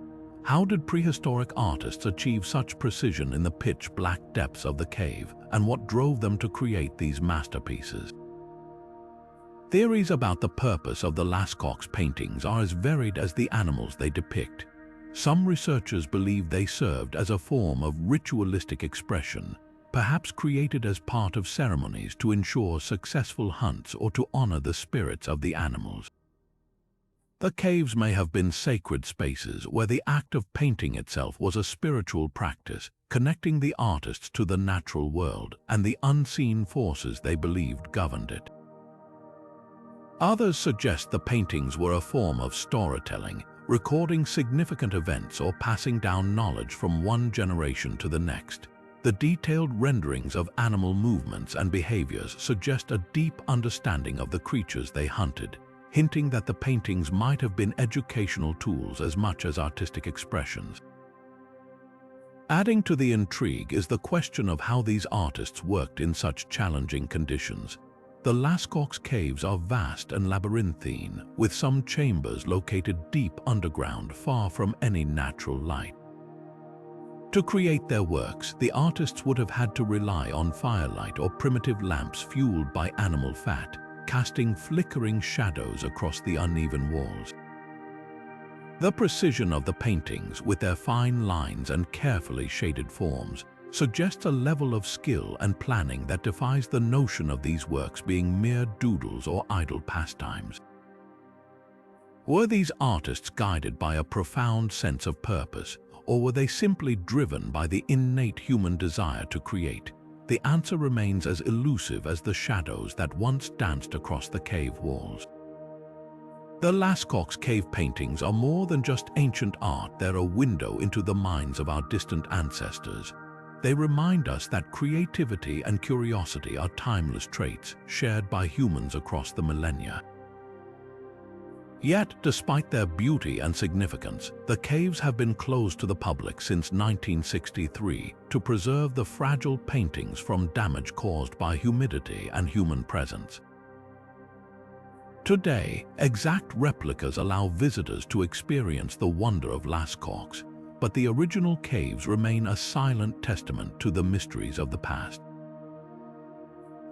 How did prehistoric artists achieve such precision in the pitch-black depths of the cave, and what drove them to create these masterpieces? Theories about the purpose of the Lascaux paintings are as varied as the animals they depict. Some researchers believe they served as a form of ritualistic expression, perhaps created as part of ceremonies to ensure successful hunts or to honor the spirits of the animals. The caves may have been sacred spaces where the act of painting itself was a spiritual practice, connecting the artists to the natural world and the unseen forces they believed governed it. Others suggest the paintings were a form of storytelling, recording significant events or passing down knowledge from one generation to the next. The detailed renderings of animal movements and behaviors suggest a deep understanding of the creatures they hunted, hinting that the paintings might have been educational tools as much as artistic expressions. Adding to the intrigue is the question of how these artists worked in such challenging conditions. The Lascaux caves are vast and labyrinthine, with some chambers located deep underground, far from any natural light. To create their works, the artists would have had to rely on firelight or primitive lamps fueled by animal fat, casting flickering shadows across the uneven walls. The precision of the paintings, with their fine lines and carefully shaded forms, suggests a level of skill and planning that defies the notion of these works being mere doodles or idle pastimes. Were these artists guided by a profound sense of purpose, or were they simply driven by the innate human desire to create? The answer remains as elusive as the shadows that once danced across the cave walls. The Lascaux cave paintings are more than just ancient art. They're a window into the minds of our distant ancestors. They remind us that creativity and curiosity are timeless traits shared by humans across the millennia. Yet, despite their beauty and significance, the caves have been closed to the public since 1963 to preserve the fragile paintings from damage caused by humidity and human presence. Today, exact replicas allow visitors to experience the wonder of Lascaux, but the original caves remain a silent testament to the mysteries of the past.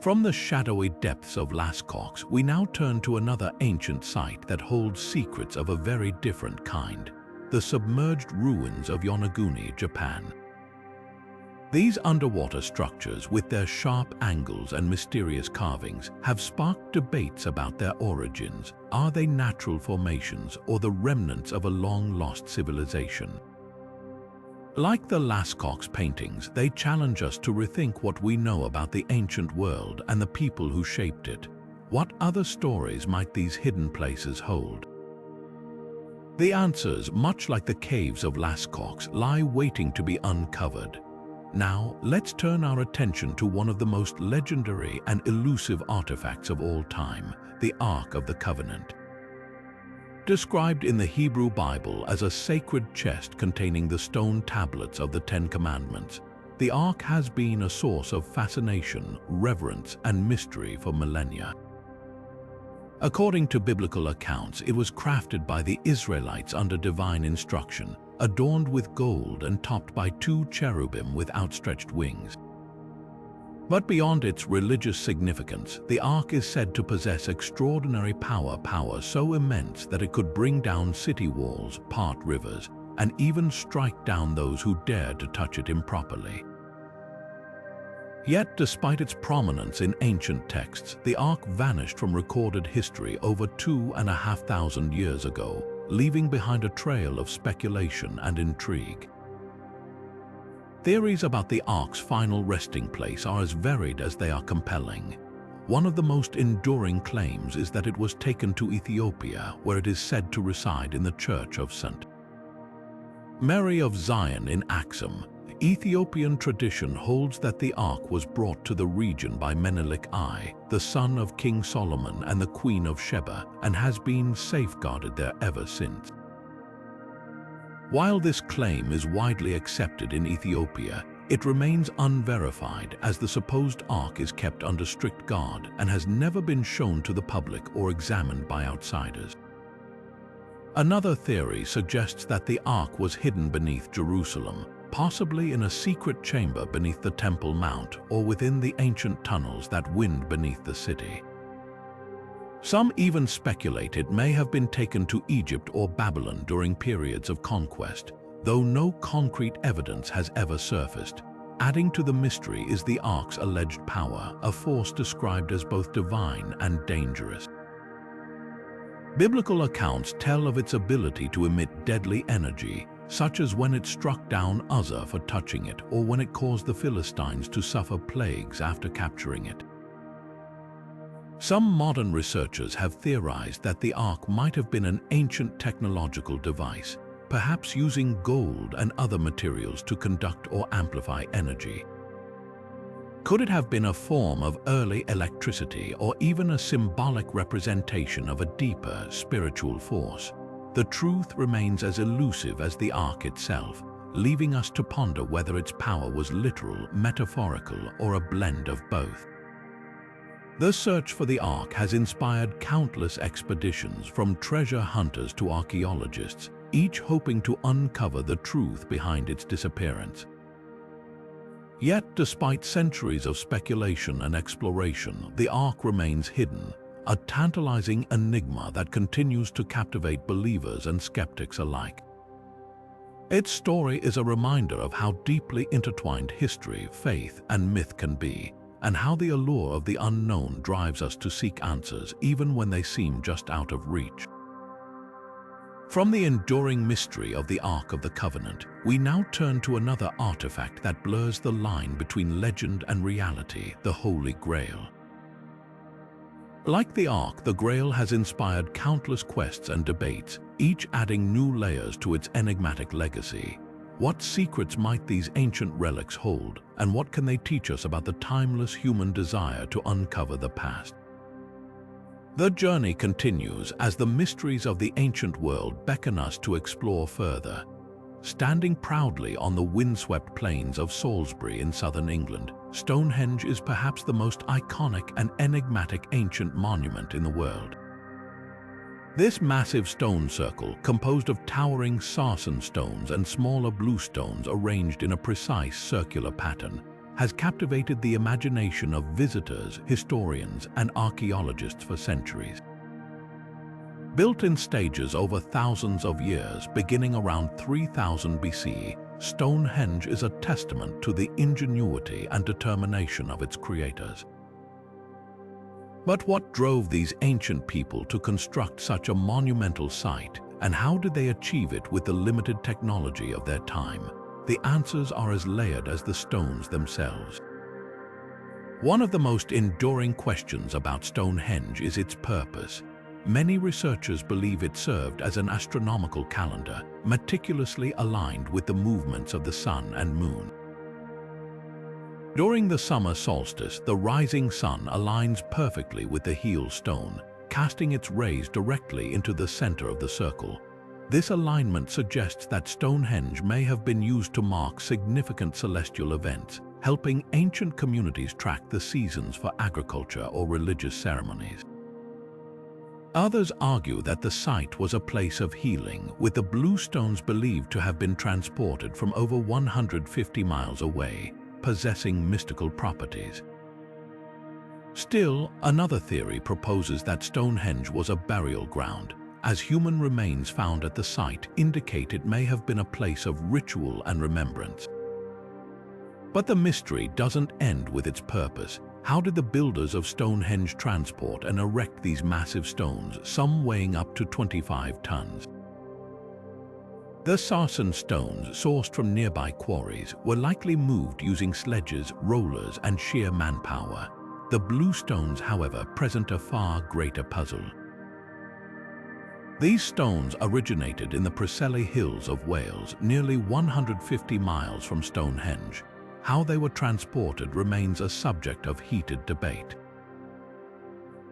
From the shadowy depths of Lascaux, we now turn to another ancient site that holds secrets of a very different kind: the submerged ruins of Yonaguni, Japan. These underwater structures, with their sharp angles and mysterious carvings, have sparked debates about their origins. Are they natural formations or the remnants of a long-lost civilization? Like the Lascaux paintings, they challenge us to rethink what we know about the ancient world and the people who shaped it. What other stories might these hidden places hold? The answers, much like the caves of Lascaux, lie waiting to be uncovered. Now, let's turn our attention to one of the most legendary and elusive artifacts of all time, the Ark of the Covenant. Described in the Hebrew Bible as a sacred chest containing the stone tablets of the Ten Commandments, the Ark has been a source of fascination, reverence, and mystery for millennia. According to biblical accounts, it was crafted by the Israelites under divine instruction, adorned with gold and topped by two cherubim with outstretched wings. But beyond its religious significance, the Ark is said to possess extraordinary power so immense that it could bring down city walls, part rivers, and even strike down those who dared to touch it improperly. Yet, despite its prominence in ancient texts, the Ark vanished from recorded history over 2,500 years ago, leaving behind a trail of speculation and intrigue. Theories about the Ark's final resting place are as varied as they are compelling. One of the most enduring claims is that it was taken to Ethiopia, where it is said to reside in the Church of St. Mary of Zion in Axum. Ethiopian tradition holds that the Ark was brought to the region by Menelik I, the son of King Solomon and the Queen of Sheba, and has been safeguarded there ever since. While this claim is widely accepted in Ethiopia, it remains unverified, as the supposed Ark is kept under strict guard and has never been shown to the public or examined by outsiders. Another theory suggests that the Ark was hidden beneath Jerusalem, possibly in a secret chamber beneath the Temple Mount or within the ancient tunnels that wind beneath the city. Some even speculate it may have been taken to Egypt or Babylon during periods of conquest, though no concrete evidence has ever surfaced. Adding to the mystery is the Ark's alleged power, a force described as both divine and dangerous. Biblical accounts tell of its ability to emit deadly energy, such as when it struck down Uzzah for touching it, or when it caused the Philistines to suffer plagues after capturing it. Some modern researchers have theorized that the Ark might have been an ancient technological device, perhaps using gold and other materials to conduct or amplify energy. Could it have been a form of early electricity or even a symbolic representation of a deeper spiritual force? The truth remains as elusive as the Ark itself, leaving us to ponder whether its power was literal, metaphorical, or a blend of both. The search for the Ark has inspired countless expeditions, from treasure hunters to archaeologists, each hoping to uncover the truth behind its disappearance. Yet, despite centuries of speculation and exploration, the Ark remains hidden, a tantalizing enigma that continues to captivate believers and skeptics alike. Its story is a reminder of how deeply intertwined history, faith, and myth can be, and how the allure of the unknown drives us to seek answers even when they seem just out of reach. From the enduring mystery of the Ark of the Covenant, we now turn to another artifact that blurs the line between legend and reality, the Holy Grail. Like the Ark, the Grail has inspired countless quests and debates, each adding new layers to its enigmatic legacy. What secrets might these ancient relics hold, and what can they teach us about the timeless human desire to uncover the past? The journey continues as the mysteries of the ancient world beckon us to explore further. Standing proudly on the windswept plains of Salisbury in southern England, Stonehenge is perhaps the most iconic and enigmatic ancient monument in the world. This massive stone circle, composed of towering sarsen stones and smaller blue stones arranged in a precise circular pattern, has captivated the imagination of visitors, historians, and archaeologists for centuries. Built in stages over thousands of years, beginning around 3000 BC, Stonehenge is a testament to the ingenuity and determination of its creators. But what drove these ancient people to construct such a monumental site, and how did they achieve it with the limited technology of their time? The answers are as layered as the stones themselves. One of the most enduring questions about Stonehenge is its purpose. Many researchers believe it served as an astronomical calendar, meticulously aligned with the movements of the sun and moon. During the summer solstice, the rising sun aligns perfectly with the heel stone, casting its rays directly into the center of the circle. This alignment suggests that Stonehenge may have been used to mark significant celestial events, helping ancient communities track the seasons for agriculture or religious ceremonies. Others argue that the site was a place of healing, with the blue stones believed to have been transported from over 150 miles away, possessing mystical properties. Still, another theory proposes that Stonehenge was a burial ground, as human remains found at the site indicate it may have been a place of ritual and remembrance. But the mystery doesn't end with its purpose. How did the builders of Stonehenge transport and erect these massive stones, some weighing up to 25 tons? The sarsen stones, sourced from nearby quarries, were likely moved using sledges, rollers, and sheer manpower. The blue stones, however, present a far greater puzzle. These stones originated in the Preseli Hills of Wales, nearly 150 miles from Stonehenge. How they were transported remains a subject of heated debate.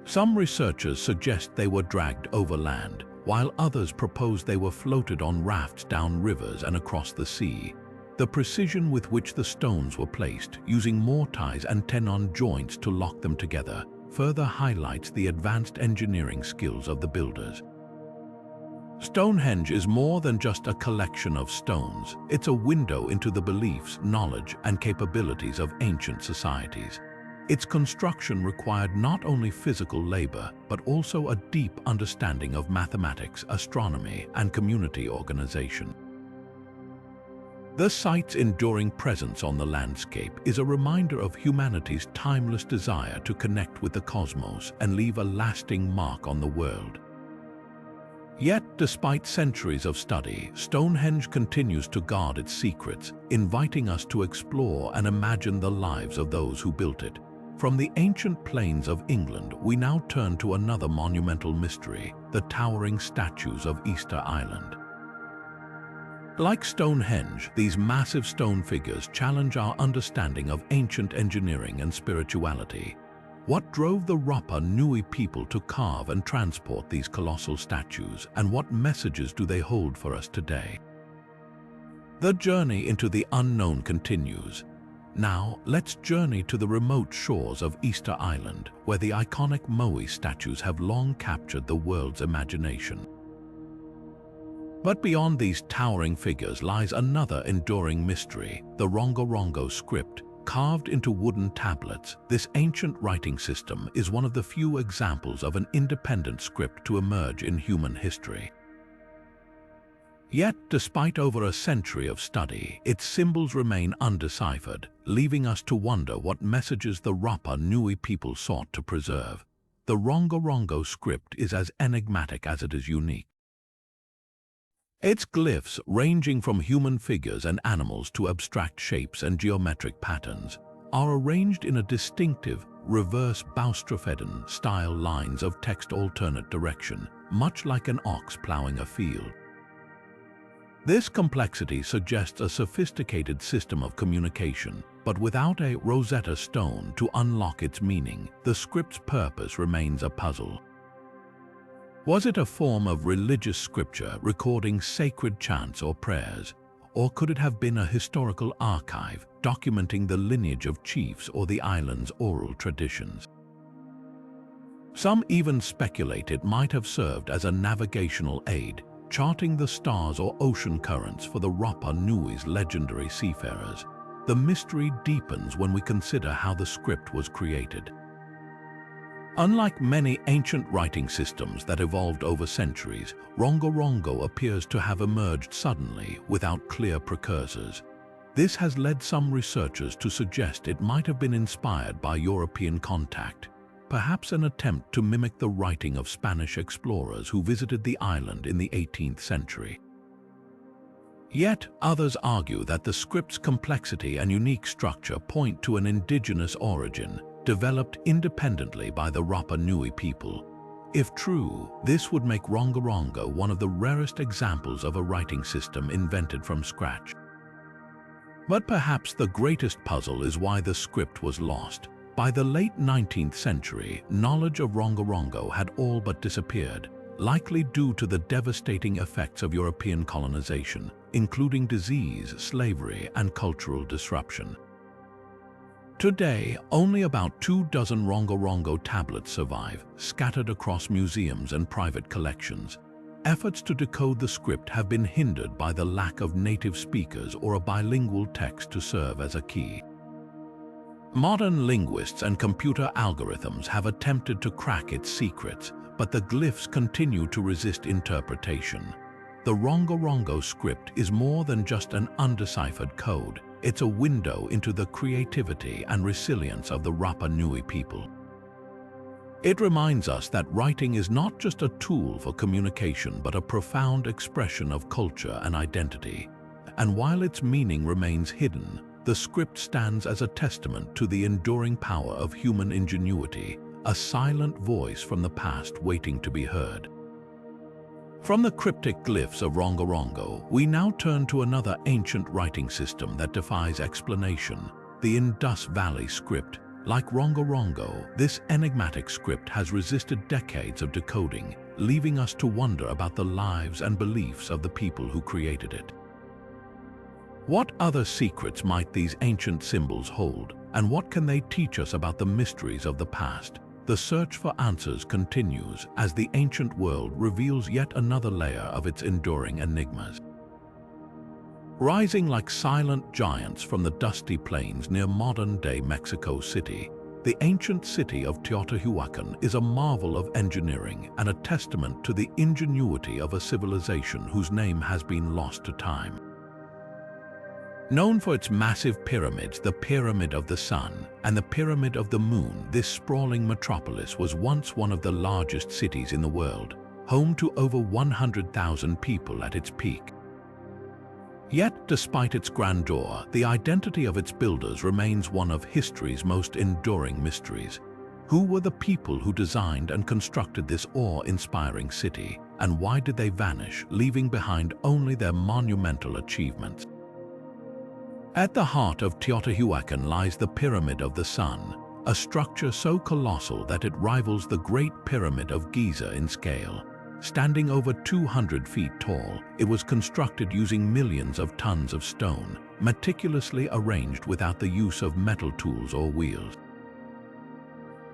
Some researchers suggest they were dragged overland, while others propose they were floated on rafts down rivers and across the sea. The precision with which the stones were placed, using mortise and tenon joints to lock them together, further highlights the advanced engineering skills of the builders. Stonehenge is more than just a collection of stones. It's a window into the beliefs, knowledge, and capabilities of ancient societies. Its construction required not only physical labor, but also a deep understanding of mathematics, astronomy, and community organization. The site's enduring presence on the landscape is a reminder of humanity's timeless desire to connect with the cosmos and leave a lasting mark on the world. Yet, despite centuries of study, Stonehenge continues to guard its secrets, inviting us to explore and imagine the lives of those who built it. From the ancient plains of England, we now turn to another monumental mystery, the towering statues of Easter Island. Like Stonehenge, these massive stone figures challenge our understanding of ancient engineering and spirituality. What drove the Rapa Nui people to carve and transport these colossal statues, and what messages do they hold for us today? The journey into the unknown continues. Now, let's journey to the remote shores of Easter Island, where the iconic Moai statues have long captured the world's imagination. But beyond these towering figures lies another enduring mystery, the Rongorongo Script. Carved into wooden tablets, this ancient writing system is one of the few examples of an independent script to emerge in human history. Yet, despite over a century of study, its symbols remain undeciphered, leaving us to wonder what messages the Rapa Nui people sought to preserve. The Rongorongo Script is as enigmatic as it is unique. Its glyphs, ranging from human figures and animals to abstract shapes and geometric patterns, are arranged in a distinctive, reverse Boustrophedon-style lines of text alternate direction, much like an ox plowing a field. This complexity suggests a sophisticated system of communication, but without a Rosetta Stone to unlock its meaning, the script's purpose remains a puzzle. Was it a form of religious scripture recording sacred chants or prayers, or could it have been a historical archive documenting the lineage of chiefs or the island's oral traditions? Some even speculate it might have served as a navigational aid, charting the stars or ocean currents for the Rapa Nui's legendary seafarers. The mystery deepens when we consider how the script was created. Unlike many ancient writing systems that evolved over centuries, Rongorongo appears to have emerged suddenly without clear precursors. This has led some researchers to suggest it might have been inspired by European contact, perhaps an attempt to mimic the writing of Spanish explorers who visited the island in the 18th century. Yet, others argue that the script's complexity and unique structure point to an indigenous origin, developed independently by the Rapa Nui people. If true, this would make Rongorongo one of the rarest examples of a writing system invented from scratch. But perhaps the greatest puzzle is why the script was lost. By the late 19th century, knowledge of Rongorongo had all but disappeared, likely due to the devastating effects of European colonization, including disease, slavery, and cultural disruption. Today, only about 24 Rongorongo tablets survive, scattered across museums and private collections. Efforts to decode the script have been hindered by the lack of native speakers or a bilingual text to serve as a key. Modern linguists and computer algorithms have attempted to crack its secrets, but the glyphs continue to resist interpretation. The Rongorongo script is more than just an undeciphered code. It's a window into the creativity and resilience of the Rapa Nui people. It reminds us that writing is not just a tool for communication, but a profound expression of culture and identity. And while its meaning remains hidden, the script stands as a testament to the enduring power of human ingenuity, a silent voice from the past waiting to be heard. From the cryptic glyphs of Rongorongo, we now turn to another ancient writing system that defies explanation, the Indus Valley Script. Like Rongorongo, this enigmatic script has resisted decades of decoding, leaving us to wonder about the lives and beliefs of the people who created it. What other secrets might these ancient symbols hold, and what can they teach us about the mysteries of the past? The search for answers continues as the ancient world reveals yet another layer of its enduring enigmas. Rising like silent giants from the dusty plains near modern-day Mexico City, the ancient city of Teotihuacan is a marvel of engineering and a testament to the ingenuity of a civilization whose name has been lost to time. Known for its massive pyramids, the Pyramid of the Sun and the Pyramid of the Moon, this sprawling metropolis was once one of the largest cities in the world, home to over 100,000 people at its peak. Yet, despite its grandeur, the identity of its builders remains one of history's most enduring mysteries. Who were the people who designed and constructed this awe-inspiring city, and why did they vanish, leaving behind only their monumental achievements? At the heart of Teotihuacan lies the Pyramid of the Sun, a structure so colossal that it rivals the Great Pyramid of Giza in scale. Standing over 200 feet tall, it was constructed using millions of tons of stone, meticulously arranged without the use of metal tools or wheels.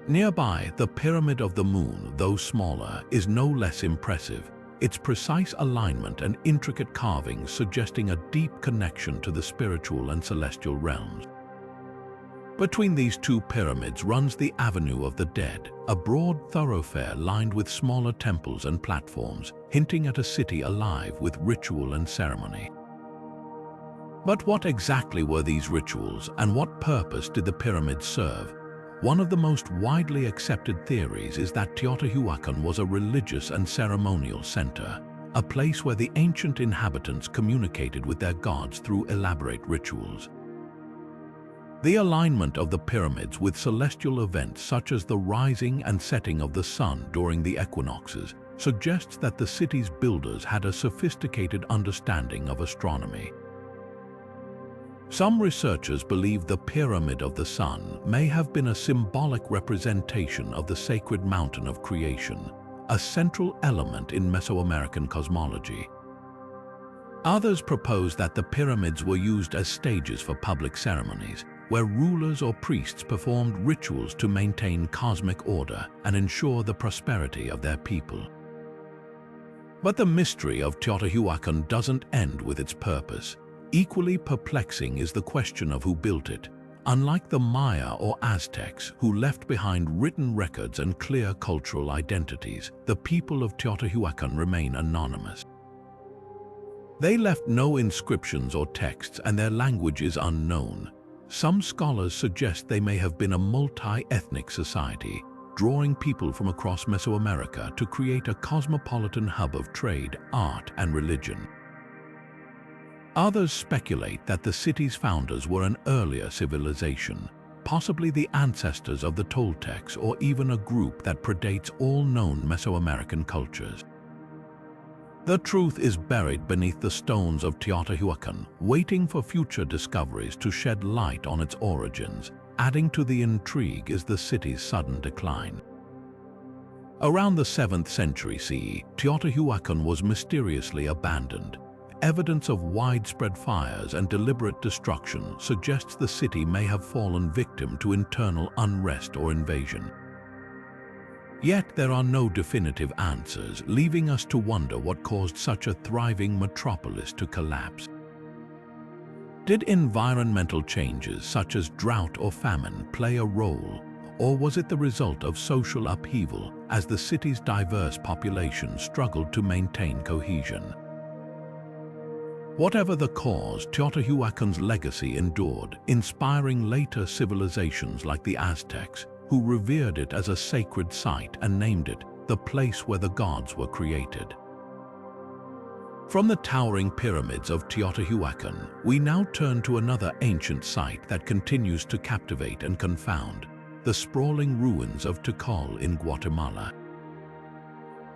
Nearby, the Pyramid of the Moon, though smaller, is no less impressive. its precise alignment and intricate carvings suggesting a deep connection to the spiritual and celestial realms. Between these two pyramids runs the Avenue of the Dead, a broad thoroughfare lined with smaller temples and platforms, hinting at a city alive with ritual and ceremony. But what exactly were these rituals, and what purpose did the pyramids serve? One of the most widely accepted theories is that Teotihuacan was a religious and ceremonial center, a place where the ancient inhabitants communicated with their gods through elaborate rituals. The alignment of the pyramids with celestial events such as the rising and setting of the sun during the equinoxes suggests that the city's builders had a sophisticated understanding of astronomy. Some researchers believe the Pyramid of the Sun may have been a symbolic representation of the sacred mountain of creation, a central element in Mesoamerican cosmology. Others propose that the pyramids were used as stages for public ceremonies, where rulers or priests performed rituals to maintain cosmic order and ensure the prosperity of their people. But the mystery of Teotihuacan doesn't end with its purpose. Equally perplexing is the question of who built it. Unlike the Maya or Aztecs, who left behind written records and clear cultural identities, the people of Teotihuacan remain anonymous. They left no inscriptions or texts, and their language is unknown. Some scholars suggest they may have been a multi-ethnic society, drawing people from across Mesoamerica to create a cosmopolitan hub of trade, art, and religion. Others speculate that the city's founders were an earlier civilization, possibly the ancestors of the Toltecs or even a group that predates all known Mesoamerican cultures. The truth is buried beneath the stones of Teotihuacan, waiting for future discoveries to shed light on its origins. Adding to the intrigue is the city's sudden decline. Around the 7th century CE, Teotihuacan was mysteriously abandoned. Evidence of widespread fires and deliberate destruction suggests the city may have fallen victim to internal unrest or invasion. Yet there are no definitive answers, leaving us to wonder what caused such a thriving metropolis to collapse. Did environmental changes such as drought or famine play a role, or was it the result of social upheaval as the city's diverse population struggled to maintain cohesion? Whatever the cause, Teotihuacan's legacy endured, inspiring later civilizations like the Aztecs, who revered it as a sacred site and named it the place where the gods were created. From the towering pyramids of Teotihuacan, we now turn to another ancient site that continues to captivate and confound, the sprawling ruins of Tikal in Guatemala.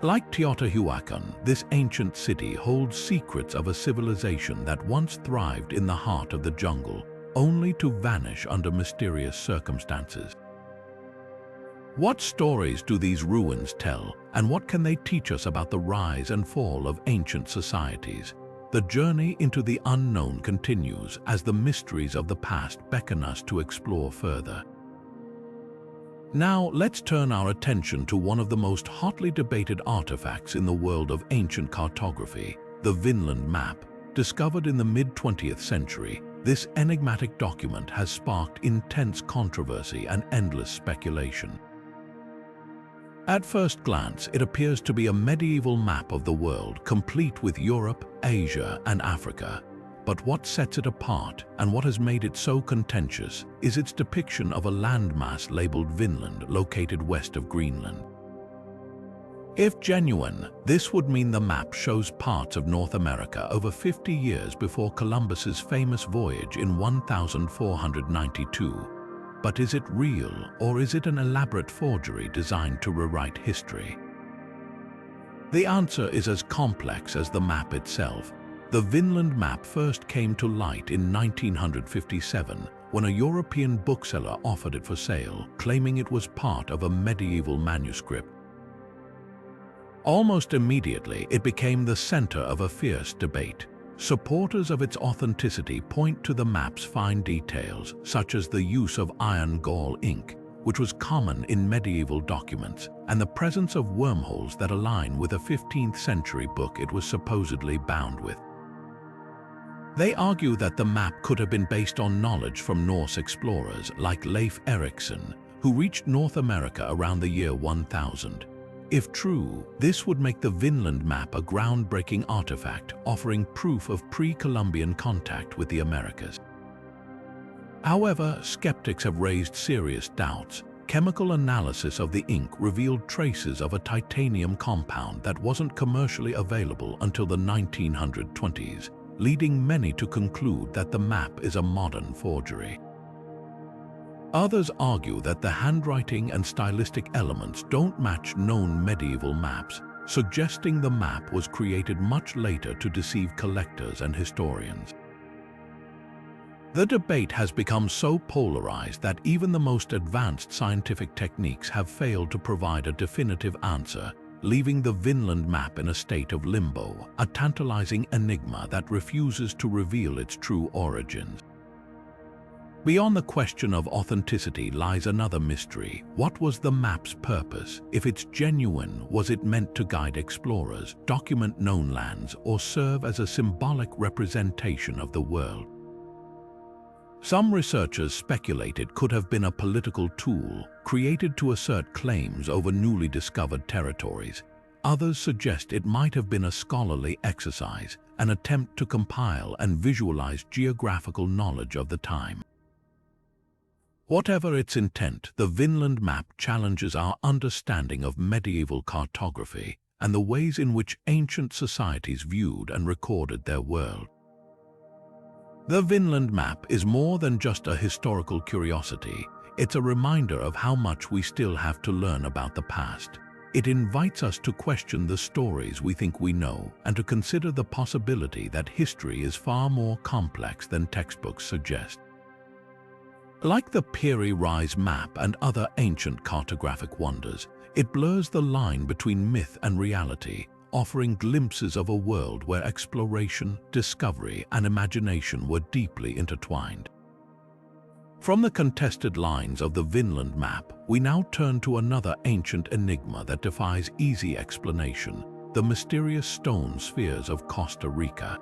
Like Teotihuacan, this ancient city holds secrets of a civilization that once thrived in the heart of the jungle, only to vanish under mysterious circumstances. What stories do these ruins tell, and what can they teach us about the rise and fall of ancient societies? The journey into the unknown continues as the mysteries of the past beckon us to explore further. Now, let's turn our attention to one of the most hotly debated artifacts in the world of ancient cartography, the Vinland Map. Discovered in the mid-20th century, this enigmatic document has sparked intense controversy and endless speculation. At first glance, it appears to be a medieval map of the world, complete with Europe, Asia, and Africa. But what sets it apart, and what has made it so contentious, is its depiction of a landmass labeled Vinland, located west of Greenland. If genuine, this would mean the map shows parts of North America over 50 years before Columbus's famous voyage in 1492. But is it real, or is it an elaborate forgery designed to rewrite history? The answer is as complex as the map itself. The Vinland Map first came to light in 1957 when a European bookseller offered it for sale, claiming it was part of a medieval manuscript. Almost immediately, it became the center of a fierce debate. Supporters of its authenticity point to the map's fine details, such as the use of iron gall ink, which was common in medieval documents, and the presence of wormholes that align with a 15th century book it was supposedly bound with. They argue that the map could have been based on knowledge from Norse explorers like Leif Erikson, who reached North America around the year 1000. If true, this would make the Vinland Map a groundbreaking artifact offering proof of pre-Columbian contact with the Americas. However, skeptics have raised serious doubts. Chemical analysis of the ink revealed traces of a titanium compound that wasn't commercially available until the 1920s, leading many to conclude that the map is a modern forgery. Others argue that the handwriting and stylistic elements don't match known medieval maps, suggesting the map was created much later to deceive collectors and historians. The debate has become so polarized that even the most advanced scientific techniques have failed to provide a definitive answer, leaving the Vinland Map in a state of limbo, a tantalizing enigma that refuses to reveal its true origins. Beyond the question of authenticity lies another mystery. What was the map's purpose? If it's genuine, was it meant to guide explorers, document known lands, or serve as a symbolic representation of the world? Some researchers speculate it could have been a political tool, created to assert claims over newly discovered territories. Others suggest it might have been a scholarly exercise, an attempt to compile and visualize geographical knowledge of the time. Whatever its intent, the Vinland Map challenges our understanding of medieval cartography and the ways in which ancient societies viewed and recorded their world. The Vinland Map is more than just a historical curiosity. It's a reminder of how much we still have to learn about the past. It invites us to question the stories we think we know and to consider the possibility that history is far more complex than textbooks suggest. Like the Piri Reis Map and other ancient cartographic wonders, it blurs the line between myth and reality, offering glimpses of a world where exploration, discovery, and imagination were deeply intertwined. From the contested lines of the Vinland Map, we now turn to another ancient enigma that defies easy explanation: the mysterious stone spheres of Costa Rica.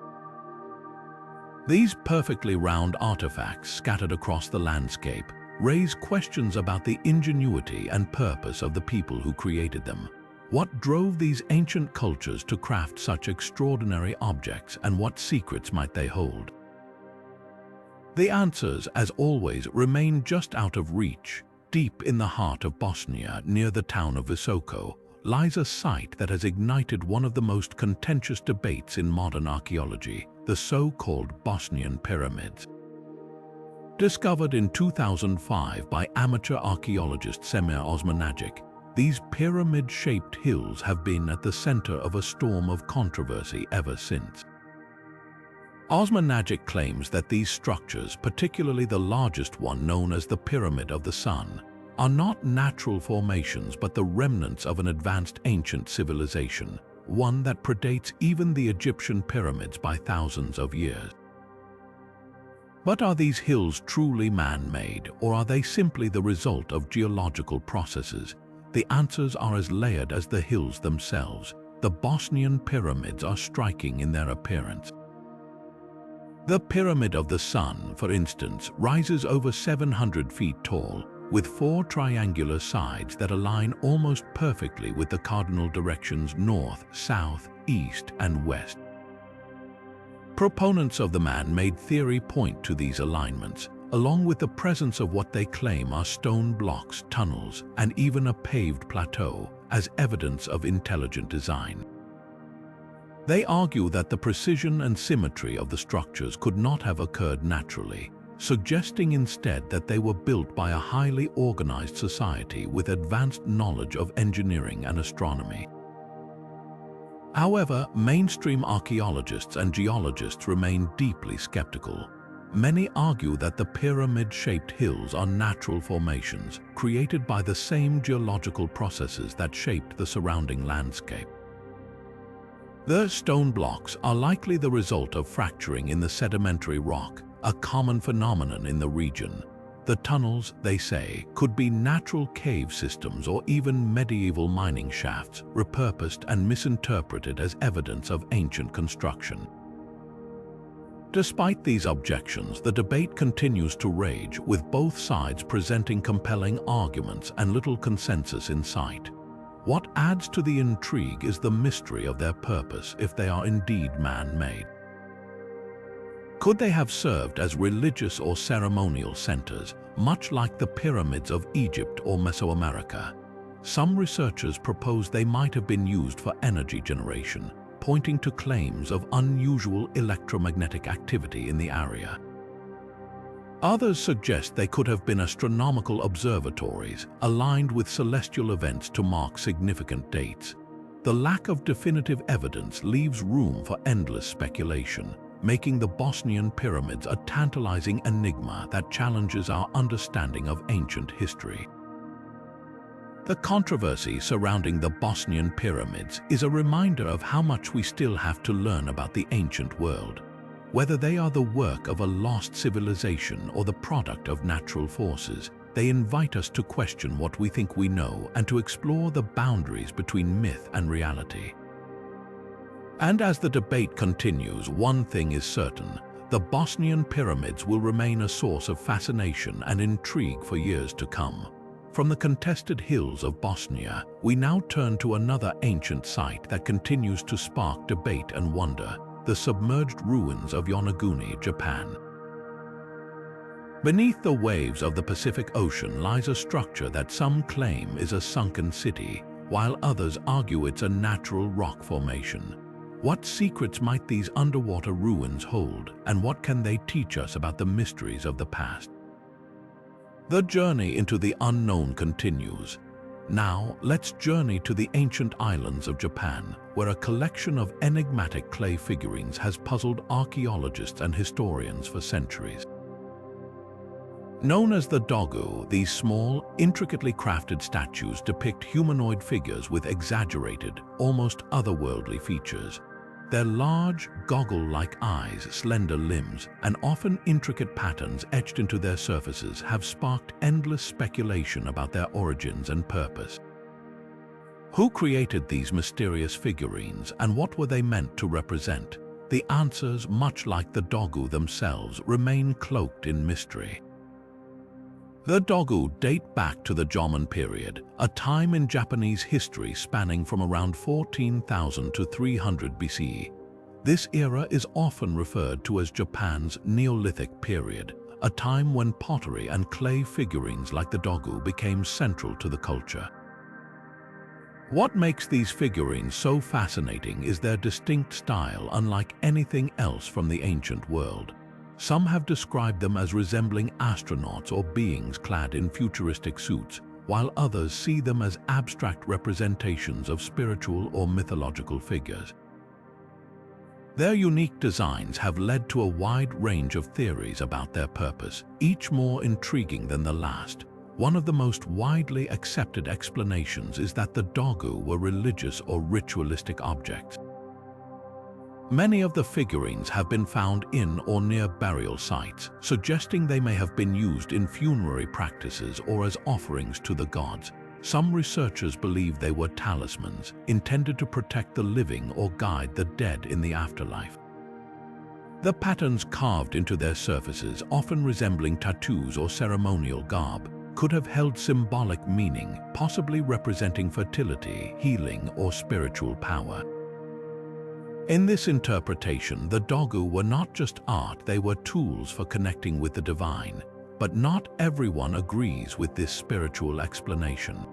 These perfectly round artifacts scattered across the landscape raise questions about the ingenuity and purpose of the people who created them. What drove these ancient cultures to craft such extraordinary objects, and what secrets might they hold? The answers, as always, remain just out of reach. Deep in the heart of Bosnia, near the town of Visoko, lies a site that has ignited one of the most contentious debates in modern archaeology: the so-called Bosnian Pyramids. Discovered in 2005 by amateur archaeologist Semir Osmanagic, these pyramid-shaped hills have been at the center of a storm of controversy ever since. Osmanagic claims that these structures, particularly the largest one known as the Pyramid of the Sun, are not natural formations but the remnants of an advanced ancient civilization, one that predates even the Egyptian pyramids by thousands of years. But are these hills truly man-made, or are they simply the result of geological processes? The answers are as layered as the hills themselves. The Bosnian pyramids are striking in their appearance. The Pyramid of the Sun, for instance, rises over 700 feet tall, with 4 triangular sides that align almost perfectly with the cardinal directions north, south, east, and west. Proponents of the man-made theory point to these alignments, along with the presence of what they claim are stone blocks, tunnels, and even a paved plateau, as evidence of intelligent design. They argue that the precision and symmetry of the structures could not have occurred naturally, suggesting instead that they were built by a highly organized society with advanced knowledge of engineering and astronomy. However, mainstream archaeologists and geologists remain deeply skeptical. Many argue that the pyramid-shaped hills are natural formations created by the same geological processes that shaped the surrounding landscape. The stone blocks are likely the result of fracturing in the sedimentary rock, a common phenomenon in the region. The tunnels, they say, could be natural cave systems or even medieval mining shafts, repurposed and misinterpreted as evidence of ancient construction. Despite these objections, the debate continues to rage, with both sides presenting compelling arguments and little consensus in sight. What adds to the intrigue is the mystery of their purpose, if they are indeed man-made. Could they have served as religious or ceremonial centers, much like the pyramids of Egypt or Mesoamerica? Some researchers propose they might have been used for energy generation, pointing to claims of unusual electromagnetic activity in the area. Others suggest they could have been astronomical observatories, aligned with celestial events to mark significant dates. The lack of definitive evidence leaves room for endless speculation, making the Bosnian Pyramids a tantalizing enigma that challenges our understanding of ancient history. The controversy surrounding the Bosnian Pyramids is a reminder of how much we still have to learn about the ancient world. Whether they are the work of a lost civilization or the product of natural forces, they invite us to question what we think we know and to explore the boundaries between myth and reality. And as the debate continues, one thing is certain: the Bosnian Pyramids will remain a source of fascination and intrigue for years to come. From the contested hills of Bosnia, we now turn to another ancient site that continues to spark debate and wonder: the submerged ruins of Yonaguni, Japan. Beneath the waves of the Pacific Ocean lies a structure that some claim is a sunken city, while others argue it's a natural rock formation. What secrets might these underwater ruins hold, and what can they teach us about the mysteries of the past? The journey into the unknown continues. Now, let's journey to the ancient islands of Japan, where a collection of enigmatic clay figurines has puzzled archaeologists and historians for centuries. Known as the Dogu, these small, intricately crafted statues depict humanoid figures with exaggerated, almost otherworldly features. Their large, goggle-like eyes, slender limbs, and often intricate patterns etched into their surfaces have sparked endless speculation about their origins and purpose. Who created these mysterious figurines, and what were they meant to represent? The answers, much like the Dogu themselves, remain cloaked in mystery. The Dogu date back to the Jomon period, a time in Japanese history spanning from around 14,000 to 300 BCE. This era is often referred to as Japan's Neolithic period, a time when pottery and clay figurines like the Dogu became central to the culture. What makes these figurines so fascinating is their distinct style, unlike anything else from the ancient world. Some have described them as resembling astronauts or beings clad in futuristic suits, while others see them as abstract representations of spiritual or mythological figures. Their unique designs have led to a wide range of theories about their purpose, each more intriguing than the last. One of the most widely accepted explanations is that the Dogu were religious or ritualistic objects. Many of the figurines have been found in or near burial sites, suggesting they may have been used in funerary practices or as offerings to the gods. Some researchers believe they were talismans, intended to protect the living or guide the dead in the afterlife. The patterns carved into their surfaces, often resembling tattoos or ceremonial garb, could have held symbolic meaning, possibly representing fertility, healing, or spiritual power. In this interpretation, the Dogu were not just art, they were tools for connecting with the divine. But not everyone agrees with this spiritual explanation.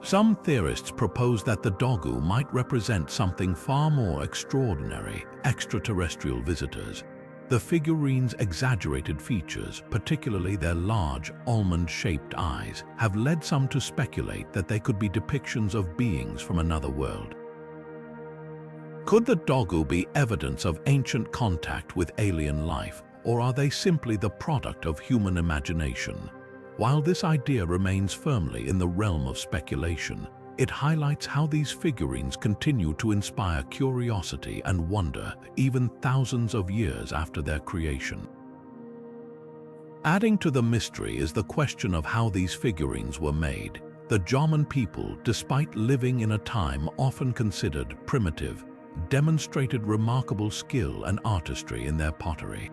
Some theorists propose that the Dogu might represent something far more extraordinary: extraterrestrial visitors. The figurines' exaggerated features, particularly their large, almond-shaped eyes, have led some to speculate that they could be depictions of beings from another world. Could the Dogu be evidence of ancient contact with alien life, or are they simply the product of human imagination? While this idea remains firmly in the realm of speculation, it highlights how these figurines continue to inspire curiosity and wonder even thousands of years after their creation. Adding to the mystery is the question of how these figurines were made. The Dogon people, despite living in a time often considered primitive, demonstrated remarkable skill and artistry in their pottery.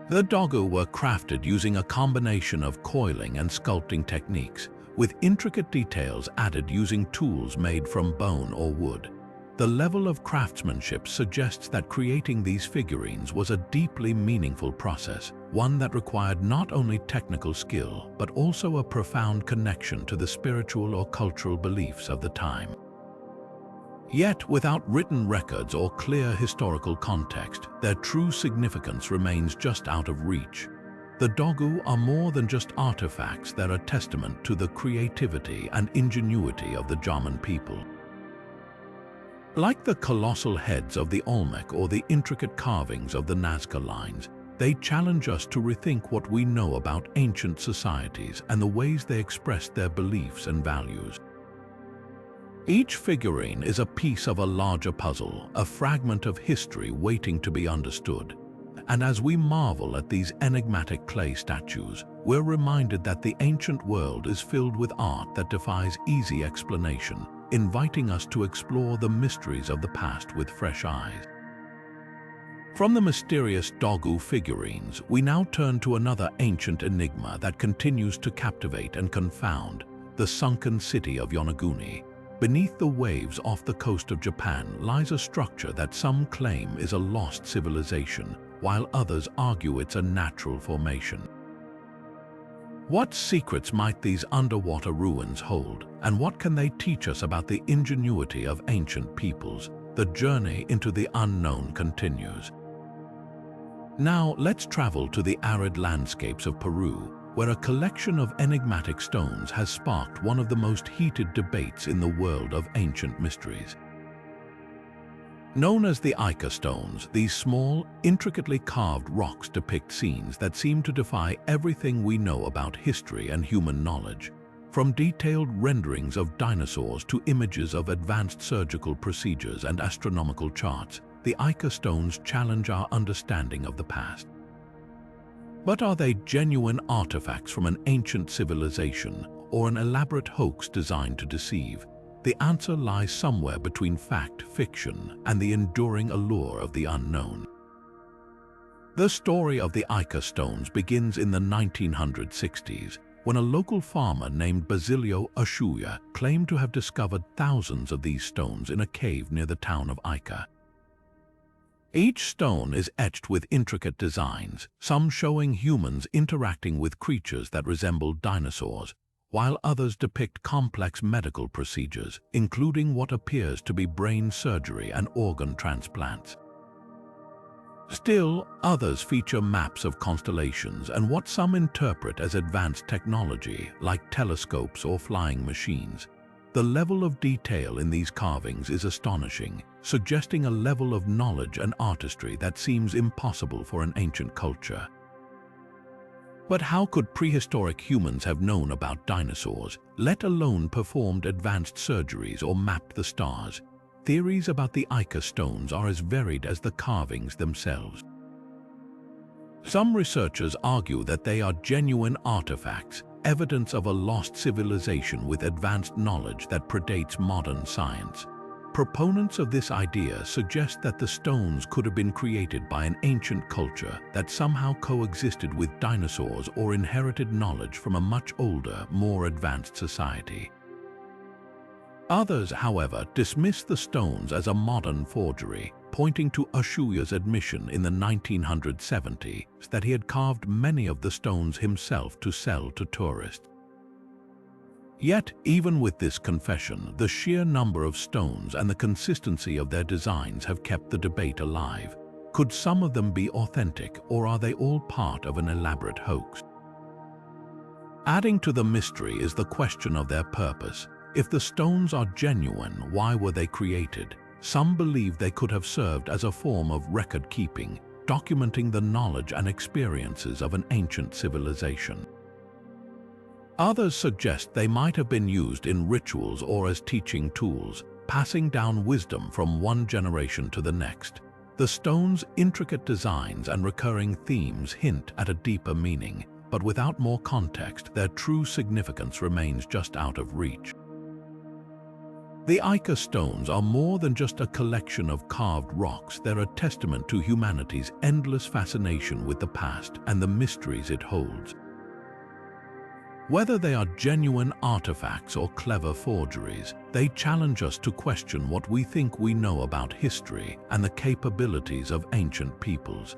The Dogu were crafted using a combination of coiling and sculpting techniques, with intricate details added using tools made from bone or wood. The level of craftsmanship suggests that creating these figurines was a deeply meaningful process, one that required not only technical skill, but also a profound connection to the spiritual or cultural beliefs of the time. Yet, without written records or clear historical context, their true significance remains just out of reach. The Dogu are more than just artifacts, they're a testament to the creativity and ingenuity of the Dogon people. Like the colossal heads of the Olmec or the intricate carvings of the Nazca Lines, they challenge us to rethink what we know about ancient societies and the ways they expressed their beliefs and values. Each figurine is a piece of a larger puzzle, a fragment of history waiting to be understood. And as we marvel at these enigmatic clay statues, we're reminded that the ancient world is filled with art that defies easy explanation, inviting us to explore the mysteries of the past with fresh eyes. From the mysterious Dogu figurines, we now turn to another ancient enigma that continues to captivate and confound: the sunken city of Yonaguni. Beneath the waves off the coast of Japan lies a structure that some claim is a lost civilization, while others argue it's a natural formation. What secrets might these underwater ruins hold, and what can they teach us about the ingenuity of ancient peoples? The journey into the unknown continues. Now let's travel to the arid landscapes of Peru, where a collection of enigmatic stones has sparked one of the most heated debates in the world of ancient mysteries. Known as the Ica Stones, these small, intricately carved rocks depict scenes that seem to defy everything we know about history and human knowledge. From detailed renderings of dinosaurs to images of advanced surgical procedures and astronomical charts, the Ica Stones challenge our understanding of the past. But are they genuine artifacts from an ancient civilization or an elaborate hoax designed to deceive? The answer lies somewhere between fact, fiction, and the enduring allure of the unknown. The story of the Ica Stones begins in the 1960s, when a local farmer named Basilio Ushuaia claimed to have discovered thousands of these stones in a cave near the town of Ica. Each stone is etched with intricate designs, some showing humans interacting with creatures that resemble dinosaurs, while others depict complex medical procedures, including what appears to be brain surgery and organ transplants. Still, others feature maps of constellations and what some interpret as advanced technology, like telescopes or flying machines. The level of detail in these carvings is astonishing, suggesting a level of knowledge and artistry that seems impossible for an ancient culture. But how could prehistoric humans have known about dinosaurs, let alone performed advanced surgeries or mapped the stars? Theories about the Ica stones are as varied as the carvings themselves. Some researchers argue that they are genuine artifacts, evidence of a lost civilization with advanced knowledge that predates modern science. Proponents of this idea suggest that the stones could have been created by an ancient culture that somehow coexisted with dinosaurs or inherited knowledge from a much older, more advanced society. Others, however, dismiss the stones as a modern forgery, pointing to Ushuaia's admission in the 1970s that he had carved many of the stones himself to sell to tourists. Yet, even with this confession, the sheer number of stones and the consistency of their designs have kept the debate alive. Could some of them be authentic, or are they all part of an elaborate hoax? Adding to the mystery is the question of their purpose. If the stones are genuine, why were they created? Some believe they could have served as a form of record-keeping, documenting the knowledge and experiences of an ancient civilization. Others suggest they might have been used in rituals or as teaching tools, passing down wisdom from one generation to the next. The stone's intricate designs and recurring themes hint at a deeper meaning, but without more context, their true significance remains just out of reach. The Ica stones are more than just a collection of carved rocks. They're a testament to humanity's endless fascination with the past and the mysteries it holds. Whether they are genuine artifacts or clever forgeries, they challenge us to question what we think we know about history and the capabilities of ancient peoples.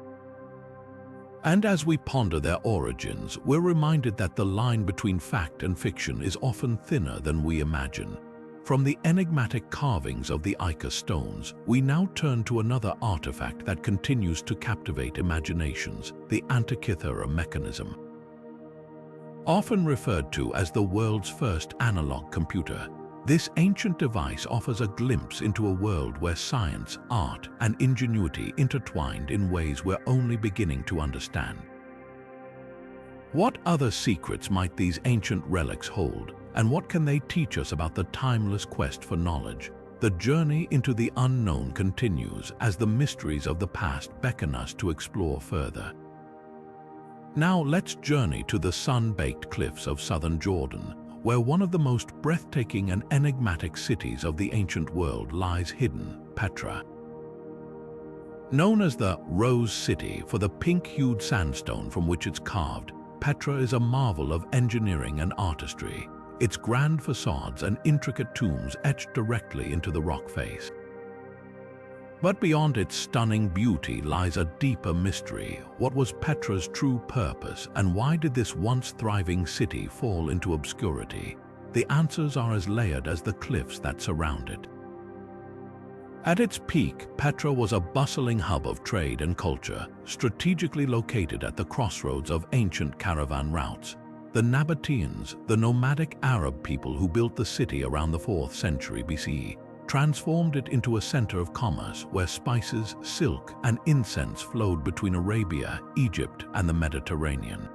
And as we ponder their origins, we're reminded that the line between fact and fiction is often thinner than we imagine. From the enigmatic carvings of the Ica stones, we now turn to another artifact that continues to captivate imaginations, the Antikythera Mechanism. Often referred to as the world's first analog computer, this ancient device offers a glimpse into a world where science, art, and ingenuity intertwined in ways we're only beginning to understand. What other secrets might these ancient relics hold, and what can they teach us about the timeless quest for knowledge? The journey into the unknown continues as the mysteries of the past beckon us to explore further. Now let's journey to the sun-baked cliffs of southern Jordan, where one of the most breathtaking and enigmatic cities of the ancient world lies hidden, Petra. Known as the Rose City for the pink-hued sandstone from which it's carved, Petra is a marvel of engineering and artistry, its grand facades and intricate tombs etched directly into the rock face. But beyond its stunning beauty lies a deeper mystery. What was Petra's true purpose, and why did this once thriving city fall into obscurity? The answers are as layered as the cliffs that surround it. At its peak, Petra was a bustling hub of trade and culture, strategically located at the crossroads of ancient caravan routes. The Nabateans, the nomadic Arab people who built the city around the 4th century BCE, transformed it into a center of commerce where spices, silk, and incense flowed between Arabia, Egypt, and the Mediterranean.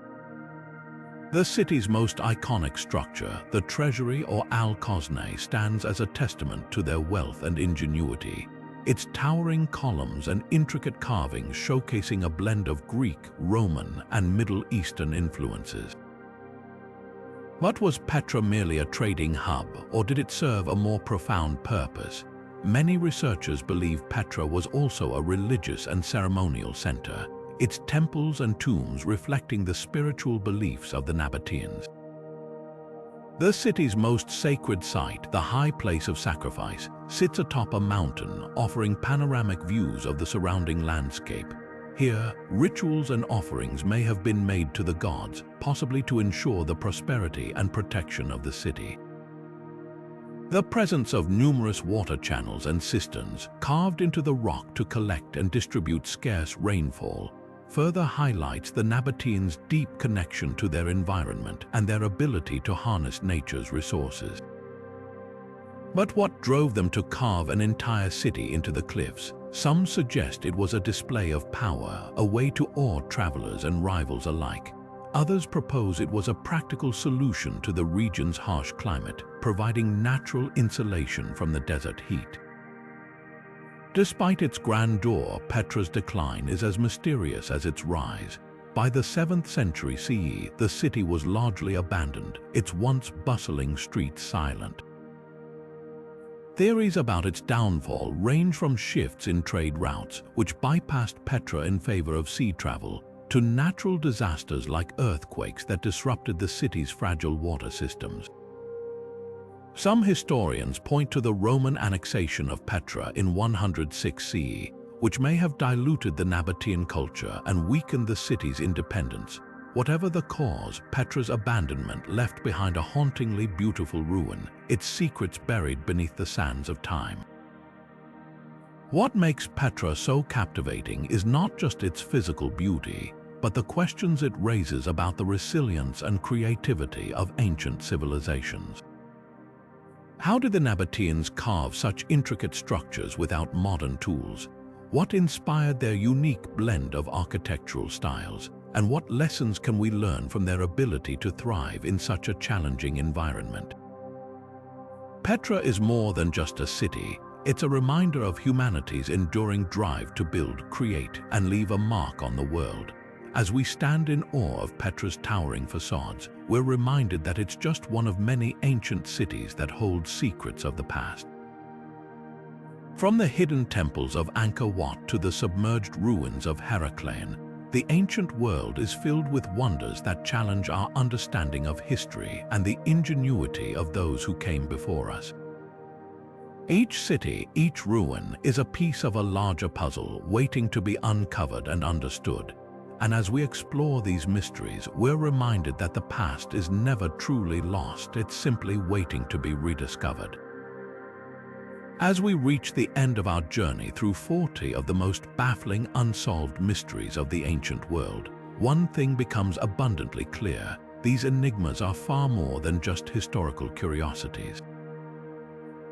The city's most iconic structure, the treasury or Al-Kosneh, stands as a testament to their wealth and ingenuity. Its towering columns and intricate carvings showcasing a blend of Greek, Roman, and Middle Eastern influences. But was Petra merely a trading hub, or did it serve a more profound purpose? Many researchers believe Petra was also a religious and ceremonial center, its temples and tombs reflecting the spiritual beliefs of the Nabateans. The city's most sacred site, the High Place of Sacrifice, sits atop a mountain, offering panoramic views of the surrounding landscape. Here, rituals and offerings may have been made to the gods, possibly to ensure the prosperity and protection of the city. The presence of numerous water channels and cisterns, carved into the rock to collect and distribute scarce rainfall, further highlights the Nabateans' deep connection to their environment and their ability to harness nature's resources. But what drove them to carve an entire city into the cliffs? Some suggest it was a display of power, a way to awe travelers and rivals alike. Others propose it was a practical solution to the region's harsh climate, providing natural insulation from the desert heat. Despite its grandeur, Petra's decline is as mysterious as its rise. By the 7th century CE, the city was largely abandoned, its once bustling streets silent. Theories about its downfall range from shifts in trade routes, which bypassed Petra in favor of sea travel, to natural disasters like earthquakes that disrupted the city's fragile water systems. Some historians point to the Roman annexation of Petra in 106 CE, which may have diluted the Nabatean culture and weakened the city's independence. Whatever the cause, Petra's abandonment left behind a hauntingly beautiful ruin, its secrets buried beneath the sands of time. What makes Petra so captivating is not just its physical beauty, but the questions it raises about the resilience and creativity of ancient civilizations. How did the Nabateans carve such intricate structures without modern tools? What inspired their unique blend of architectural styles? And what lessons can we learn from their ability to thrive in such a challenging environment? Petra is more than just a city. It's a reminder of humanity's enduring drive to build, create, and leave a mark on the world. As we stand in awe of Petra's towering facades, we're reminded that it's just one of many ancient cities that hold secrets of the past. From the hidden temples of Angkor Wat to the submerged ruins of Heraklion, the ancient world is filled with wonders that challenge our understanding of history and the ingenuity of those who came before us. Each city, each ruin, is a piece of a larger puzzle waiting to be uncovered and understood. And as we explore these mysteries, we're reminded that the past is never truly lost, it's simply waiting to be rediscovered. As we reach the end of our journey through 40 of the most baffling unsolved mysteries of the ancient world, one thing becomes abundantly clear: these enigmas are far more than just historical curiosities.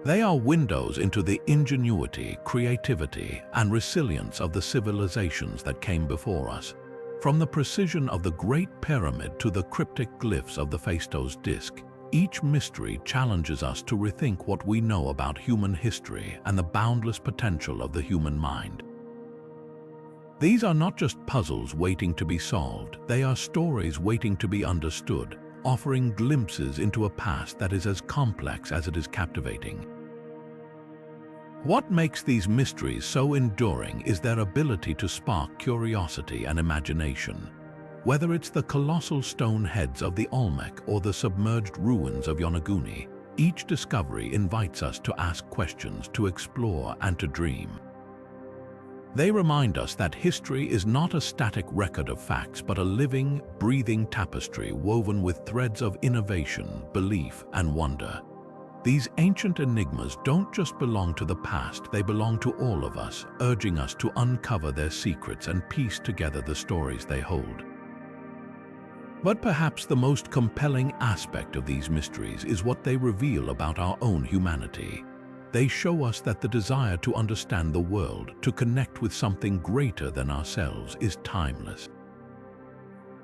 They are windows into the ingenuity, creativity, and resilience of the civilizations that came before us. From the precision of the Great Pyramid to the cryptic glyphs of the Phaistos disk, each mystery challenges us to rethink what we know about human history and the boundless potential of the human mind. These are not just puzzles waiting to be solved, they are stories waiting to be understood, offering glimpses into a past that is as complex as it is captivating. What makes these mysteries so enduring is their ability to spark curiosity and imagination. Whether it's the colossal stone heads of the Olmec or the submerged ruins of Yonaguni, each discovery invites us to ask questions, to explore, and to dream. They remind us that history is not a static record of facts, but a living, breathing tapestry woven with threads of innovation, belief, and wonder. These ancient enigmas don't just belong to the past, they belong to all of us, urging us to uncover their secrets and piece together the stories they hold. But perhaps the most compelling aspect of these mysteries is what they reveal about our own humanity. They show us that the desire to understand the world, to connect with something greater than ourselves, is timeless.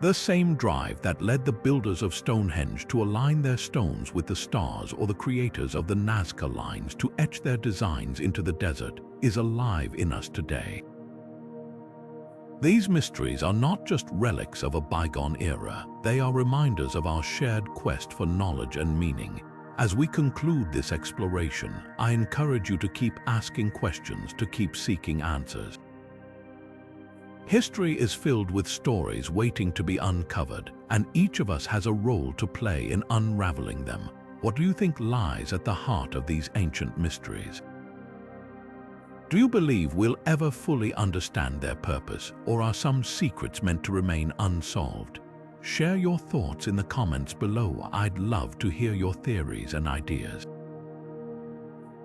The same drive that led the builders of Stonehenge to align their stones with the stars, or the creators of the Nazca Lines to etch their designs into the desert, is alive in us today. These mysteries are not just relics of a bygone era, they are reminders of our shared quest for knowledge and meaning. As we conclude this exploration, I encourage you to keep asking questions, to keep seeking answers. History is filled with stories waiting to be uncovered, and each of us has a role to play in unraveling them. What do you think lies at the heart of these ancient mysteries? Do you believe we'll ever fully understand their purpose, or are some secrets meant to remain unsolved? Share your thoughts in the comments below. I'd love to hear your theories and ideas.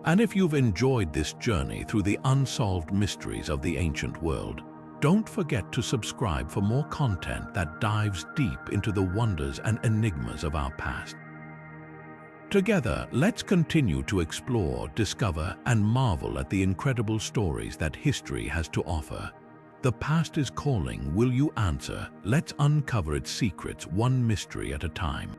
And if you've enjoyed this journey through the unsolved mysteries of the ancient world, don't forget to subscribe for more content that dives deep into the wonders and enigmas of our past. Together, let's continue to explore, discover, and marvel at the incredible stories that history has to offer. The past is calling. Will you answer? Let's uncover its secrets, one mystery at a time.